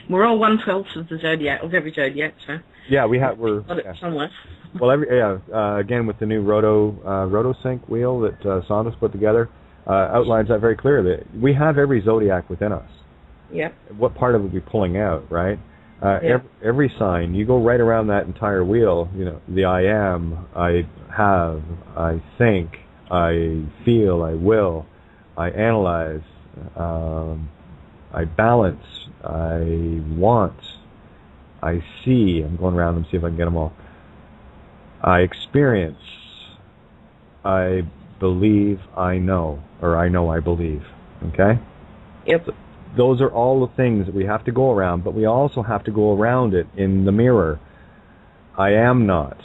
we're all 1/12 of the zodiac, of every zodiac. So yeah, we're got it somewhere. Well, again with the new RotoSync wheel that Sandra's put together, outlines that very clearly. We have every zodiac within us. Yeah. What part of it we're pulling out, right? Every sign, you go right around that entire wheel, the I am, I have, I think, I feel, I will, I analyze, I balance, I want, I see, I'm going around them to see if I can get them all, I experience, I believe, I know, or I know, I believe, okay? Yep. Those are all the things that we have to go around, but we also have to go around it in the mirror. I am not.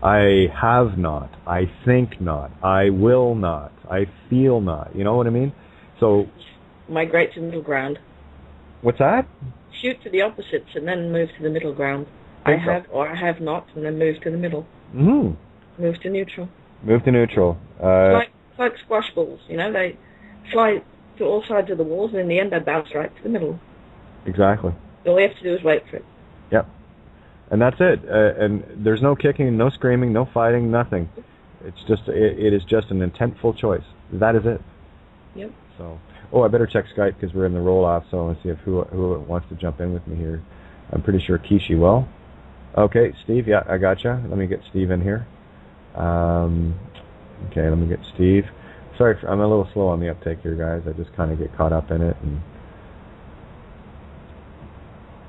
I have not. I think not. I will not. I feel not. You know what I mean? So migrate to middle ground. What's that? Shoot to the opposites and then move to the middle ground. I have or I have not, and then move to the middle. Move to neutral. Move to neutral. It's like squash balls. They fly to all sides of the walls, and in the end, I bounce right to the middle. Exactly. All you have to do is wait for it. Yep. And that's it. And there's no kicking, no screaming, no fighting, nothing. It's just it is just an intentful choice. That is it. Yep. So, I better check Skype because we're in the roll-off. So let's see if who wants to jump in with me here. I'm pretty sure Kishi will. Okay, Steve. Yeah, I gotcha. Let me get Steve in here. Okay, let me get Steve. Sorry, I'm a little slow on the uptake here, guys. I just kind of get caught up in it. And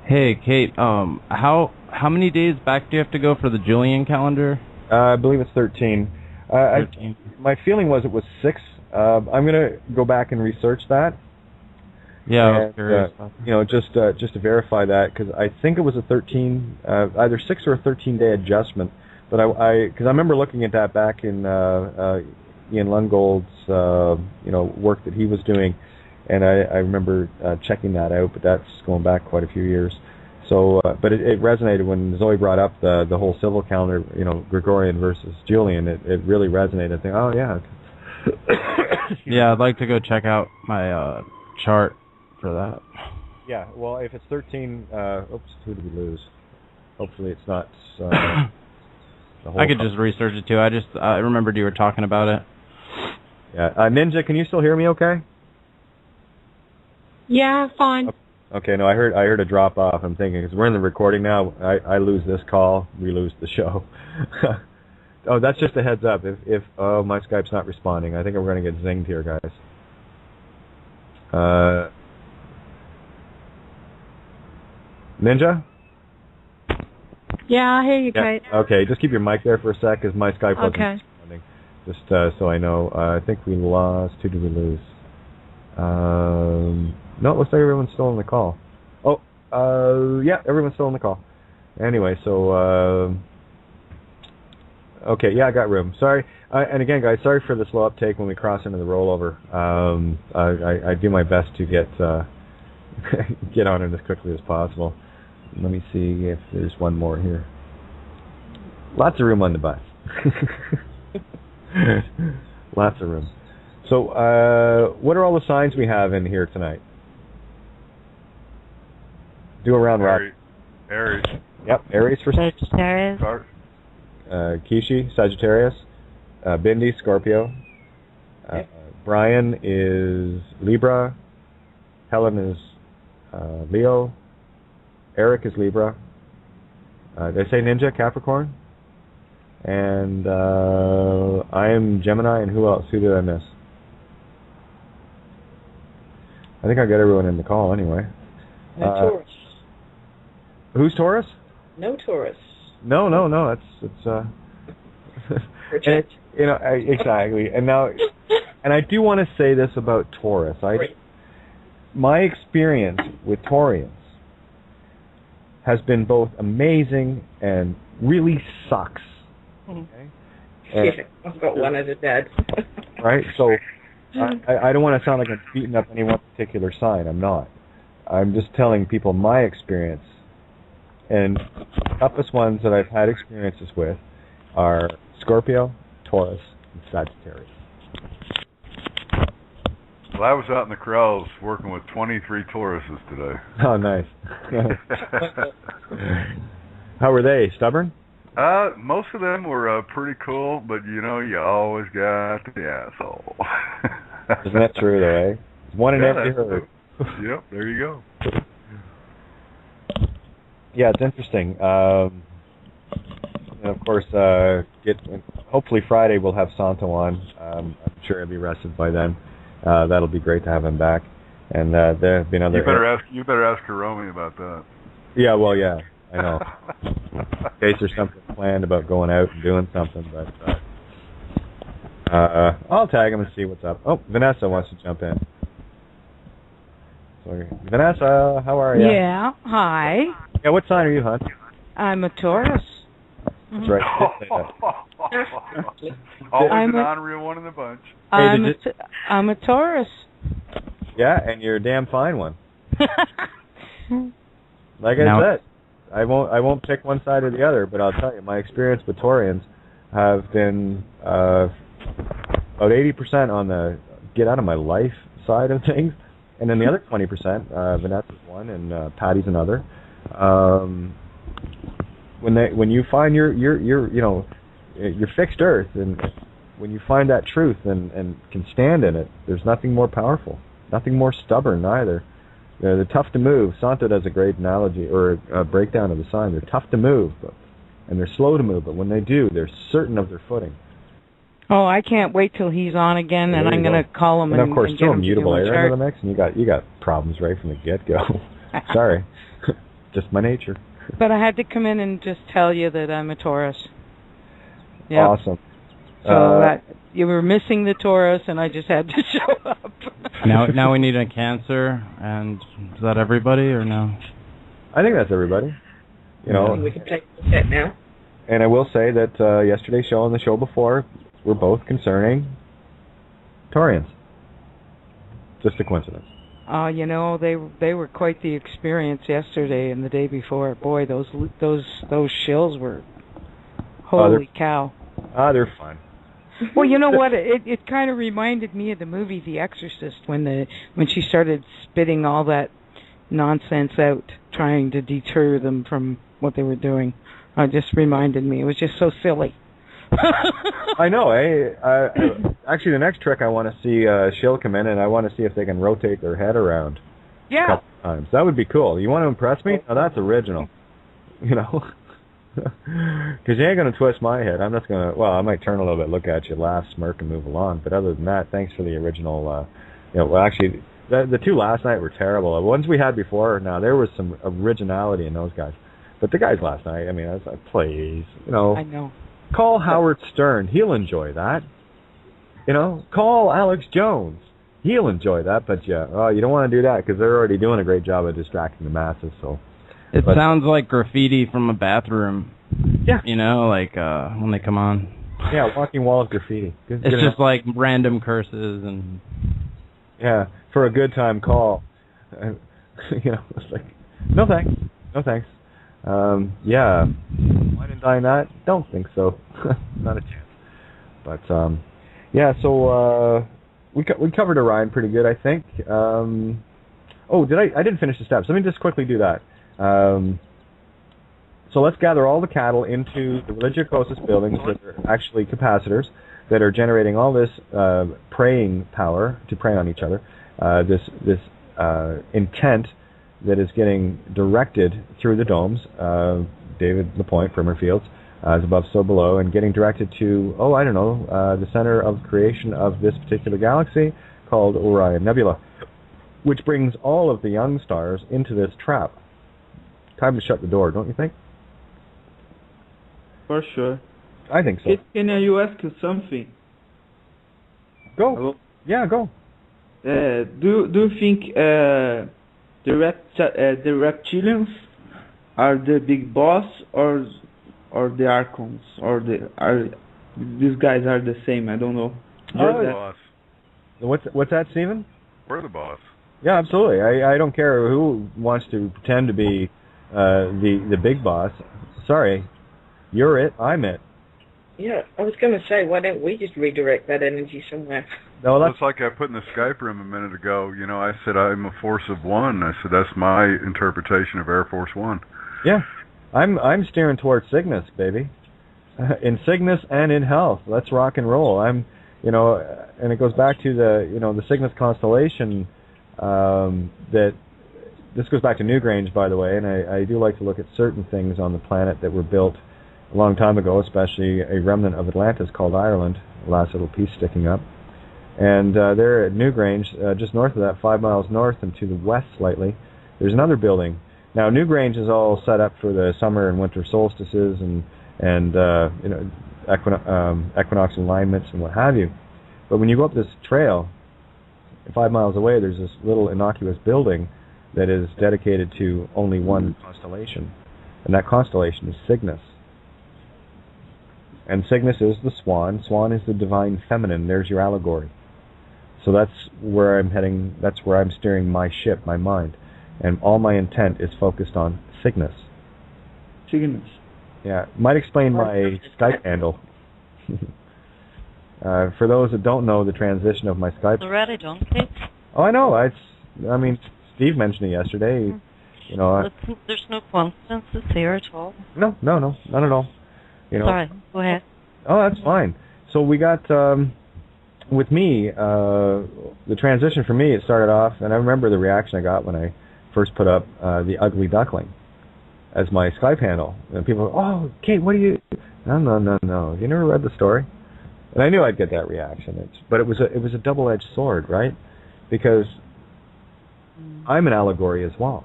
hey, Kate. How many days back do you have to go for the Julian calendar? I believe it's 13. 13. My feeling was it was 6. I'm gonna go back and research that. Yeah, I was curious. Just to verify that, because I think it was a 13, either 6 or a 13-day adjustment. But because I remember looking at that back in Ian Lungold's work that he was doing, and I remember checking that out. But that's going back quite a few years. So, but it resonated when Zoe brought up the whole civil calendar, Gregorian versus Julian. It really resonated. I think, oh yeah. Yeah, I'd like to go check out my chart for that. Yeah, well, if it's 13, who did we lose? Hopefully it's not the whole... I could just research it too. I remembered you were talking about it. Yeah, Ninja, can you still hear me okay? Yeah, fine. Okay, no, I heard a drop off. I'm thinking, because we're in the recording now, I lose this call, we lose the show. Oh, that's just a heads up. If my Skype's not responding, I think we're going to get zinged here, guys. Ninja? Yeah, I hear you, Kate. Okay, just keep your mic there for a sec, because my Skype wasn't responding. Just so I know. I think we lost. Who did we lose? No, it looks like everyone's still on the call. Oh, yeah, everyone's still on the call. Anyway, so... Okay, yeah, I got room. Sorry, and again, guys, sorry for the slow uptake when we cross into the rollover. I do my best to get on it as quickly as possible. Let me see if there's one more here. Lots of room on the bus. Lots of room. So, what are all the signs we have in here tonight? Do a round robin. Aries. Yep, Aries for Sagittarius. Kishi, Sagittarius. Bindi, Scorpio. Brian is Libra. Helen is Leo. Eric is Libra. Did I say Ninja, Capricorn? And I am Gemini, and who else? Who did I miss? I think I got everyone in the call anyway. Taurus. Who's Taurus? No Taurus. No. It's exactly. And now, and I do want to say this about Taurus. My experience with Taurians has been both amazing and really sucks. Okay? I've got one as a dad. Right? So I don't want to sound like I'm beating up any one particular sign. I'm not. I'm just telling people my experience. And the toughest ones that I've had experiences with are Scorpio, Taurus, and Sagittarius. Well, I was out in the corrals working with 23 Tauruses today. Oh, nice. How were they? Stubborn? Most of them were pretty cool, but you always got the asshole. Isn't that true, though, eh? One in every herd. Yep, there you go. Yeah, it's interesting. And of course, hopefully Friday we'll have Santo on. I'm sure he'll be rested by then. That'll be great to have him back. And there have been other. You better ask Hiromi about that. Yeah, well, yeah, I know. In case there's something planned about going out and doing something, but I'll tag him and see what's up. Oh, Vanessa wants to jump in. So, Vanessa, how are you? Yeah, hi. Yeah, what sign are you, hon? I'm a Taurus. That's right. Always an honorary one in the bunch. I'm a Taurus. Yeah, and you're a damn fine one. Like I said, I won't pick one side or the other, but I'll tell you, my experience with Taurians have been about 80% on the get out of my life side of things, and then the other 20%, Vanessa's one and Patty's another. When you find your fixed earth, and when you find that truth and can stand in it, there's nothing more powerful, nothing more stubborn either. They're tough to move. Santo does a great analogy or a breakdown of the sign. They're tough to move, and they're slow to move, but when they do, they're certain of their footing. Oh, I can't wait till he's on again, and I'm going to call him and of course, and throw get him mutable to do air into the mix, and you got problems right from the get-go. Sorry, just my nature. But I had to come in and just tell you that I'm a Taurus. Yep. Awesome. So you were missing the Taurus, and I just had to show up. now we need a Cancer, and is that everybody or no? I think that's everybody. We can take that now. And I will say that yesterday's show and the show before were both concerning Taurians. Just a coincidence. They were quite the experience yesterday and the day before. Boy, those shills were holy cow. They're fun. Well, you know what? It kind of reminded me of the movie The Exorcist when she started spitting all that nonsense out, trying to deter them from what they were doing. It just reminded me. It was just so silly. I know. Actually, the next trick I want to see Shill come in, and I want to see if they can rotate their head around. Yeah. A couple times. That would be cool. You want to impress me? Oh, that's original. Because you ain't going to twist my head. I'm just going to, well, I might turn a little bit, look at you, laugh, smirk, and move along. But other than that, thanks for the original, actually, the two last night were terrible. The ones we had before, now, there was some originality in those guys. But the guys last night, I mean, I was like, please, I know. Call Howard Stern. He'll enjoy that. Call Alex Jones. He'll enjoy that. But, you don't want to do that because they're already doing a great job of distracting the masses, so... It sounds like graffiti from a bathroom. Yeah. When they come on. Yeah, walking wall of graffiti. It's just like random curses and... Yeah, for a good time call. It's like, no thanks. No thanks. Yeah. Wine and dine that? Don't think so. Not a chance. But, so we covered Orion pretty good, I think. I didn't finish the steps. Let me just quickly do that. So let's gather all the cattle into the religiocosis buildings that are actually capacitors that are generating all this praying power to pray on each other, this intent that is getting directed through the domes, David LaPointe, Primer Fields, as above, so below, and getting directed to, the center of creation of this particular galaxy called Orion Nebula, which brings all of the young stars into this trap. Time to shut the door, don't you think? For sure. I think so. Can you ask you something? Go. Hello? Yeah, go. Do you think the reptilians are the big boss, or the Archons, or these guys are the same? I don't know. We're the boss. What's that, Stephen? We're the boss. Yeah, absolutely. I don't care who wants to pretend to be the big boss. Sorry, you're it. I'm it. Yeah, I was going to say, why don't we just redirect that energy somewhere? No, it's like I put in the Skype room a minute ago. I said I'm a force of one. I said that's my interpretation of Air Force One. Yeah, I'm steering towards Cygnus, baby. In Cygnus and in health. Let's rock and roll. And it goes back to the Cygnus constellation. That this goes back to Newgrange, by the way, and I do like to look at certain things on the planet that were built a long time ago, especially a remnant of Atlantis called Ireland, the last little piece sticking up. And there at Newgrange, just north of that, 5 miles north and to the west slightly, there's another building. Now, Newgrange is all set up for the summer and winter solstices and equinox alignments and what have you. But when you go up this trail, 5 miles away, there's this little innocuous building that is dedicated to only one constellation, and that constellation is Cygnus. And Cygnus is the swan. Swan is the divine feminine. There's your allegory. So that's where I'm heading. That's where I'm steering my ship, my mind, and all my intent is focused on Cygnus. Cygnus. Yeah, might explain my Skype handle. For those that don't know the transition of my Skype... Loretta, don't they? Oh, I know. I mean, Steve mentioned it yesterday. You know, there's no coincidences here at all. No, none at all. You know. Sorry, go ahead. Oh, that's fine. So we got with me the transition for me. It started off, and I remember the reaction I got when I first put up the Ugly Duckling as my Skype handle, and people go, "Oh, Kate, what are you?" No. You never read the story, and I knew I'd get that reaction. But it was a double-edged sword, right? Because I'm an allegory as well,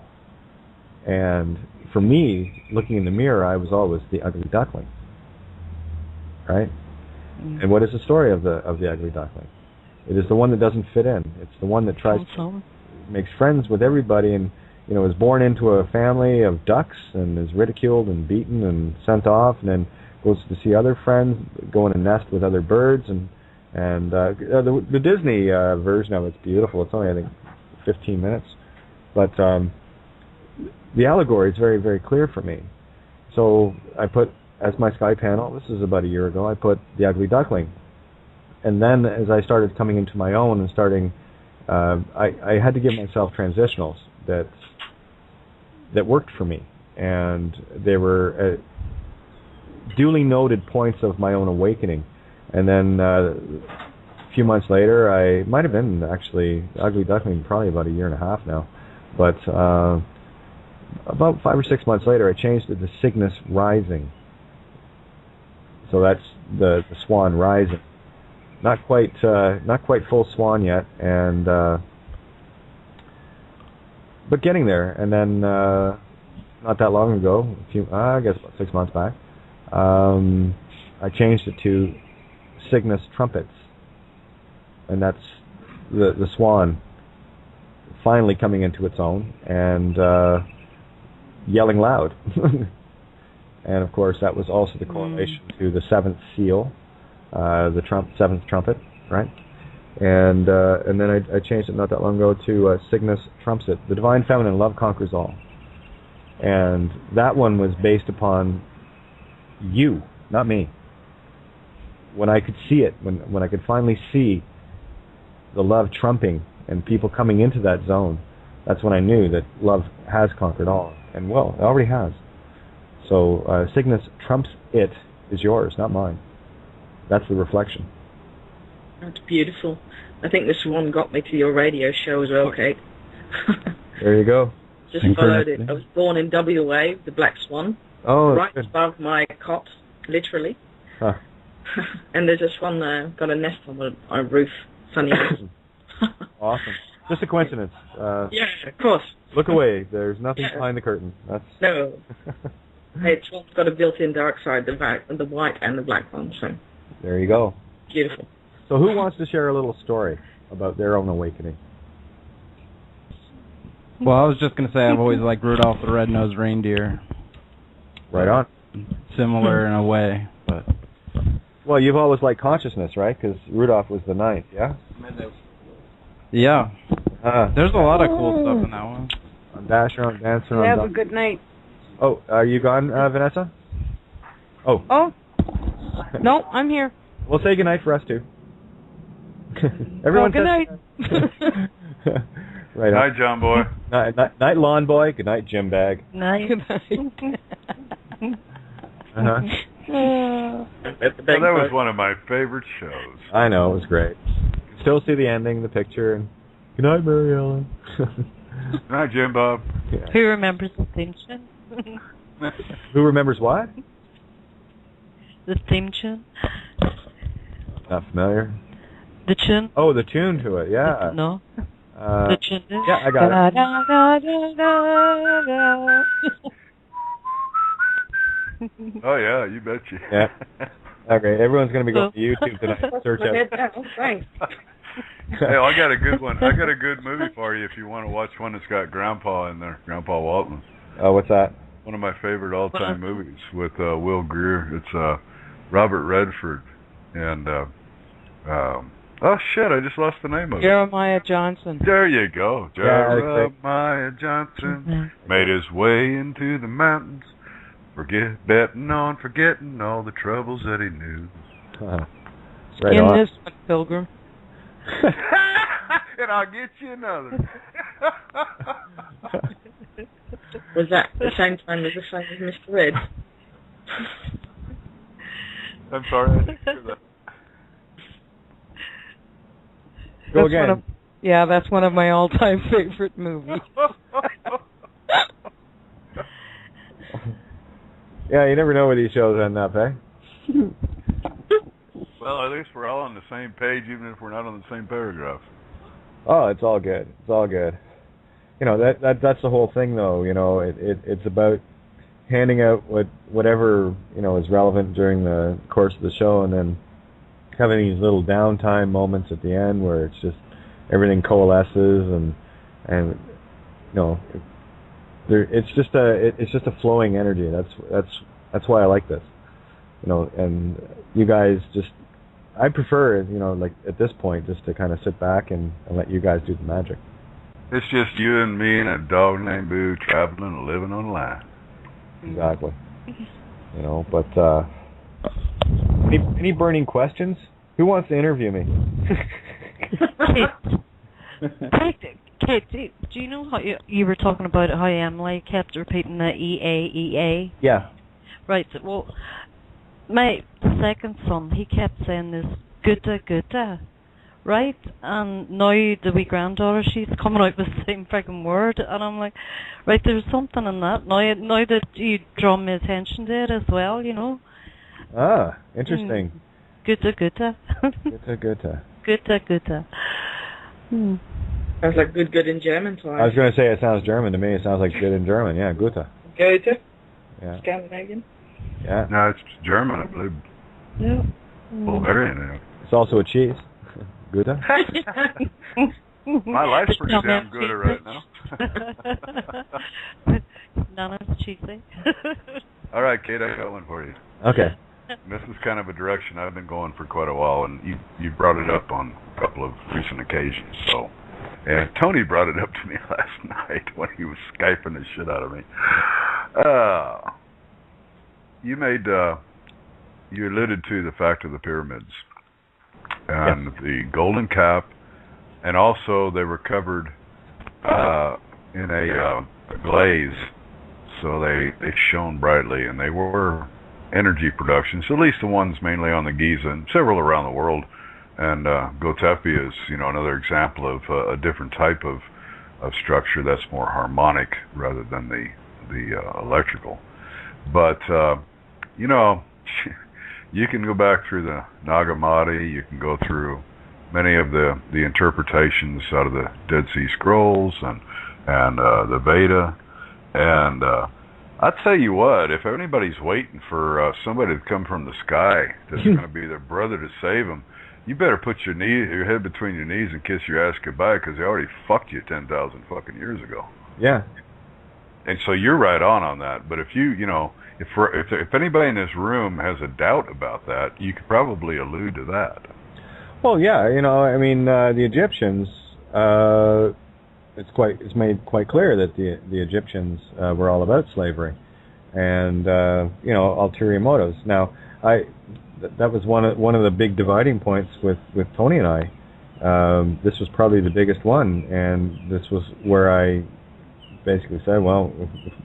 and for me, looking in the mirror, I was always the Ugly Duckling, right? And what is the story of the Ugly Duckling? It is the one that doesn't fit in. It's the one that tries to makes friends with everybody, and is born into a family of ducks and is ridiculed and beaten and sent off, and then goes to see other friends, go in a nest with other birds, and the Disney version of it's beautiful. It's only, I think, 15 minutes, but the allegory is very, very clear for me. So I put as my Skype panel, this is about a year ago, I put the Ugly Duckling, and then as I started coming into my own and starting, I had to give myself transitionals that worked for me, and they were duly noted points of my own awakening. And then a few months later, I might have been actually Ugly Duckling probably about a year and a half now, but about 5 or 6 months later, I changed it to Cygnus Rising. So that's the swan rising. Not quite full swan yet, and but getting there. And then not that long ago, I guess about 6 months back, I changed it to Cygnus Trumpets, and that's the swan finally coming into its own and yelling loud. And of course, that was also the correlation to the seventh seal, the seventh trumpet, right? And then I changed it not that long ago to Cygnus Trumpet, the divine feminine, love conquers all. And that one was based upon you, not me. When I could see it, when I could finally see the love trumping and people coming into that zone, that's when I knew that love has conquered all. And well, it already has. So Cygnus trumps it is yours, not mine. That's the reflection. That's beautiful. I think this one got me to your radio show as well, Kate. There you go. Just followed it. I was born in WA, the Black Swan, right above my cot, literally. Huh. And there's this one got a nest on a roof, sunny. Awesome. Just a coincidence. Yeah, of course. Look away. There's nothing behind the curtain. No. It's got a built-in dark side, the white and the black one. So there you go. Beautiful. So who wants to share a little story about their own awakening? Well, I was just going to say I've always liked Rudolph the Red-Nosed Reindeer. Right on. Similar in a way, but... Well, you've always liked consciousness, right? Because Rudolph was the ninth, yeah? Yeah. There's a lot of cool stuff in that one. On Dasher, on Dancer, on... Have a good night. Oh, are you gone, Vanessa? Oh. Oh. No, I'm here. Well, say goodnight for us, too. Everyone good night. Right on. Night, John Boy. Night, Lawn Boy. Good night, Jim Bag. Night. Good night. Uh-huh. Well, that was one of my favorite shows. I know, it was great. Still see the ending, the picture, and good night, Mary Ellen. Good night, Jim Bob. Yeah. Who remembers the theme tune? Who remembers what? The theme tune. Not familiar. The tune. Oh, the tune to it, yeah. No. The tune. Yeah, I got it. Da, da, da, da, da. Oh yeah, you betcha. Yeah. Okay, everyone's going to be going to YouTube tonight. Search out. Thanks. Hey, I got a good one. I got a good movie for you if you want to watch one that's got Grandpa in there, Grandpa Waltman. Oh, what's that? One of my favorite all-time movies with Will Greer. It's Robert Redford and oh shit, I just lost the name of it. Jeremiah Johnson. There you go. Jeremiah Johnson made his way into the mountains, betting on forgetting all the troubles that he knew. Right in on. this one, Pilgrim. and I'll get you another. Was that the same time as the same as Mr. Red? I'm sorry, I didn't hear that. Go again. That's one of my all-time favorite movies. Yeah, you never know where these shows end up, eh? Well, at least we're all on the same page, even if we're not on the same paragraph. Oh, it's all good. It's all good. You know, that's the whole thing, though. You know, it's about handing out whatever, you know, is relevant during the course of the show, and then having these little downtime moments at the end where it's just everything coalesces and you know, it's just a flowing energy. That's why I like this. You know, and you guys just, I prefer, you know, like at this point, just to kind of sit back and let you guys do the magic. It's just you and me and a dog named Boo traveling and living on the line. Exactly. You know, but any burning questions? Who wants to interview me? Kate, do you know how you were talking about how Emily kept repeating the EA? Yeah. Right. Well, my second son, he kept saying this Gutta, right? And now the wee granddaughter, she's coming out with the same friggin' word, and I'm like, right, there's something in that. Now that you draw my attention to it as well, you know. Ah, interesting. Gutta. Gutta. Gutta. Sounds like good in German to us. I was going to say it sounds German to me. It sounds like good in German. Yeah, Gutta. Goethe? Yeah. Scandinavian? Yeah. No, it's German, I believe. Yeah. Bulgarian. Yeah. It's also a cheese. Gouda? My life's pretty damn good right now. Nana's cheesy. All right, Kate, I got one for you. Okay. This is kind of a direction I've been going for quite a while, and you brought it up on a couple of recent occasions. So, and Tony brought it up to me last night when he was Skyping the shit out of me. You alluded to the fact of the pyramids and the golden cap, and also they were covered in a glaze, so they shone brightly, and they were energy productions, at least the ones mainly on the Giza and several around the world. And Gotepi is, another example of a different type of structure that's more harmonic rather than the electrical. But you can go back through the Nag Hammadi, you can go through many of the interpretations out of the Dead Sea Scrolls and the Veda, and I'll tell you what, if anybody's waiting for somebody to come from the sky that's going to be their brother to save them, you better put your head between your knees and kiss your ass goodbye, because they already fucked you 10,000 fucking years ago. Yeah. And so you're right on that. But if if anybody in this room has a doubt about that, you could probably allude to that. Well, yeah, the Egyptians, it's made quite clear that the Egyptians were all about slavery and ulterior motives. Now, that was one of the big dividing points with Tony and I. This was probably the biggest one, and this was where I basically said, well,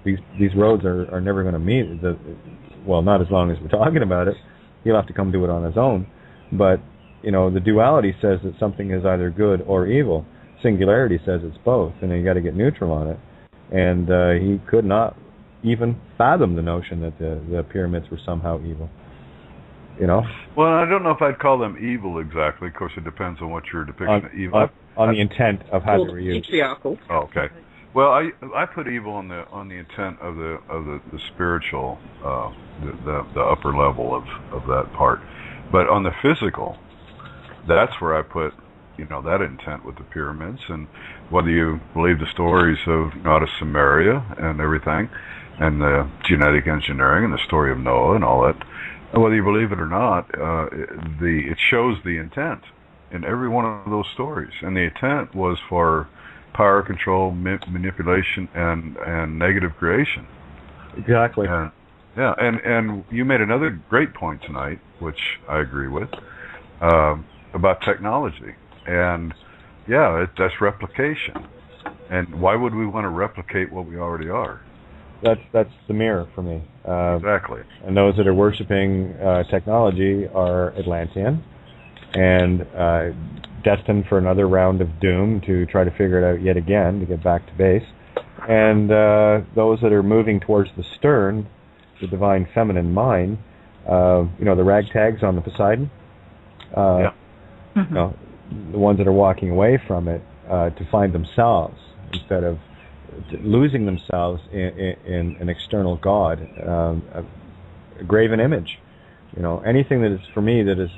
if these roads are never going to meet, not as long as we're talking about it, he'll have to come do it on his own. But, the duality says that something is either good or evil. Singularity says it's both, and you got to get neutral on it. And he could not even fathom the notion that the pyramids were somehow evil. Well, I don't know if I'd call them evil exactly. Of course, it depends on what your depiction of evil. On the intent of how they were used. Patriarchal. Oh, okay. Well, I put evil on the intent of the spiritual, the upper level of that part, but on the physical, that's where I put that intent with the pyramids. And whether you believe the stories of out of Samaria and everything, and the genetic engineering and the story of Noah and all that, whether you believe it or not, it shows the intent in every one of those stories, and the intent was for power control, manipulation, and negative creation. Exactly. And you made another great point tonight, which I agree with, about technology. And, Yeah, that's replication. And why would we want to replicate what we already are? That's the mirror for me. Exactly. And those that are worshiping technology are Atlantean and destined for another round of doom to try to figure it out yet again to get back to base. And those that are moving towards the stern, the divine feminine mind, the ragtags on the Poseidon, the ones that are walking away from it to find themselves instead of losing themselves in an external god, a graven image. Anything that is, for me, that is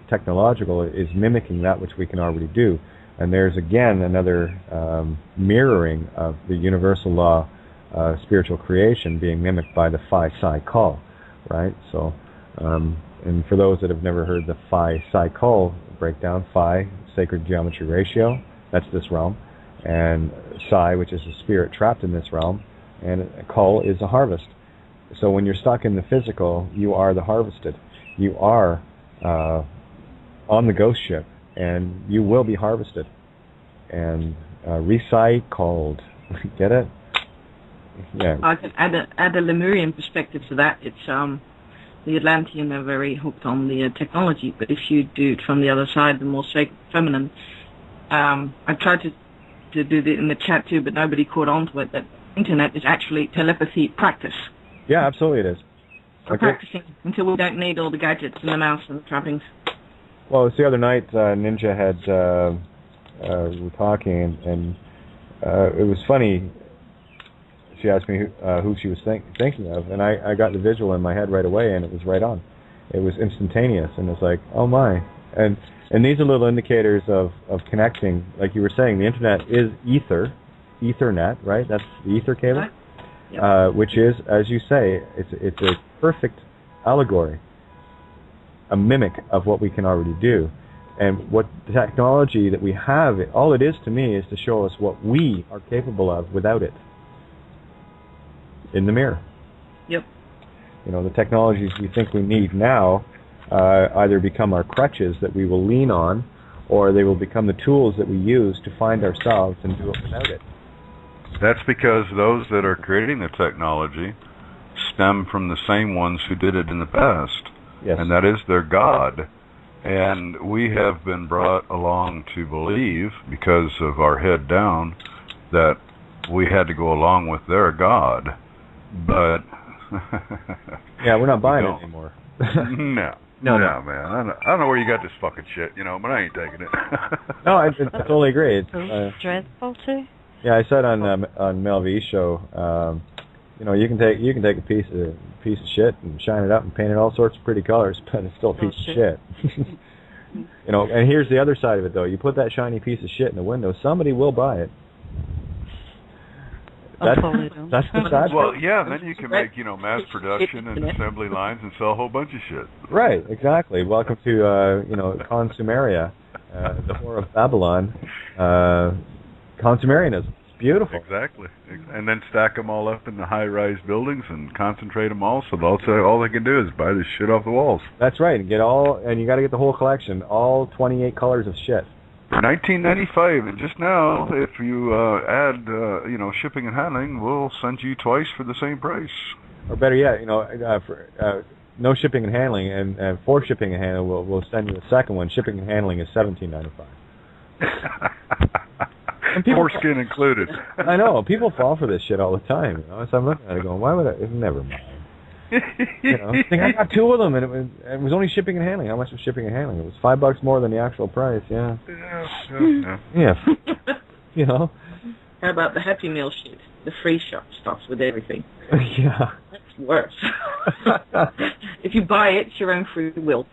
technological is mimicking that which we can already do. And there's, again, another mirroring of the universal law of spiritual creation being mimicked by the phi-psi call, right? So, and for those that have never heard the phi-psi call breakdown, phi, sacred geometry ratio, that's this realm, and psi, which is a spirit trapped in this realm, and a call is a harvest. So when you're stuck in the physical, you are the harvested. You are on the ghost ship, and you will be harvested and recycled. Get it? Yeah. I can add a Lemurian perspective to that. It's the Atlantean are very hooked on the technology, but if you do it from the other side, the more sacred feminine. I tried to do it in the chat too, but nobody caught on to it. That internet is actually telepathy practice. Yeah, absolutely it is. We're practicing until we don't need all the gadgets and the mouse and the trappings. Well, it's the other night Ninja had we were talking, and it was funny. She asked me who she was thinking of, and I got the visual in my head right away, and it was right on. It was instantaneous, and it's like, oh my. And these are little indicators of connecting. Like you were saying, the internet is Ethernet, right? That's the ether cable, which is, as you say, it's a perfect allegory, a mimic of what we can already do. And what the technology that we have, all it is to me is to show us what we are capable of without it. In the mirror. Yep. The technologies we think we need now either become our crutches that we will lean on, or they will become the tools that we use to find ourselves and do it without it. That's because those that are creating the technology stem from the same ones who did it in the past. Yes. And that is their God. And we have been brought along to believe, because of our head down, that we had to go along with their God. But yeah, we're not buying it anymore. No, man. I don't know where you got this fucking shit, but I ain't taking it. No, I totally agree. It's dreadful too. Yeah, I said on Mel V's show, you can take a piece of shit and shine it up and paint it all sorts of pretty colors, but it's still a piece of shit. And here's the other side of it, though. You put that shiny piece of shit in the window, somebody will buy it. That's the side. Well, yeah, then you can make, mass production and assembly lines and sell a whole bunch of shit. Right, exactly. Welcome to, consumeria, the whore of Babylon, consumerianism. It's beautiful. Exactly. And then stack them all up in the high-rise buildings and concentrate them all, so all they can do is buy this shit off the walls. That's right, and you got to get the whole collection, all 28 colors of shit. $19.95, and just now, if you add, shipping and handling, we'll send you twice for the same price. Or better yet, for no shipping and handling, and for shipping and handling, we'll send you a second one. Shipping and handling is $17.95. Foreskin included. I know people fall for this shit all the time. So I'm looking at it going, why would I? Never mind. I got two of them, and it was only shipping and handling. How much was shipping and handling? It was $5 more than the actual price. Yeah. Yeah. How about the Happy Meal shit? The free shop stuff with everything. Yeah. That's worse. If you buy it, it's your own free will.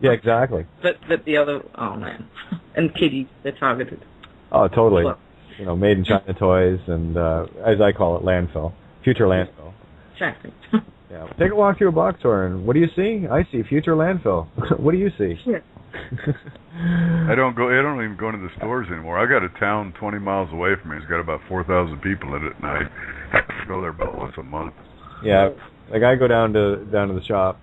Yeah, exactly. But the other, oh man, and kiddies, they're targeted. Oh, totally. Made in China toys, and as I call it, landfill, future landfill. Exactly. Yeah. Take a walk through a box store, and what do you see? I see future landfill. What do you see? Yeah. I don't even go into the stores anymore. I got a town 20 miles away from me. It's got about 4,000 people in it, and I have to go there about once a month. Yeah, like I go down to the shop,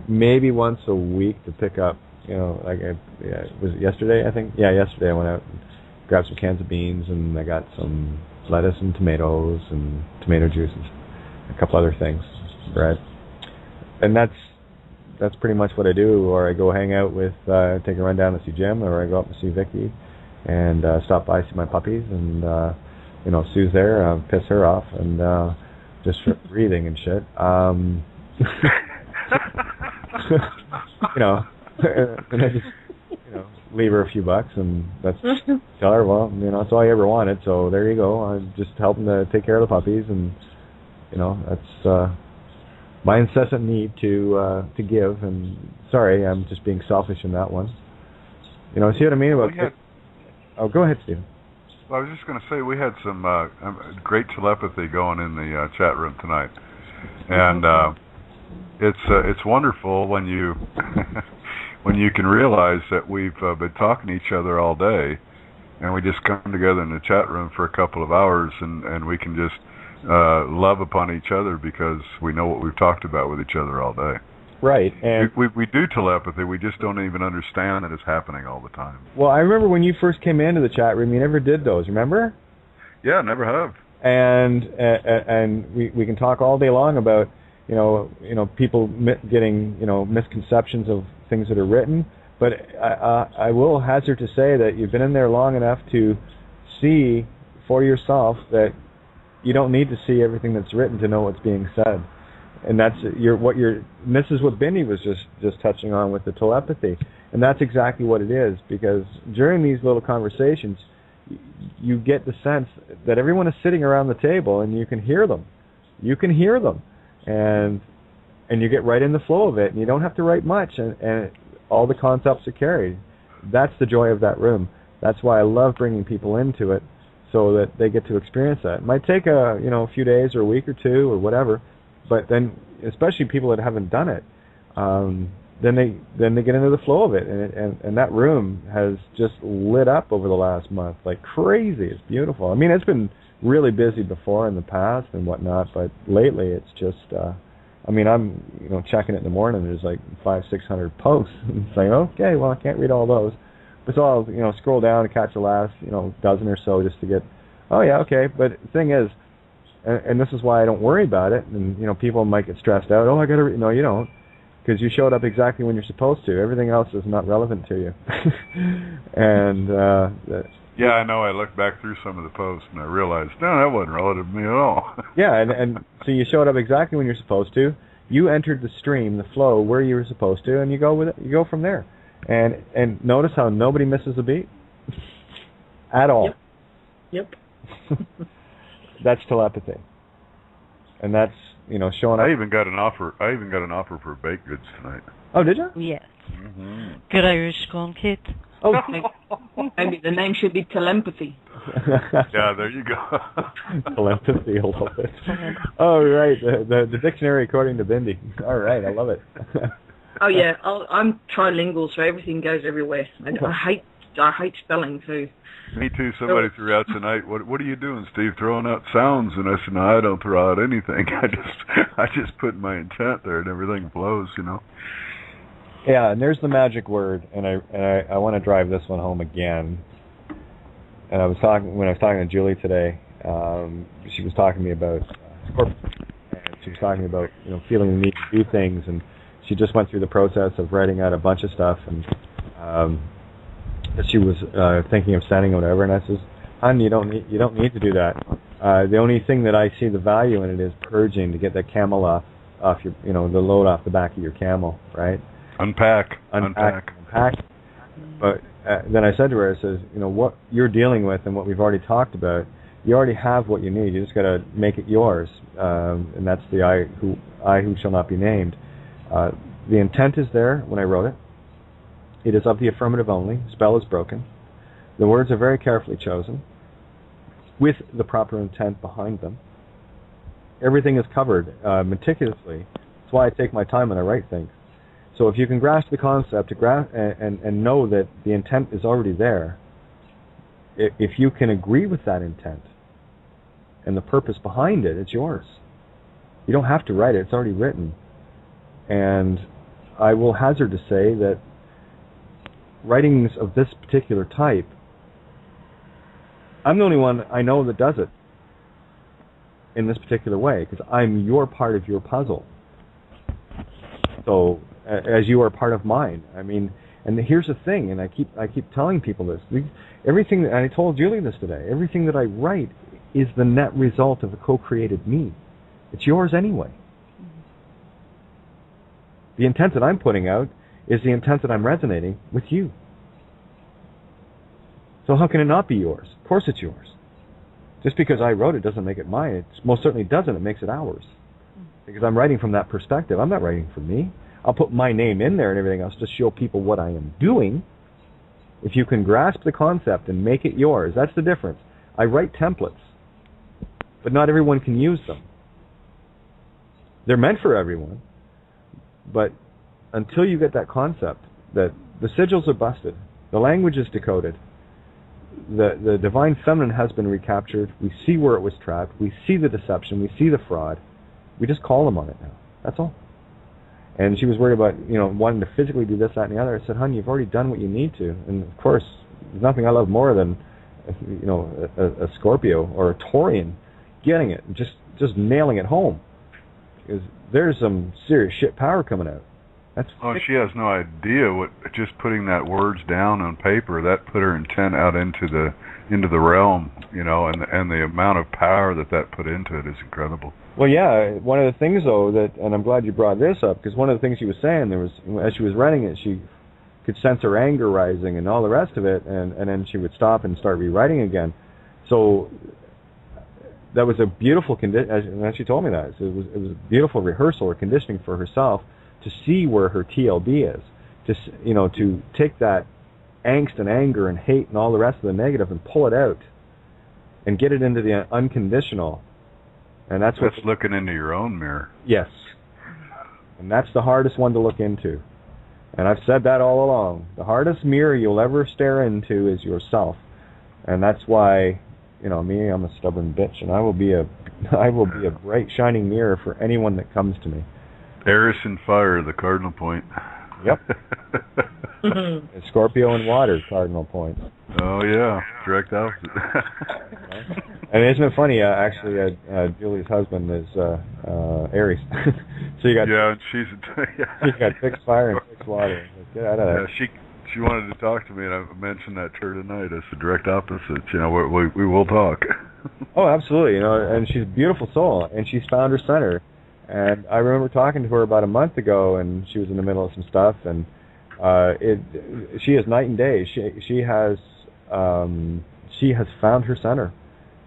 maybe once a week to pick up was it yesterday, I think? Yeah, yesterday I went out and grabbed some cans of beans, and I got some lettuce and tomatoes and tomato juices, a couple other things, bread. And that's pretty much what I do. Or I go hang out with, take a run down to see Jim, or I go up to see Vicky and stop by, see my puppies, and Sue's there, piss her off, and just for breathing and shit. And I just leave her a few bucks, and that's tell her, well, that's all I ever wanted, so there you go. I'm just helping to take care of the puppies, and that's my incessant need to give. And sorry, I'm just being selfish in that one. See what I mean about? Oh, go ahead, Stephen. Well, I was just going to say we had some great telepathy going in the chat room tonight, and it's wonderful when you when you can realize that we've been talking to each other all day, and we just come together in the chat room for a couple of hours, and we can just love upon each other because we know what we've talked about with each other all day. Right, and we do telepathy. We just don't even understand that it's happening all the time. Well, I remember when you first came into the chat room, you never did those. Remember? Yeah, never have. And we can talk all day long about people getting misconceptions of things that are written, but I will hazard to say that you've been in there long enough to see for yourself that you don't need to see everything that's written to know what's being said. And that's and this is what Bindi was just touching on with the telepathy, and that's exactly what it is. Because during these little conversations, you get the sense that everyone is sitting around the table, and you can hear them. And you get right in the flow of it, and you don't have to write much, and all the concepts are carried. That's the joy of that room. That's why I love bringing people into it, so that they get to experience that. It might take a few days or a week or two or whatever. But then, especially people that haven't done it, then they get into the flow of it, and that room has just lit up over the last month like crazy. It's beautiful. I mean, it's been really busy before in the past and whatnot, but lately it's just. I'm checking it in the morning. There's like 500-600 posts. It's like, okay, well, I can't read all those, but so I'll scroll down and catch the last dozen or so just to get. Oh yeah, okay. But the thing is. And this is why I don't worry about it. And people might get stressed out. Oh, I got to. No, you don't, because you showed up exactly when you're supposed to. Everything else is not relevant to you. And yeah, I know. I looked back through some of the posts and I realized, no, that wasn't relative to me at all. Yeah, and so you showed up exactly when you're supposed to. You entered the stream, the flow, where you were supposed to, and you go with it. You go from there. And notice how nobody misses a beat at all. Yep. That's telepathy, and that's showing up. I even got an offer for baked goods tonight. Oh, did you? Yes. Mm-hmm. Good Irish scone, Kate. Oh, maybe the name should be telepathy. Yeah, there you go. Telepathy, I love it. Oh, right, the dictionary according to Bindi. All right, I love it. Oh yeah, I'm trilingual, so everything goes everywhere. I hate spelling too. Me too. Somebody threw out tonight. What are you doing, Steve? Throwing out sounds? And I said, no, I don't throw out anything. I just put my intent there, and everything flows. Yeah, and there's the magic word, and I want to drive this one home again. And when I was talking to Julie today, she was talking to me about corporate, and she was talking about feeling the need to do things, and she just went through the process of writing out a bunch of stuff, and she was thinking of sending or whatever, and I says, "Hon, you don't need to do that. The only thing that I see the value in it is purging, to get that camel off your the load off the back of your camel, right? Unpack. But then I said to her, I says, what you're dealing with and what we've already talked about, you already have what you need. You just got to make it yours, and that's the I who shall not be named. The intent is there when I wrote it. It is of the affirmative only. Spell is broken. The words are very carefully chosen, with the proper intent behind them. Everything is covered meticulously. That's why I take my time when I write things. So if you can grasp the concept and know that the intent is already there, if you can agree with that intent and the purpose behind it, it's yours. You don't have to write it. It's already written. And I will hazard to say that writings of this particular type, I'm the only one I know that does it in this particular way, because I'm your part of your puzzle. So, as you are part of mine. I mean, and here's the thing, and I keep telling people this. Everything, and I told Julie this today, everything that I write is the net result of a co-created me. It's yours anyway. The intent that I'm putting out is the intent that I'm resonating with you. So how can it not be yours? Of course it's yours. Just because I wrote it doesn't make it mine. It most certainly doesn't. It makes it ours. Because I'm writing from that perspective. I'm not writing for me. I'll put my name in there and everything else to show people what I am doing. If you can grasp the concept and make it yours, that's the difference. I write templates, but not everyone can use them. They're meant for everyone, but until you get that concept that the sigils are busted, the language is decoded, the divine feminine has been recaptured, we see where it was trapped, we see the deception, we see the fraud, we just call them on it now. That's all. And she was worried about, wanting to physically do this, that, and the other. I said, honey, you've already done what you need to. And of course, there's nothing I love more than, a Scorpio or a Taurian getting it, just nailing it home. Because there's some serious shit power coming out. She has no idea what just putting that words down on paper, that put her intent out into the realm, and the amount of power that put into it is incredible. Well, yeah, one of the things though and I'm glad you brought this up, because one of the things she was saying, as she was writing it, she could sense her anger rising and all the rest of it, and then she would stop and start rewriting again. So that was a beautiful condition, and she told me that. So it was a beautiful rehearsal or conditioning for herself to see where her TLB is, to take that angst and anger and hate and all the rest of the negative and pull it out and get it into the unconditional. And that's looking into your own mirror. Yes. And that's the hardest one to look into. And I've said that all along. The hardest mirror you'll ever stare into is yourself. And that's why, me, I'm a stubborn bitch, and I will be a bright shining mirror for anyone that comes to me. Eris and fire, the cardinal point. Yep. Scorpio and water, cardinal point. Oh yeah, direct opposite. And isn't it funny? Actually, Julie's husband is Aries. So you got she's got fixed fire and fixed water. Get out of there. Yeah, she wanted to talk to me, and I mentioned that to her tonight as the direct opposite. We will talk. Oh, absolutely. And she's a beautiful soul, and she's found her center. And I remember talking to her about a month ago, and she was in the middle of some stuff, and she is night and day. She has found her center,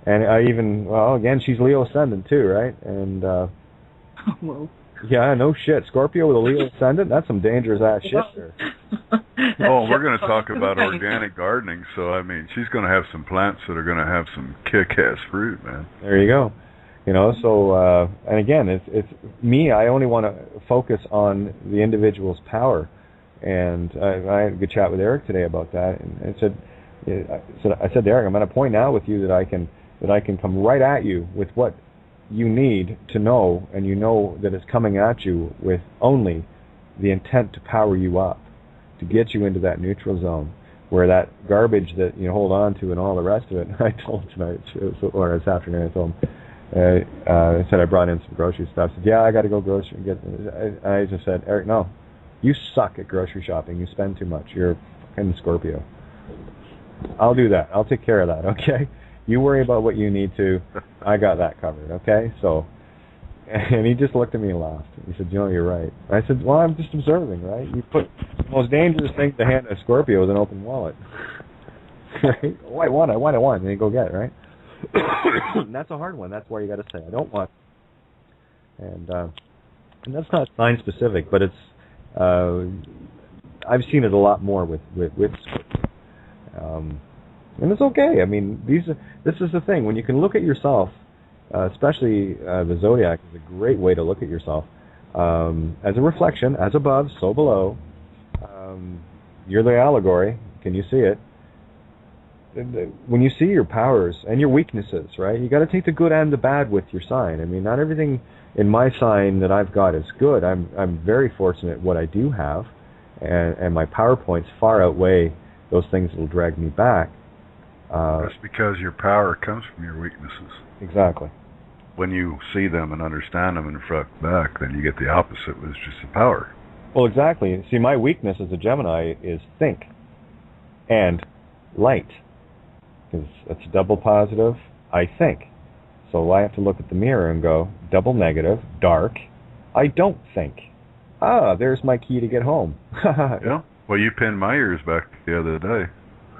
and again, she's Leo ascendant too, right? And whoa. Yeah, no shit. Scorpio with a Leo ascendant, that's some dangerous ass shit there. Oh, we're going to talk about organic gardening, so she's going to have some plants that are going to have some kick-ass fruit, man. There you go. And again, it's me. I only want to focus on the individual's power, and I had a good chat with Eric today about that. And I said to Eric, I'm at a point now with you that I can come right at you with what you need to know, and that it's coming at you with only the intent to power you up, to get you into that neutral zone, where that garbage that you hold on to and all the rest of it. I told him tonight, or this afternoon, I told him. I said I brought in some grocery stuff. I said, yeah, I got to go grocery and get. I just said, Eric, no, you suck at grocery shopping. You spend too much. You're fucking Scorpio. I'll do that. I'll take care of that. Okay. You worry about what you need to. I got that covered. Okay. So, and he just looked at me and laughed. He said, you're right. I said, well, I'm just observing, right? You put the most dangerous thing to hand a Scorpio is an open wallet. Right? Oh, I want. And then go get it, right? And that's a hard one. That's why you got to say, I don't want. And that's not sign specific, but it's. I've seen it a lot more with and it's okay. This is the thing. When you can look at yourself, especially the zodiac is a great way to look at yourself as a reflection, as above, so below. You're the allegory. Can you see it? When you see your powers and your weaknesses, right, you got to take the good and the bad with your sign. Not everything in my sign that I've got is good. I'm very fortunate what I do have, and my PowerPoints far outweigh those things that will drag me back. That's because your power comes from your weaknesses. Exactly. When you see them and understand them and reflect back, then you get the opposite, which is just the power. Well, exactly. See, my weakness as a Gemini is think and light. Because it's double positive, I think. So I have to look at the mirror and go, double negative, dark, I don't think. Ah, there's my key to get home. Yeah. Well, you pinned my ears back the other day.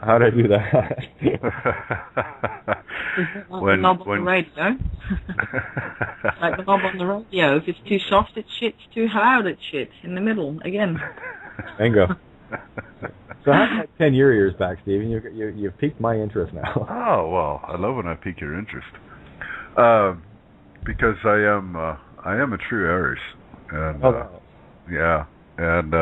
How did I do that? Like the knob on the radio. Like the knob on the radio. If it's too soft, it shits. Too loud, it shits. In the middle, again. Bingo. So how did I pin your ears back, Stephen? You've piqued my interest now. Oh, well, I love when I pique your interest. Because I am a true Aries. And, yeah. And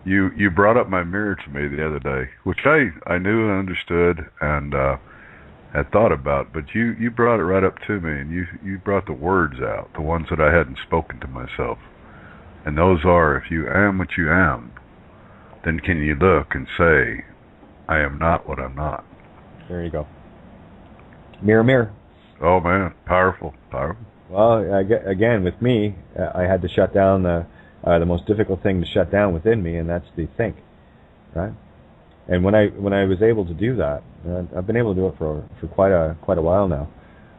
you brought up my mirror to me the other day, which I knew and understood and had thought about, but you brought it right up to me, and you brought the words out, the ones that I hadn't spoken to myself. And those are, if you am what you am, then can you look and say, I am not what I'm not. There you go. Mirror, mirror. Oh, man, powerful. Well, again, with me, I had to shut down the most difficult thing to shut down within me, and that's the think, right? And when I was able to do that, I've been able to do it for quite a while now,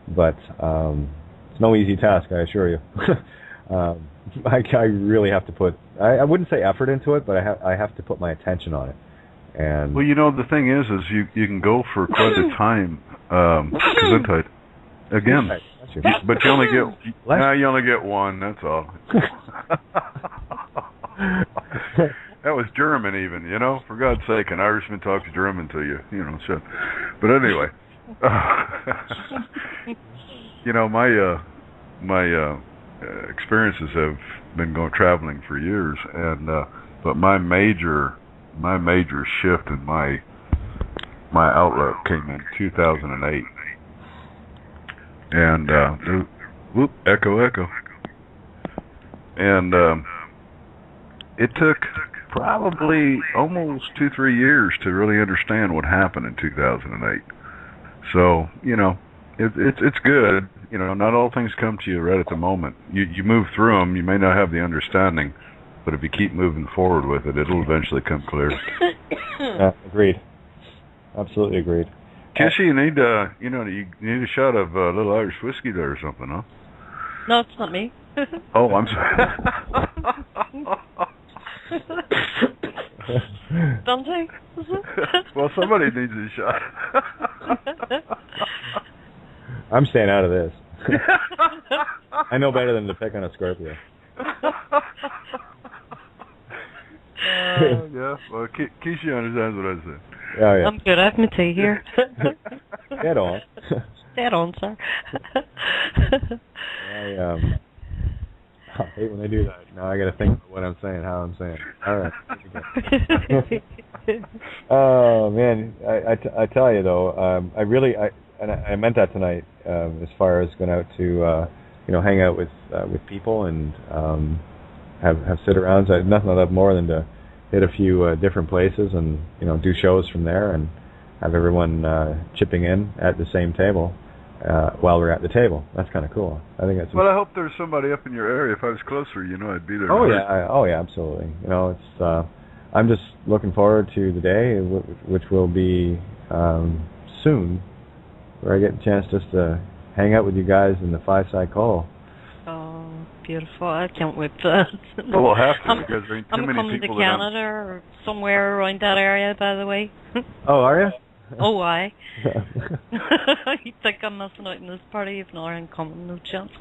but it's no easy task, I assure you. I really have to put, I wouldn't say effort into it, but I have to put my attention on it. And well, the thing is you can go for quite a time. Again, but you only get one. That's all. That was German, even. For God's sake, an Irishman talks German to you. Shit. But anyway, my experiences have been traveling for years, and but my major shift in my outlook came in 2008. And echo. And it took probably almost 2-3 years to really understand what happened in 2008. So it's good. Not all things come to you right at the moment. You move through them. You may not have the understanding, but if you keep moving forward with it, it'll eventually come clear. Agreed. Absolutely agreed. Kissy, you need a shot of little Irish whiskey there or something, huh? No, it's not me. Oh, I'm sorry. Dante? Well, somebody needs a shot. I'm staying out of this. I know better than to pick on a Scorpio. Yeah, well, Keisha understands what I said. Oh, yeah. I'm good. I have my tea here. Dead on. Dead on, sir. I hate when they do that. Now I got to think about what I'm saying, how I'm saying. All right. Oh man, I tell you though, I meant that tonight. As far as going out to hang out with people and have sit-arounds. I nothing I love more than to hit a few different places and do shows from there and have everyone chipping in at the same table while we're at the table. That's kind of cool. I think that's. Well, I hope there's somebody up in your area. If I was closer, I'd be there. Oh yeah, absolutely. It's. I'm just looking forward to the day, which will be soon, where I get a chance just to hang out with you guys in the Five-Side Call. Oh, beautiful. I can't wait for that. Well, we'll have to because there ain't too many people. I'm coming to Canada or somewhere around that area, by the way. Oh, are you? Oh, I. You think I'm missing out in this party? If not, I'm coming, no chance.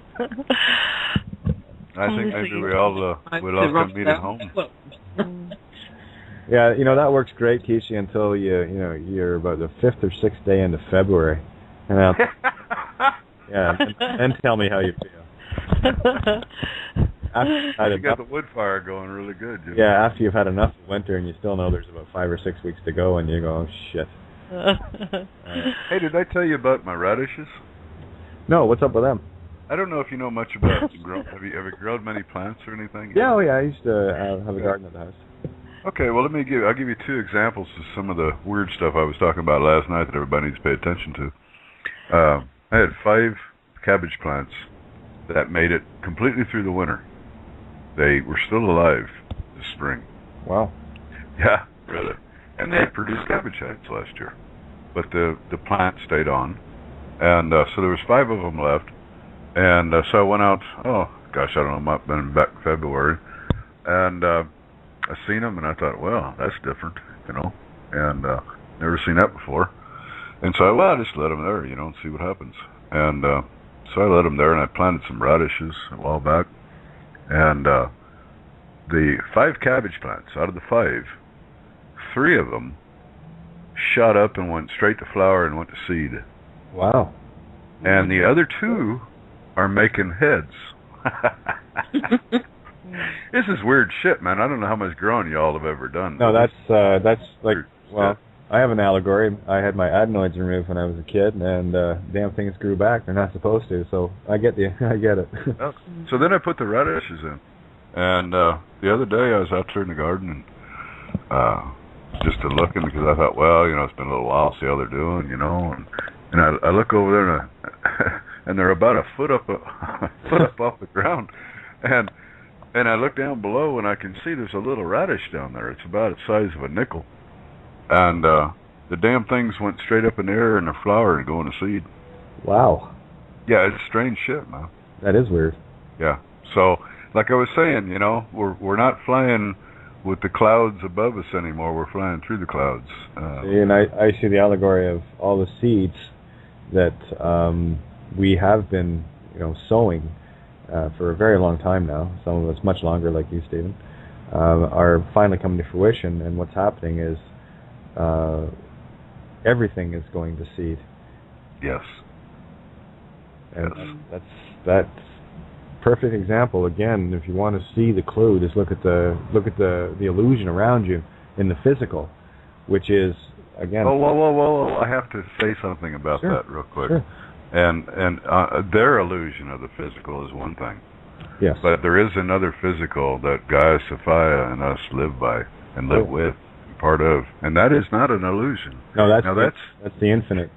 I think maybe we'll all come meet at home. Yeah, that works great, Kishi, until you're about the 5th or 6th day into February. And and tell me how you feel. You got the wood fire going really good. Yeah, after you've had enough of winter and you still know there's about 5 or 6 weeks to go, and you go, oh shit. Hey, did I tell you about my radishes? No, what's up with them? I don't know if you know much about growing. Have you ever grown many plants or anything? Yeah, I used to have a garden at the house. Okay, well, I'll give you 2 examples of some of the weird stuff I was talking about last night that everybody needs to pay attention to. I had 5 cabbage plants that made it completely through the winter. They were still alive this spring. Wow. Yeah, really. And they produced cabbage heads last year. But the plant stayed on. And so there was 5 of them left. And so I went out, I don't know, might have been back in February. And I seen them, and I thought, well, that's different, and never seen that before. And so I just let them there, and see what happens. And so I let them there, and I planted some radishes a while back. And the 5 cabbage plants, out of the 5, 3 of them shot up and went straight to flower and went to seed. Wow. And the other 2 are making heads. This is weird shit, man. I don't know how much growing y'all have ever done. No, that's like, well, I have an allegory. I had my adenoids removed when I was a kid, and damn things grew back. They're not supposed to, so I get it. So then I put the radishes in, and the other day I was out there in the garden and just looking because I thought, well, it's been a little while, see how they're doing, and I look over there and they're about a foot up off the ground, and I look down below and I can see there's a little radish down there. It's about the size of a nickel. And the damn things went straight up in the air in the flower and going to seed. Wow. Yeah, it's strange shit, man. That is weird. Yeah. So, like I was saying, we're not flying with the clouds above us anymore. We're flying through the clouds. And I see the allegory of all the seeds that we have been, sowing for a very long time now. Some of us much longer, like you, Stephen, are finally coming to fruition. And what's happening is everything is going to seed. Yes. And that's perfect example. Again, if you want to see the clue, just look at the illusion around you in the physical, which is again. Whoa! I have to say something about that real quick. Sure. And their illusion of the physical is one thing. Yes. But there is another physical that Gaia, Sophia, and us live by and live with, part of, and that is not an illusion. No, that's the infinite.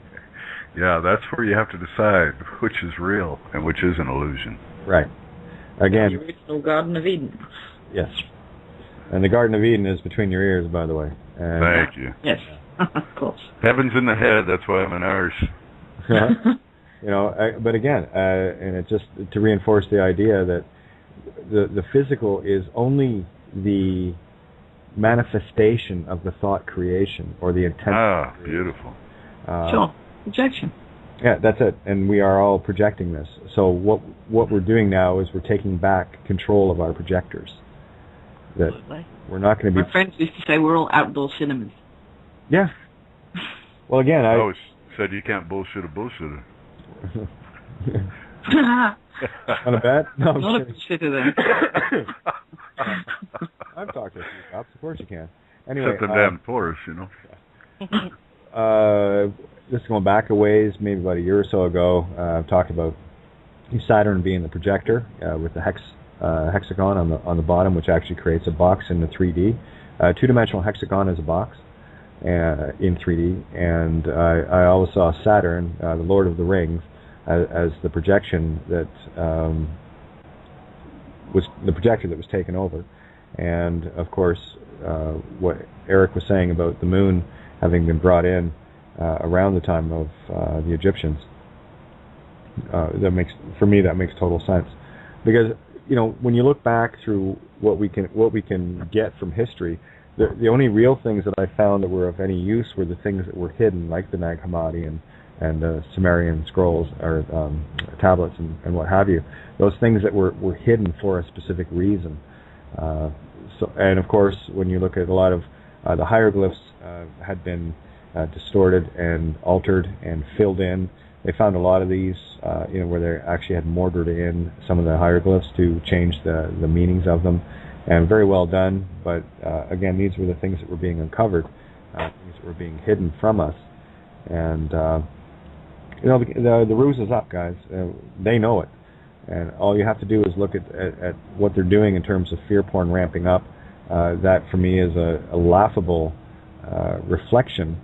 Yeah, that's where you have to decide which is real and which is an illusion. Right. Again. The original Garden of Eden. Yes. And the Garden of Eden is between your ears, by the way. And thank you. Yes, of course. Heaven's in the head. That's why I'm an Irish. But again, and it just to reinforce the idea that the physical is only the manifestation of the thought creation or the intent. Ah, beautiful. Sure, projection. Yeah, that's it. And we are all projecting this. So what we're doing now is we're taking back control of our projectors. That we're not going to be. My friends used to say we're all outdoor cinemas. Yeah. Well, again, I always said you can't bullshit a bullshitter. On a bet? No, I'm not a bullshitter then. I've talked to a few cops. Of course you can. Anyway, except the damn Taurus, This is going back a ways, maybe about a year or so ago. I've talked about Saturn being the projector with the hexagon on the bottom, which actually creates a box in the 3D. Two-dimensional hexagon is a box in 3D, and I always saw Saturn, the Lord of the Rings, as the projection that was the projector that was taken over. And of course, what Eric was saying about the moon having been brought in around the time of the Egyptians, that makes total sense, because when you look back through what we can get from history, the only real things that I found that were of any use were the things that were hidden, like the Nag Hammadi and Sumerian scrolls or tablets and what have you. Those things that were hidden for a specific reason. And of course, when you look at a lot of the hieroglyphs had been distorted and altered and filled in. They found a lot of these, where they actually had mortared in some of the hieroglyphs to change the meanings of them, and very well done. But again, these were the things that were being uncovered, things that were being hidden from us, and the ruse is up, guys. They know it, and all you have to do is look at what they're doing in terms of fear porn ramping up, that for me is a laughable reflection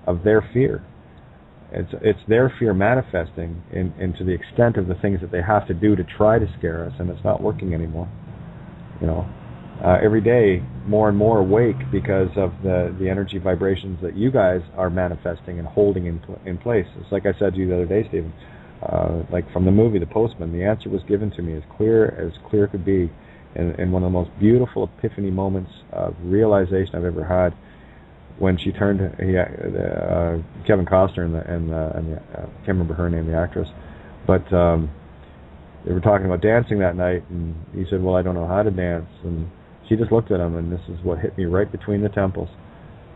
of their fear. It's their fear manifesting into the extent of the things that they have to do to try to scare us, and it's not working anymore. Every day, more and more awake because of the energy vibrations that you guys are manifesting and holding in place. It's like I said to you the other day, Stephen, like from the movie The Postman, the answer was given to me as clear could be, in one of the most beautiful epiphany moments of realization I've ever had. When she turned, Kevin Costner and I can't remember her name, the actress, but they were talking about dancing that night, and he said, "Well, I don't know how to dance," and she just looked at him, and this is what hit me right between the temples.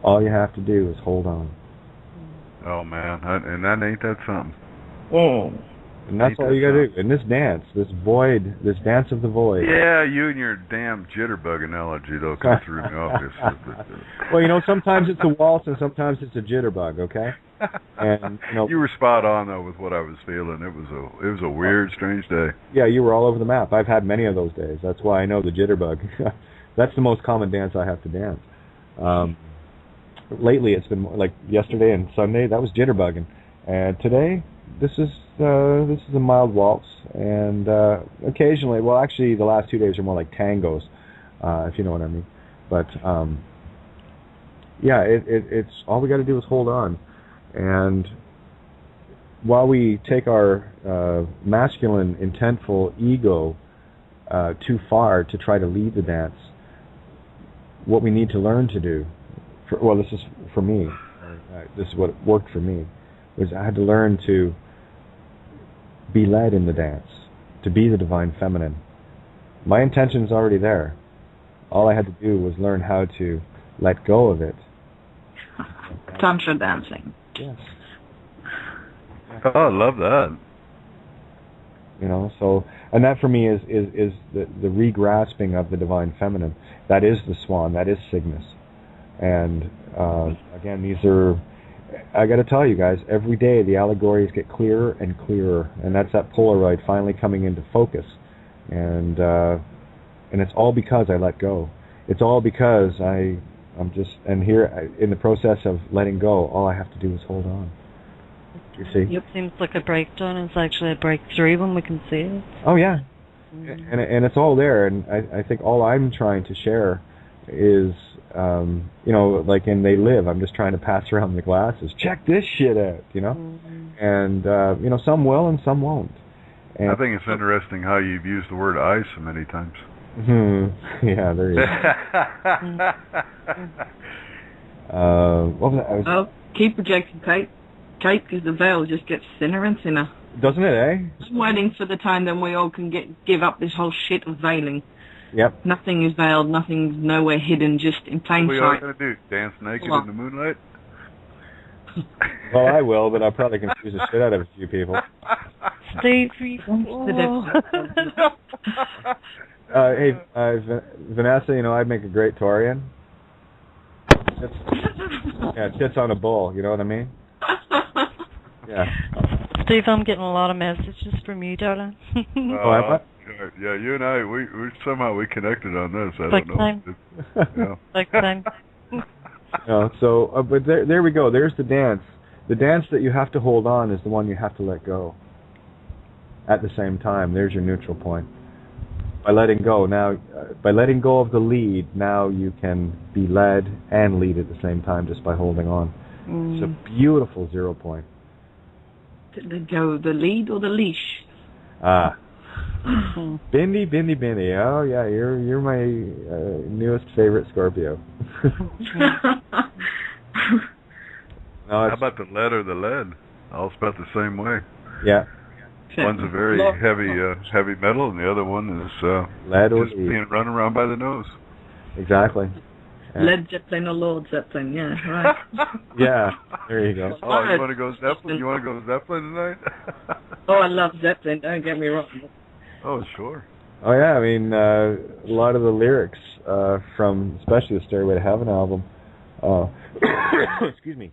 All you have to do is hold on. Oh man, and that ain't that something. Oh. And that's all you gotta do. In this dance, this dance of the void. Yeah, you and your damn jitterbug analogy, though, kind of threw me off. Well, sometimes it's a waltz and sometimes it's a jitterbug, okay? And you were spot on though with what I was feeling. It was a weird, strange day. Yeah, you were all over the map. I've had many of those days. That's why I know the jitterbug. That's the most common dance I have to dance. Lately, it's been like yesterday and Sunday. That was jitterbugging, and today this is a mild waltz, and occasionally, well, actually, the last 2 days are more like tangos, if you know what I mean. But yeah, it's all we got to do is hold on, and while we take our masculine, intentful ego too far to try to lead the dance, what we need to learn to do, this is for me, this is what worked for me, was I had to learn to be led in the dance, to be the divine feminine. My intention is already there. All I had to do was learn how to let go of it. Tantra dancing. Yes. Oh, I love that. So, and that for me is the re-grasping of the divine feminine. That is the swan. That is Cygnus. And again, these are, I got to tell you guys, every day the allegories get clearer and clearer, and that's that Polaroid finally coming into focus. And it's all because I let go. It's all because I'm just, and here in the process of letting go, all I have to do is hold on. You see? It seems like a breakdown. It's actually a breakthrough when we can see it. Oh yeah, and it's all there. And I think all I'm trying to share is, like in They Live, I'm just trying to pass around the glasses. Check this shit out, And some will and some won't. And I think it's interesting how you've used the word I so many times. Yeah, there you go. Keep projecting, Kate, because the veil just gets thinner and thinner. Doesn't it, eh? Just waiting for the time then we all can give up this whole shit of veiling. Yep. Nothing is veiled, nothing's nowhere hidden, just in plain sight. What are you going to do, dance naked in the moonlight? Well, I will, but I'll probably confuse the shit out of a few people. Steve, hey, Vanessa, I'd make a great Taurian. Tits on a bull, you know what I mean? Yeah. Steve, I'm getting a lot of messages from you, darling. Yeah, you and I, we somehow we connected on this. I like don't know. Time. Like time. But there we go. There's the dance. The dance that you have to hold on is the one you have to let go. At the same time, there's your neutral point. By letting go of the lead, now you can be led and lead at the same time just by holding on. It's a beautiful 0 point. The lead or the leash? Bindi. Oh yeah, you're my newest favorite Scorpio. How about the lead or the lead? All spelled the same way. Yeah. One's a very heavy metal, and the other one is lead or just being run around by the nose. Exactly. Yeah. Led Zeppelin or Lord Zeppelin, yeah, right. Yeah, there you go. Oh, you want to go Zeppelin? You want to go Zeppelin tonight? Oh, I love Zeppelin. Don't get me wrong. Oh, sure. Oh yeah, I mean a lot of the lyrics from especially the Stairway to Heaven album. Excuse me.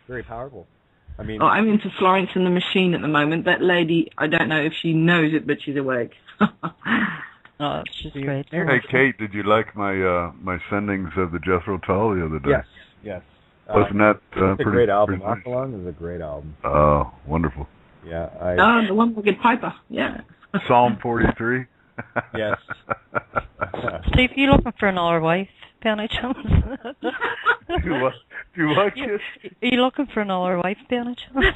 Very powerful. I mean, I'm into Florence and the Machine at the moment. That lady, I don't know if she knows it, but she's awake. Oh, she's great. Hey, Kate, did you like my my sendings of the Jethro Tull the other day? Yes. Wasn't that it's a great album? nice? Aqualung is a great album. Oh, wonderful. Yeah. The one-legged piper. Yeah. Psalm 43. Yes. Steve, you looking for another wife, Penny Chance? Do what? Are you looking for another wife, Penny Chance?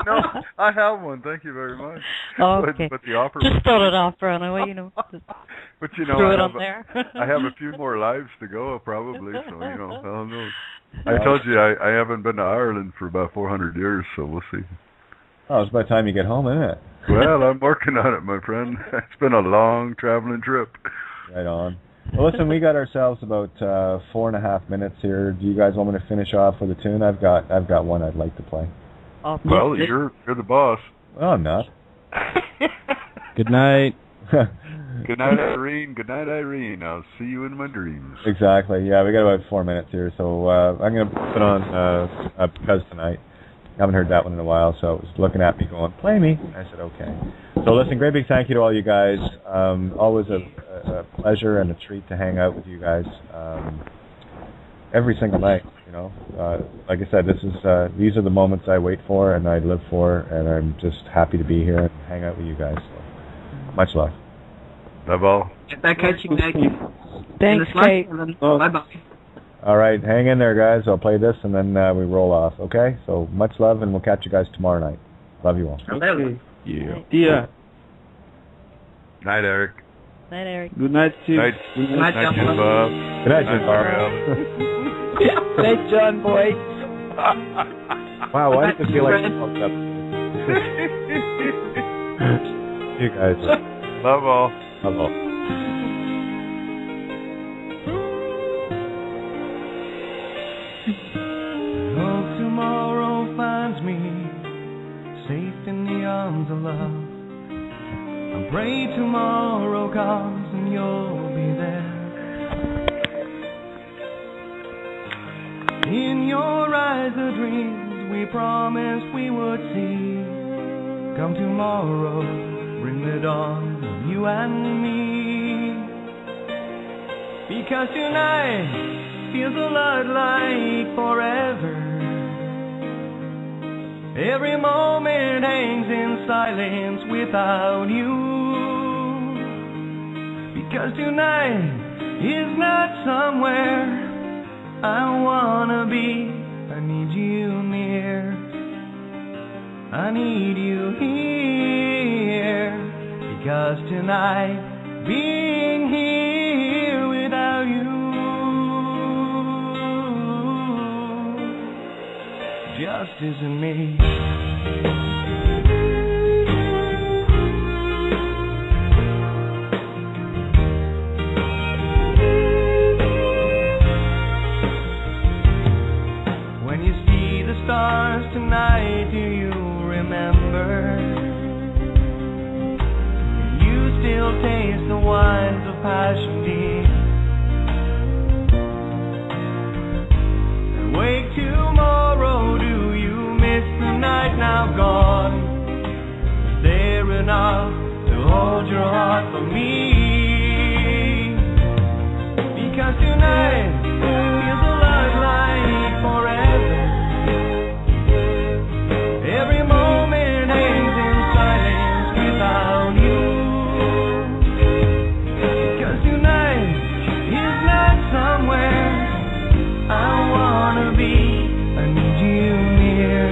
No, I have one. Thank you very much. Oh, okay. But the opera. Just thought it off anyway, you know. But you know, throw it on there. I have a few more lives to go, probably. So you know, I don't know. I told you I haven't been to Ireland for about 400 years, so we'll see. Oh, it's by the time you get home, isn't it? Well, I'm working on it, my friend. It's been a long traveling trip. Right on. Well, listen, we got ourselves about 4.5 minutes here. Do you guys want me to finish off with a tune? I've got one I'd like to play. Well, you're the boss. Well, I'm not. Good night. Good night, Irene. Good night, Irene. I'll see you in my dreams. Exactly. Yeah, we got about 4 minutes here, so I'm going to put on Because Tonight. I haven't heard that one in a while, so it was looking at me going, play me. I said, okay. So listen, great big thank you to all you guys. Always a pleasure and a treat to hang out with you guys every single night. You know, like I said, these are the moments I wait for and I live for, and I'm just happy to be here and hang out with you guys. So, much love. Love all. Get back at you, Maggie. Thanks, Kate. Bye-bye. All right, hang in there, guys. I'll play this, and then we roll off, okay? So much love, and we'll catch you guys tomorrow night. Love you all. Okay. Yeah. Yeah. Night, Eric. Night, Eric. Good night, Steve. Night, Good night, Jim John. Bob. Good night, Jim Bob. Thanks, John boy. Wow, why did it feel like fucked up? You guys. Love all. Love all. Hope tomorrow finds me safe in the arms of love. I pray tomorrow comes and you'll be there. In your eyes the dreams we promised we would see. Come tomorrow, bring the dawn of you and me. Because tonight feels a lot like forever. Every moment hangs in silence without you. Because tonight is not somewhere I wanna be. I need you near. I need you here. Because tonight being here without you just isn't me. When you see the stars tonight, do you remember? Can you still taste the wines of passion deep? And wake tomorrow, do you miss the night now gone? Is there enough to hold your heart for me? Because tonight feels a lot like forever. Every moment hangs in silence without you. Because tonight is not somewhere I wanna be. I need you near.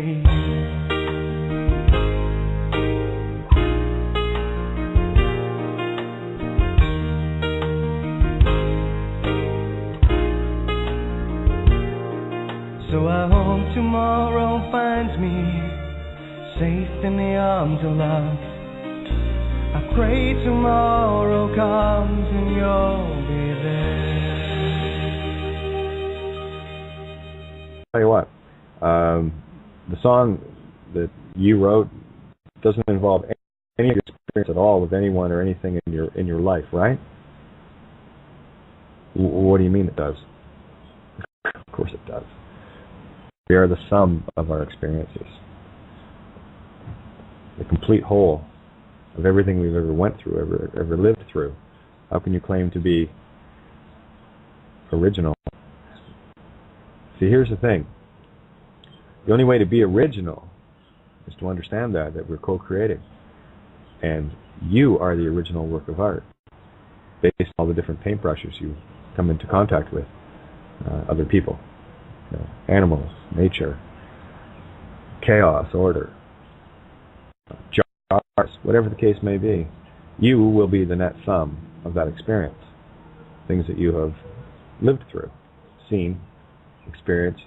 way. So I hope tomorrow finds me safe in the arms of love. I pray tomorrow comes and you'll be there. Tell you what, the song that you wrote doesn't involve any experience at all with anyone or anything in your life, right? What do you mean it does? Of course it does. We are the sum of our experiences. The complete whole of everything we've ever went through, ever lived through. How can you claim to be original? See, here's the thing. The only way to be original is to understand that we're co-creating. And you are the original work of art, based on all the different paintbrushes you come into contact with, other people, animals, nature, chaos, order, jars, whatever the case may be. You will be the net sum of that experience, things that you have lived through, seen, experienced,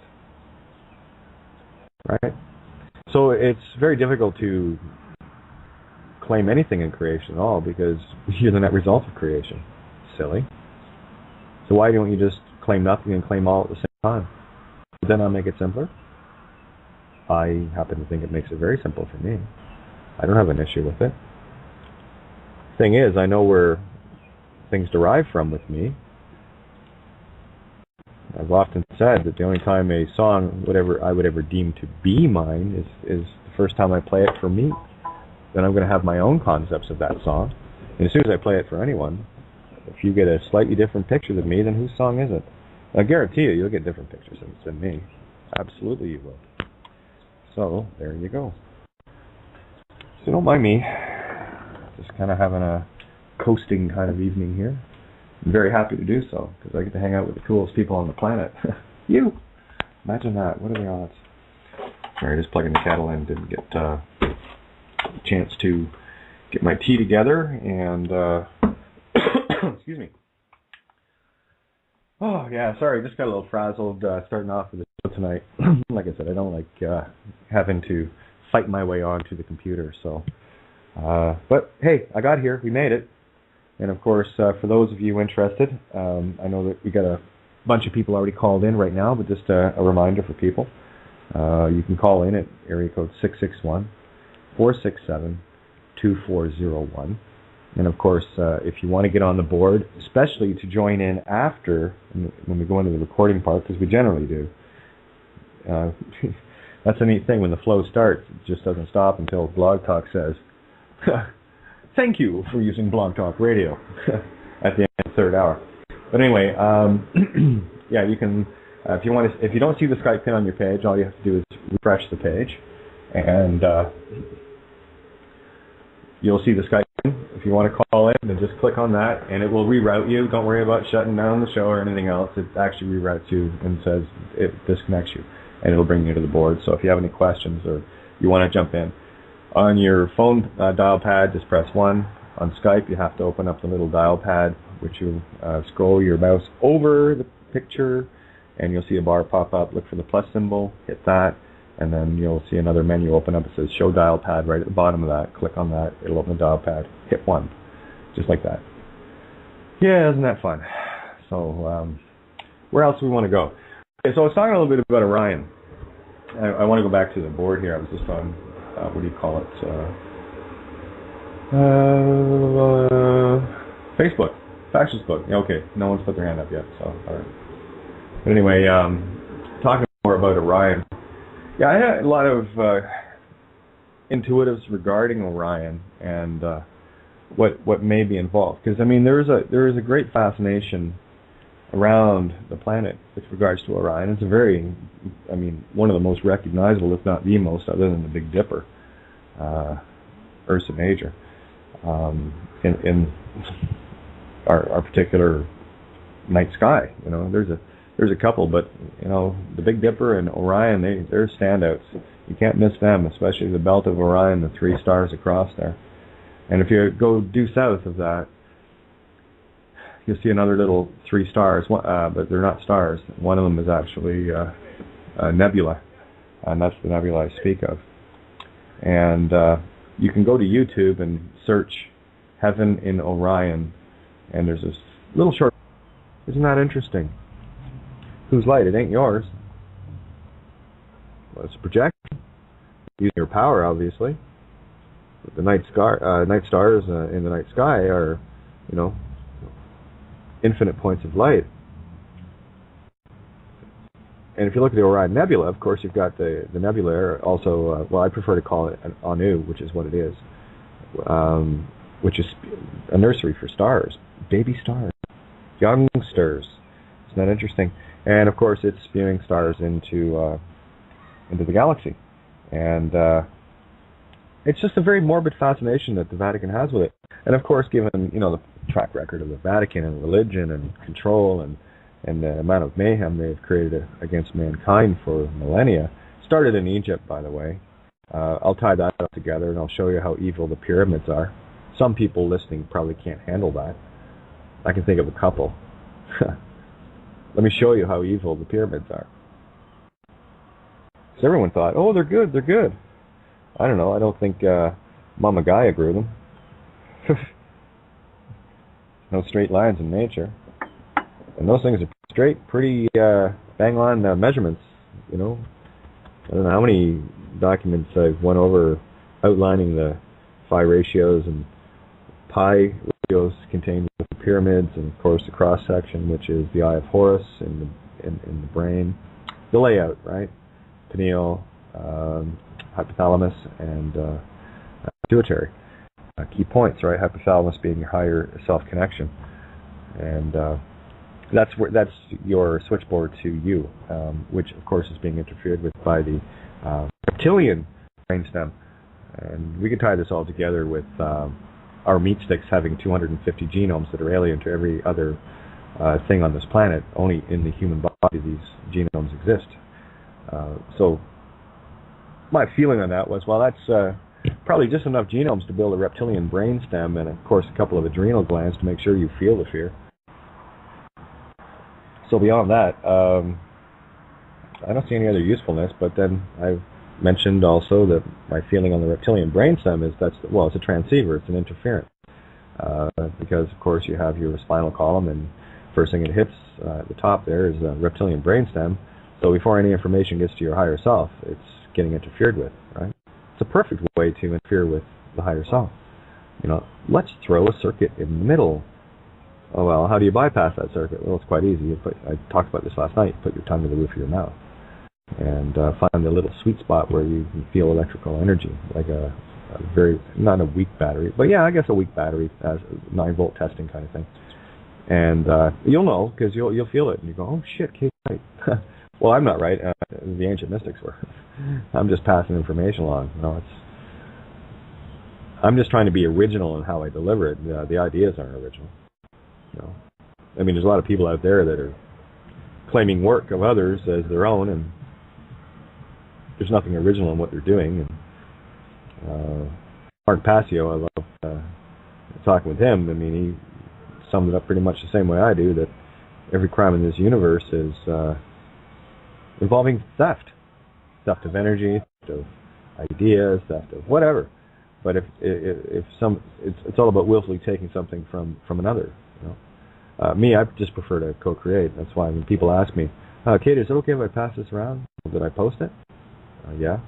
right? So it's very difficult to claim anything in creation at all because you're the net result of creation. Silly. So why don't you just claim nothing and claim all at the same time? Would that not make it simpler? I happen to think it makes it very simple for me. I don't have an issue with it. Thing is, I know where things derive from with me. I've often said that the only time a song I would ever deem to be mine is the first time I play it for me. Then I'm going to have my own concepts of that song. And as soon as I play it for anyone, if you get a slightly different picture than me, then whose song is it? I guarantee you'll get different pictures than me. Absolutely you will. So, there you go. So don't mind me. Just kind of having a coasting kind of evening here. I'm very happy to do so, because I get to hang out with the coolest people on the planet. You! Imagine that. What are the odds? Sorry, just plugging the kettle in. Didn't get a chance to get my tea together, and excuse me. Oh, yeah, sorry, just got a little frazzled starting off with the show tonight. Like I said, I don't like having to fight my way onto the computer, so. But, hey, I got here. We made it. And, of course, for those of you interested, I know that we got a bunch of people already called in right now, but just a reminder for people. You can call in at area code 661-467-2401. And, of course, if you want to get on the board, especially to join in after, when we go into the recording part, because we generally do, that's a neat thing. When the flow starts, it just doesn't stop until Blog Talk says, thank you for using Blog Talk Radio at the end of the third hour. But anyway, yeah, you can, if you don't see the Skype pin on your page, all you have to do is refresh the page, and you'll see the Skype pin. If you want to call in, then just click on that, and it will reroute you. Don't worry about shutting down the show or anything else. It actually reroutes you and says it disconnects you, and it'll bring you to the board. So if you have any questions or you want to jump in, on your phone dial pad, just press 1. On Skype, you have to open up the little dial pad, which you scroll your mouse over the picture, and you'll see a bar pop up. Look for the plus symbol, hit that, and then you'll see another menu open up. It says Show Dial Pad right at the bottom of that. Click on that. It'll open the dial pad. Hit 1. Just like that. Yeah, isn't that fun? So, where else do we want to go? Okay, so I was talking a little bit about Orion. I want to go back to the board here. I was just on... what do you call it? Facebook. Fascist book. Yeah, okay, no one's put their hand up yet, so all right. But anyway, talking more about Orion. Yeah, I had a lot of intuitives regarding Orion and what may be involved, because I mean there is a great fascination around the planet with regards to Orion. It's a very, I mean, one of the most recognizable, if not the most, other than the Big Dipper, Ursa Major, in our particular night sky. There's a couple, but the Big Dipper and Orion, they're standouts. You can't miss them, especially the belt of Orion, the 3 stars across there. And if you go due south of that, you'll see another little 3 stars, but they're not stars. One of them is actually a nebula, and that's the nebula I speak of. And you can go to YouTube and search Heaven in Orion, and there's this little short. Isn't that interesting? Whose light? It ain't yours. Well, it's a projection. Using your power, obviously. But the night stars in the night sky are, infinite points of light. And if you look at the Orion Nebula, of course, you've got the nebula also, I prefer to call it an Anu, which is what it is, which is a nursery for stars, baby stars, youngsters. Isn't that interesting? And, of course, it's spewing stars into the galaxy. And it's just a very morbid fascination that the Vatican has with it. And, of course, given, the track record of the Vatican and religion and control and the amount of mayhem they've created against mankind for millennia. Started in Egypt, by the way. I'll tie that up together and I'll show you how evil the pyramids are. Some people listening probably can't handle that. I can think of a couple. Let me show you how evil the pyramids are. So everyone thought, oh, they're good. I don't know. I don't think Mama Gaia grew them. No straight lines in nature. And those things are straight, pretty bang-on measurements, I don't know how many documents I've went over outlining the phi ratios and pi ratios contained with the pyramids, and, of course, the cross-section, which is the eye of Horus in the brain. The layout, right? Pineal, hypothalamus, and pituitary. Key points, right? Hypothalamus being your higher self-connection. And that's your switchboard to you, which, of course, is being interfered with by the reptilian brainstem. And we can tie this all together with our meat sticks having 250 genomes that are alien to every other thing on this planet. Only in the human body these genomes exist. So my feeling on that was, well, that's probably just enough genomes to build a reptilian brainstem and, of course, a couple of adrenal glands to make sure you feel the fear. So beyond that, I don't see any other usefulness, but then I've mentioned also that my feeling on the reptilian brainstem is it's a transceiver, it's an interference. Because, of course, you have your spinal column, and first thing it hits at the top there is a reptilian brainstem. So before any information gets to your higher self, it's getting interfered with, right? It's a perfect way to interfere with the higher self. Let's throw a circuit in the middle. Oh, well, how do you bypass that circuit? Well, it's quite easy. I talked about this last night. You put your tongue to the roof of your mouth and find the little sweet spot where you can feel electrical energy, like a very, not a weak battery, but yeah, I guess a weak battery, as 9-volt testing kind of thing. And you'll know, because you'll feel it, and you go, oh, shit, Kate's right. Well, I'm not right. The ancient mystics were. I'm just passing information along. I'm just trying to be original in how I deliver it. The ideas aren't original. There's a lot of people out there that are claiming work of others as their own, and there's nothing original in what they're doing. And Mark Passio, I love talking with him. He summed it up pretty much the same way I do, that every crime in this universe is involving theft of energy, theft of ideas, theft of whatever. But if it's all about willfully taking something from another. Me, I just prefer to co-create. That's why when people ask me, Kate, is it okay if I pass this around? Did I post it? Yeah.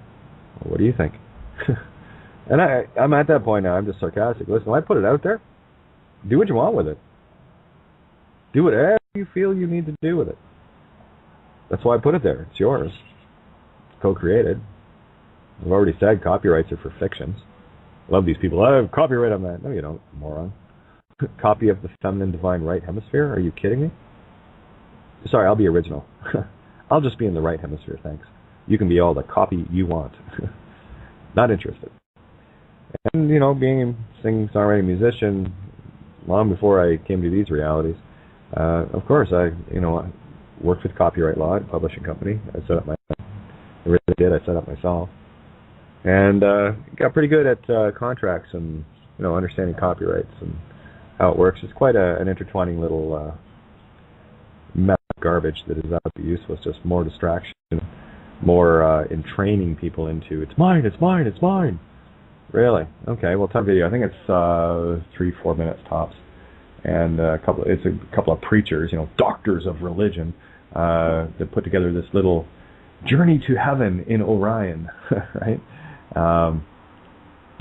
Well, what do you think? And I'm at that point now. I'm just sarcastic. Listen, I put it out there. Do what you want with it. Do whatever you feel you need to do with it. That's why I put it there. It's yours. It's co-created. I've already said copyrights are for fictions. I love these people. I have copyright on that. No, you don't, moron. Copy of the feminine divine right hemisphere? Are you kidding me? Sorry, I'll be original. I'll just be in the right hemisphere, thanks. You can be all the copy you want. Not interested. And, being a singing, songwriting musician, long before I came to these realities, of course, I worked with copyright law at a publishing company. I set up I really did. I set up myself. and got pretty good at contracts and understanding copyrights and how it works. It's quite an intertwining little mess of garbage that is absolutely useless. Just more distraction, more in training people into it's mine, it's mine, it's mine. Really? Okay. Well, time video. I think it's 3-4 minutes tops, and it's a couple of preachers, doctors of religion, that put together this little journey to heaven in Orion, right?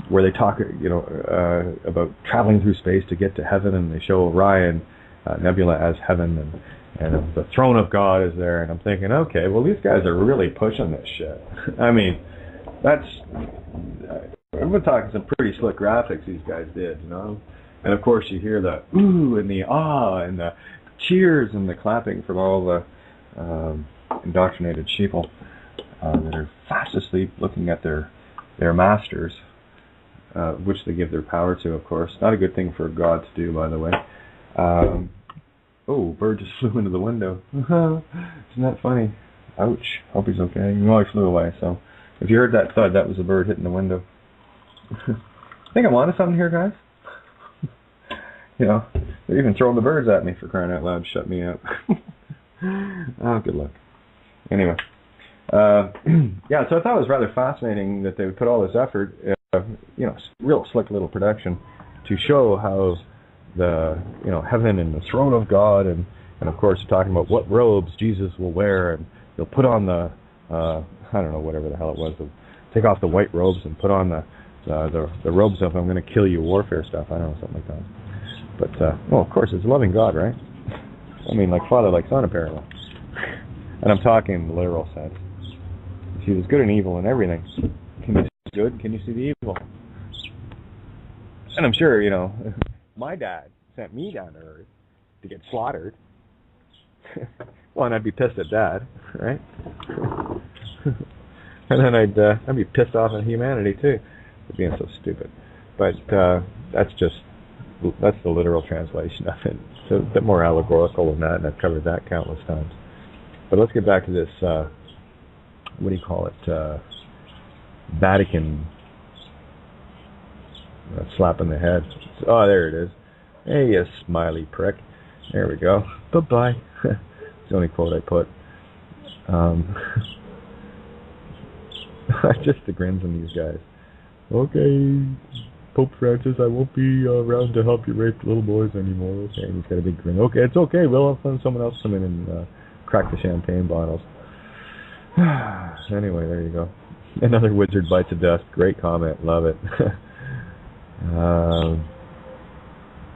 Where they talk, about traveling through space to get to heaven, and they show Orion Nebula as heaven, and the throne of God is there. And I'm thinking, okay, well, these guys are really pushing this shit. I mean, we're talking some pretty slick graphics these guys did, And of course, you hear the ooh and the ah and the cheers and the clapping from all the indoctrinated sheeple that are fast asleep looking at their masters, which they give their power to, of course. Not a good thing for God to do, by the way. Bird just flew into the window. Isn't that funny? Ouch. Hope he's okay. He flew away, so if you heard that thud, that was a bird hitting the window. I think I'm onto something here, guys. They're even throwing the birds at me, for crying out loud. Shut me up. Oh, good luck. Anyway. So I thought it was rather fascinating that they would put all this effort, real slick little production, to show how the, heaven and the throne of God, and of course talking about what robes Jesus will wear, and they'll put on the, I don't know, whatever the hell it was, they'll take off the white robes and put on the robes of I'm going to kill you warfare stuff, I don't know, something like that. But, of course, it's a loving God, right? I mean, like Father, like Son, apparently. And I'm talking in the literal sense. You see, there's good and evil in everything. Can you see the good? Can you see the evil? And I'm sure, my dad sent me down to Earth to get slaughtered. Well, and I'd be pissed at Dad, right? And then I'd be pissed off at humanity, too, for being so stupid. But that's the literal translation of it. It's a bit more allegorical than that, and I've covered that countless times. But let's get back to this, what do you call it, Vatican slap in the head. Oh, there it is. Hey, you smiley prick. There we go. Bye-bye. It's the only quote I put. Just the grins on these guys. Okay, Pope Francis, I won't be around to help you rape little boys anymore. Okay, and he's got a big grin. Okay, it's okay. We'll have someone else come in and crack the champagne bottles. Anyway, there you go. Another wizard bites a dust. Great comment. Love it.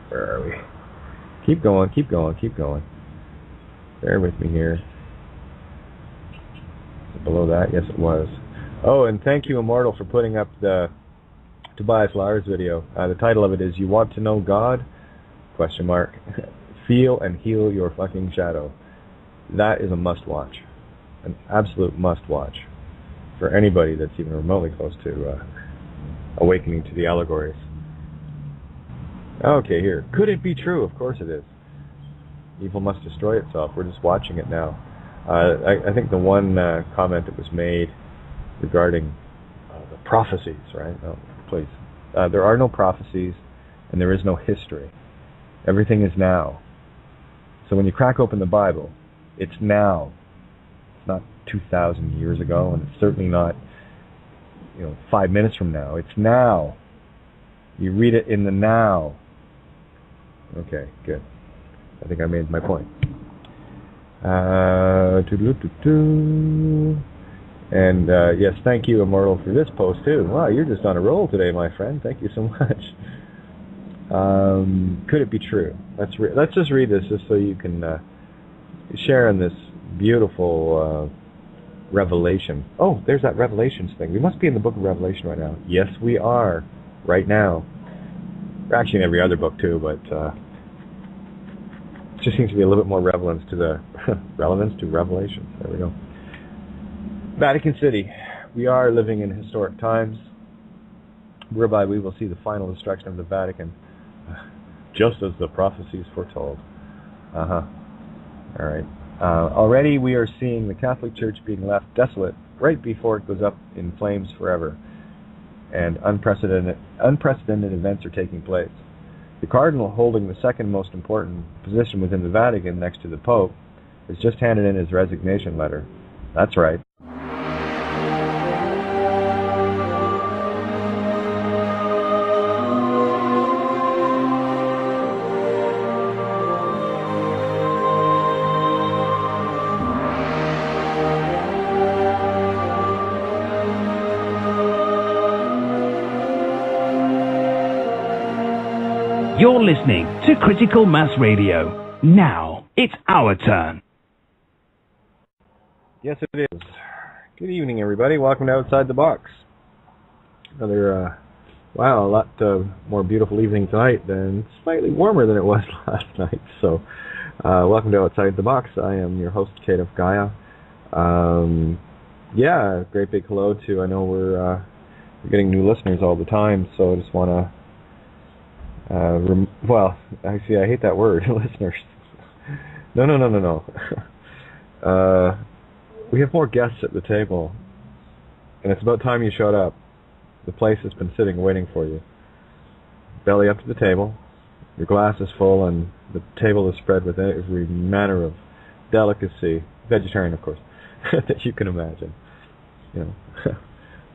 Where are we? Keep going. Bear with me here. Below that? Yes, it was. Oh, and thank you, Immortal, for putting up the Tobias Lars video. The title of it is, You Want to Know God? ? Feel and heal your fucking shadow. That is a must-watch. An absolute must-watch for anybody that's even remotely close to awakening to the allegories. Okay, here. Could it be true? Of course it is. Evil must destroy itself. We're just watching it now. I think the one comment that was made regarding the prophecies, right? No, please. There are no prophecies, and there is no history. Everything is now. So when you crack open the Bible, it's now. It's not 2,000 years ago, and it's certainly not 5 minutes from now. It's now. You read it in the now. Okay, good. I think I made my point. And yes, thank you, Immortal, for this post too. Wow, you're just on a roll today, my friend. Thank you so much. Could it be true? Let's just read this, just so you can share in this beautiful revelation. Oh, there's that Revelations thing. We must be in the book of Revelation right now. Yes, we are. Right now. We're actually in every other book too, but it just seems to be a little bit more relevance to Revelation. There we go. Vatican City. We are living in historic times, whereby we will see the final destruction of the Vatican, just as the prophecies foretold. All right. Already we are seeing the Catholic Church being left desolate right before it goes up in flames forever. and unprecedented events are taking place. The cardinal, holding the second most important position within the Vatican next to the Pope, has just handed in his resignation letter. That's right. You're listening to Critical Mass Radio. Now, it's our turn. Yes, it is. Good evening, everybody. Welcome to Outside the Box. Another, a lot more beautiful evening tonight, and slightly warmer than it was last night. So, welcome to Outside the Box. I am your host, Kate of Gaia. Great big hello to, I know we're getting new listeners all the time, so I just want to actually, I hate that word, listeners. No. We have more guests at the table, and it's about time you showed up. The place has been sitting waiting for you. Belly up to the table, your glass is full, and the table is spread with every manner of delicacy, vegetarian of course, that you can imagine. You know,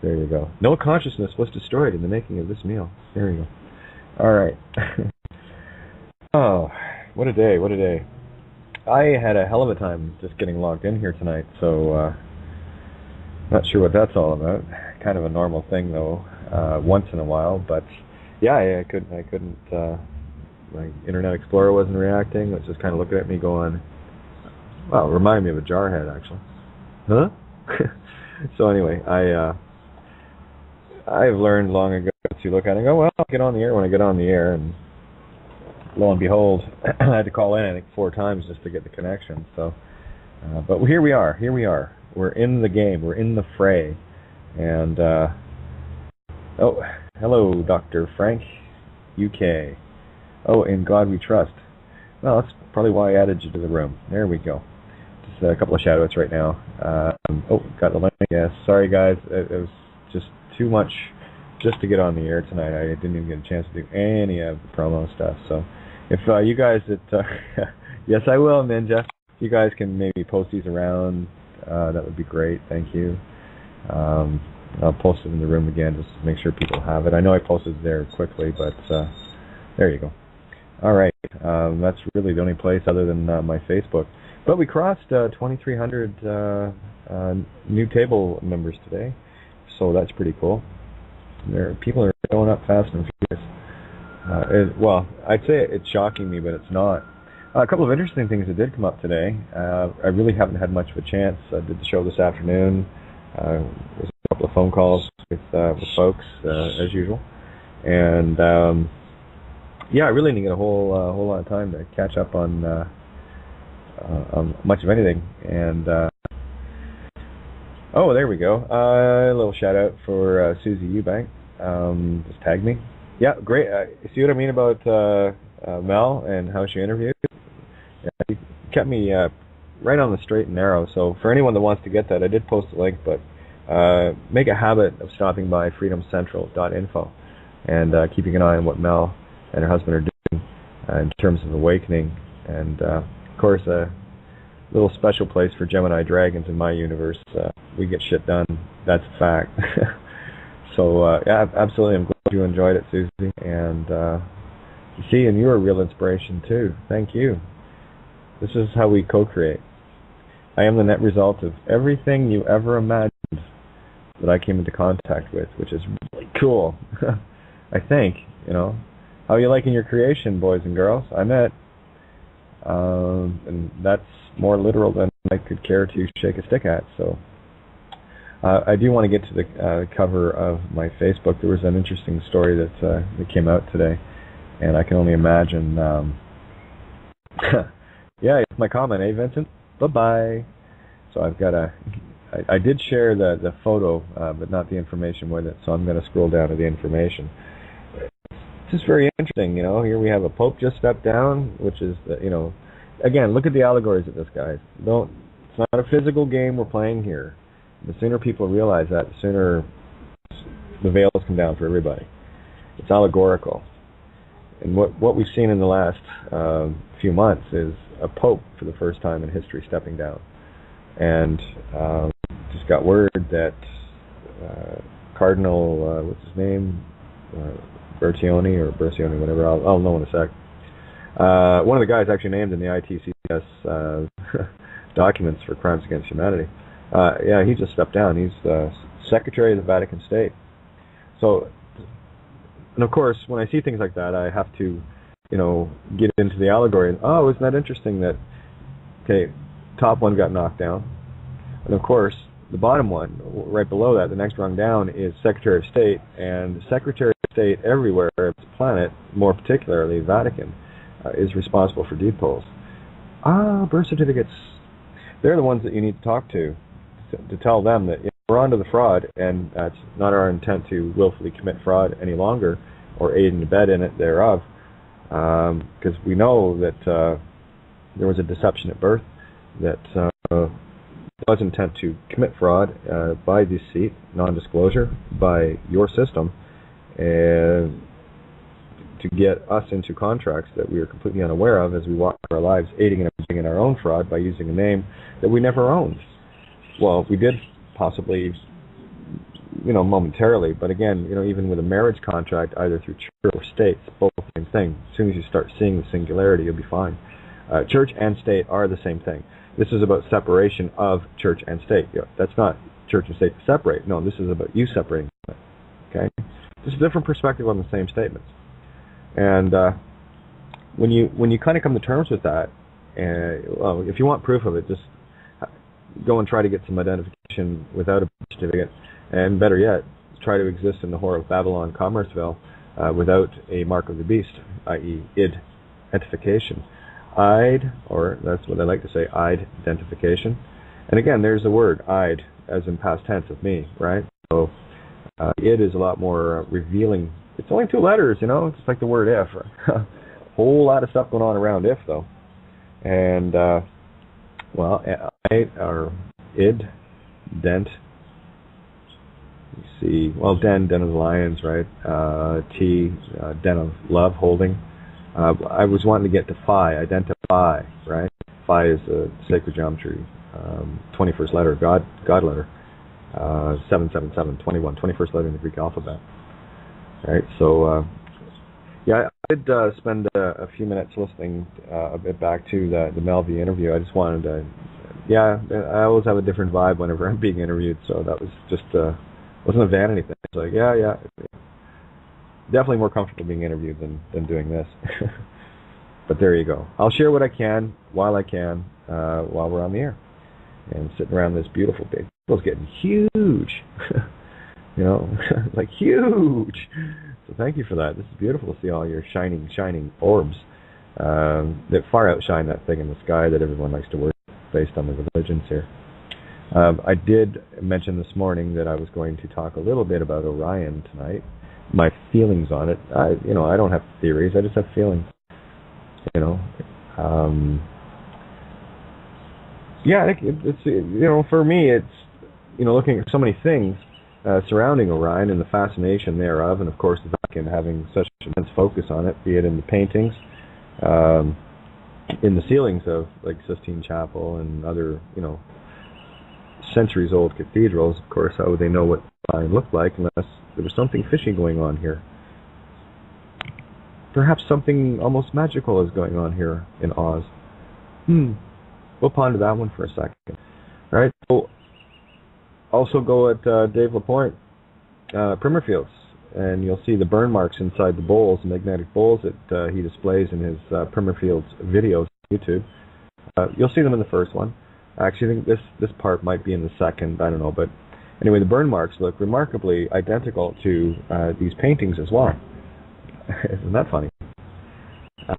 there you go. No consciousness was destroyed in the making of this meal. There you go. All right. Oh, what a day, what a day. I had a hell of a time just getting logged in here tonight, so not sure what that's all about. Kind of a normal thing, though, once in a while, but yeah, I couldn't, my Internet Explorer wasn't reacting. It was just kind of looking at me going, well, it reminded me of a jarhead, actually. Huh? So anyway, I've learned long ago to look at it and go, well, I'll get on the air when I get on the air, and lo and behold, I had to call in, I think, 4 times just to get the connection. So, but here we are. We're in the game. We're in the fray. And, hello, Dr. Frank, UK. Oh, in God we trust. Well, that's probably why I added you to the room. There we go. Just a couple of shout-outs right now. Got the link. Yes, sorry, guys. It was just too much just to get on the air tonight. I didn't even get a chance to do any of the promo stuff. So if you guys yes, I will, Ninja. If you guys can maybe post these around, that would be great. Thank you. I'll post it in the room again just to make sure people have it. I know I posted it there quickly, but there you go. All right. That's really the only place other than my Facebook. But we crossed 2,300 new table members today, so that's pretty cool. People are going up fast and furious. I'd say it's shocking me, but it's not. A couple of interesting things that did come up today. I really haven't had much of a chance. I did the show this afternoon. There was a couple of phone calls with folks, as usual. And, I really didn't get a whole lot of time to catch up on much of anything. And, there we go. A little shout-out for Susie Eubank. Just tagged me. Yeah, great. See what I mean about Mel and how she interviewed? Yeah, he kept me right on the straight and narrow. So for anyone that wants to get that, I did post a link, but make a habit of stopping by freedomcentral.info and keeping an eye on what Mel and her husband are doing in terms of awakening. And, of course, a little special place for Gemini Dragons in my universe. We get shit done. That's a fact. So, absolutely. I'm glad you enjoyed it, Susie. And, and you're a real inspiration, too. Thank you. This is how we co-create. I am the net result of everything you ever imagined that I came into contact with, which is really cool. I think, How are you liking your creation, boys and girls? I'm it. And that's more literal than I could care to shake a stick at. So I do want to get to the cover of my Facebook. There was an interesting story that came out today, and I can only imagine. It's my comment, Vincent? Bye-bye. So I've got I did share the photo, but not the information with it, so I'm going to scroll down to the information. It's just very interesting, Here we have a Pope just stepped down, which is, again, look at the allegories of this, guys. It's not a physical game we're playing here. The sooner people realize that, the sooner the veils come down for everybody. It's allegorical. And what we've seen in the last few months is a pope for the first time in history stepping down. And just got word that Cardinal, what's his name? Bercioni, whatever. I'll know in a sec. One of the guys actually named in the ITCS documents for crimes against humanity. Yeah, he just stepped down. He's the Secretary of the Vatican State. So, and of course, when I see things like that, I have to, get into the allegory. And, oh, isn't that interesting that, okay, top one got knocked down. And of course, the bottom one, right below that, the next rung down, is Secretary of State. And the Secretary of State everywhere on the planet, more particularly Vatican, is responsible for depots. Birth certificates, they're the ones that you need to talk to tell them that we're onto the fraud, and that's not our intent to willfully commit fraud any longer or aid and abet in it thereof, because we know that there was a deception at birth, that was intent to commit fraud by deceit, non-disclosure, by your system, and to get us into contracts that we are completely unaware of as we walk our lives, aiding and abetting in our own fraud by using a name that we never owned. Well, we did possibly, momentarily, but again, even with a marriage contract, either through church or state, it's both the same thing. As soon as you start seeing the singularity, you'll be fine. Church and state are the same thing. This is about separation of church and state. That's not church and state to separate. No, this is about you separating them. Okay? Just a different perspective on the same statements. And when you kind of come to terms with that, if you want proof of it, just go and try to get some identification without a birth certificate, and better yet, try to exist in the whore of Babylon, Commerceville, without a mark of the beast, i.e. identification. Or that's what I like to say, identification. And again, there's the word, I'd, as in past tense of me, right? So id is a lot more revealing. It's only 2 letters, it's like the word if. A whole lot of stuff going on around if, though. And, I, or id, dent. You see, den of lions, right? T, den of love, holding. I was wanting to get to phi, identify, right? Phi is a sacred geometry, 21st letter, God letter, 777, 21, 21st letter in the Greek alphabet, right? So, I did spend a few minutes listening a bit back to the Melvi interview. I just wanted to, I always have a different vibe whenever I'm being interviewed, so that was just, wasn't a vanity thing. It's like, definitely more comfortable being interviewed than doing this. But there you go. I'll share what I can while we're on the air. And sitting around this beautiful big, it's getting huge. Like huge. So thank you for that. This is beautiful to see all your shining orbs that far outshine that thing in the sky that everyone likes to worship based on the religions here. I did mention this morning that I was going to talk a little bit about Orion tonight. My feelings on it. I don't have theories. I just have feelings. I think it's for me, it's looking at so many things surrounding Orion and the fascination thereof, and of course the Vatican having such intense focus on it, be it in the paintings, in the ceilings of like Sistine Chapel and other centuries-old cathedrals. Of course, how would they know what Orion looked like unless there was something fishy going on here? Perhaps something almost magical is going on here in Oz. We'll ponder that one for a second. All right. So also go at Dave Lapointe, Primmerfields, and you'll see the burn marks inside the bowls, the magnetic bowls that he displays in his Primmerfields videos on YouTube. You'll see them in the first one. I actually think this part might be in the second. I don't know, but anyway, the burn marks look remarkably identical to these paintings as well. Isn't that funny?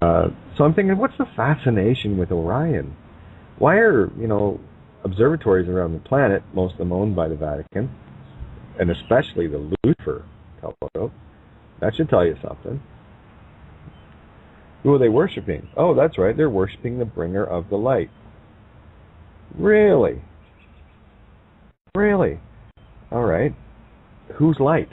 So I'm thinking, what's the fascination with Orion? Why are, observatories around the planet, most of them owned by the Vatican, and especially the Lucifer telescope? That should tell you something. Who are they worshiping? Oh, that's right, they're worshiping the bringer of the light. Really? All right. Whose light?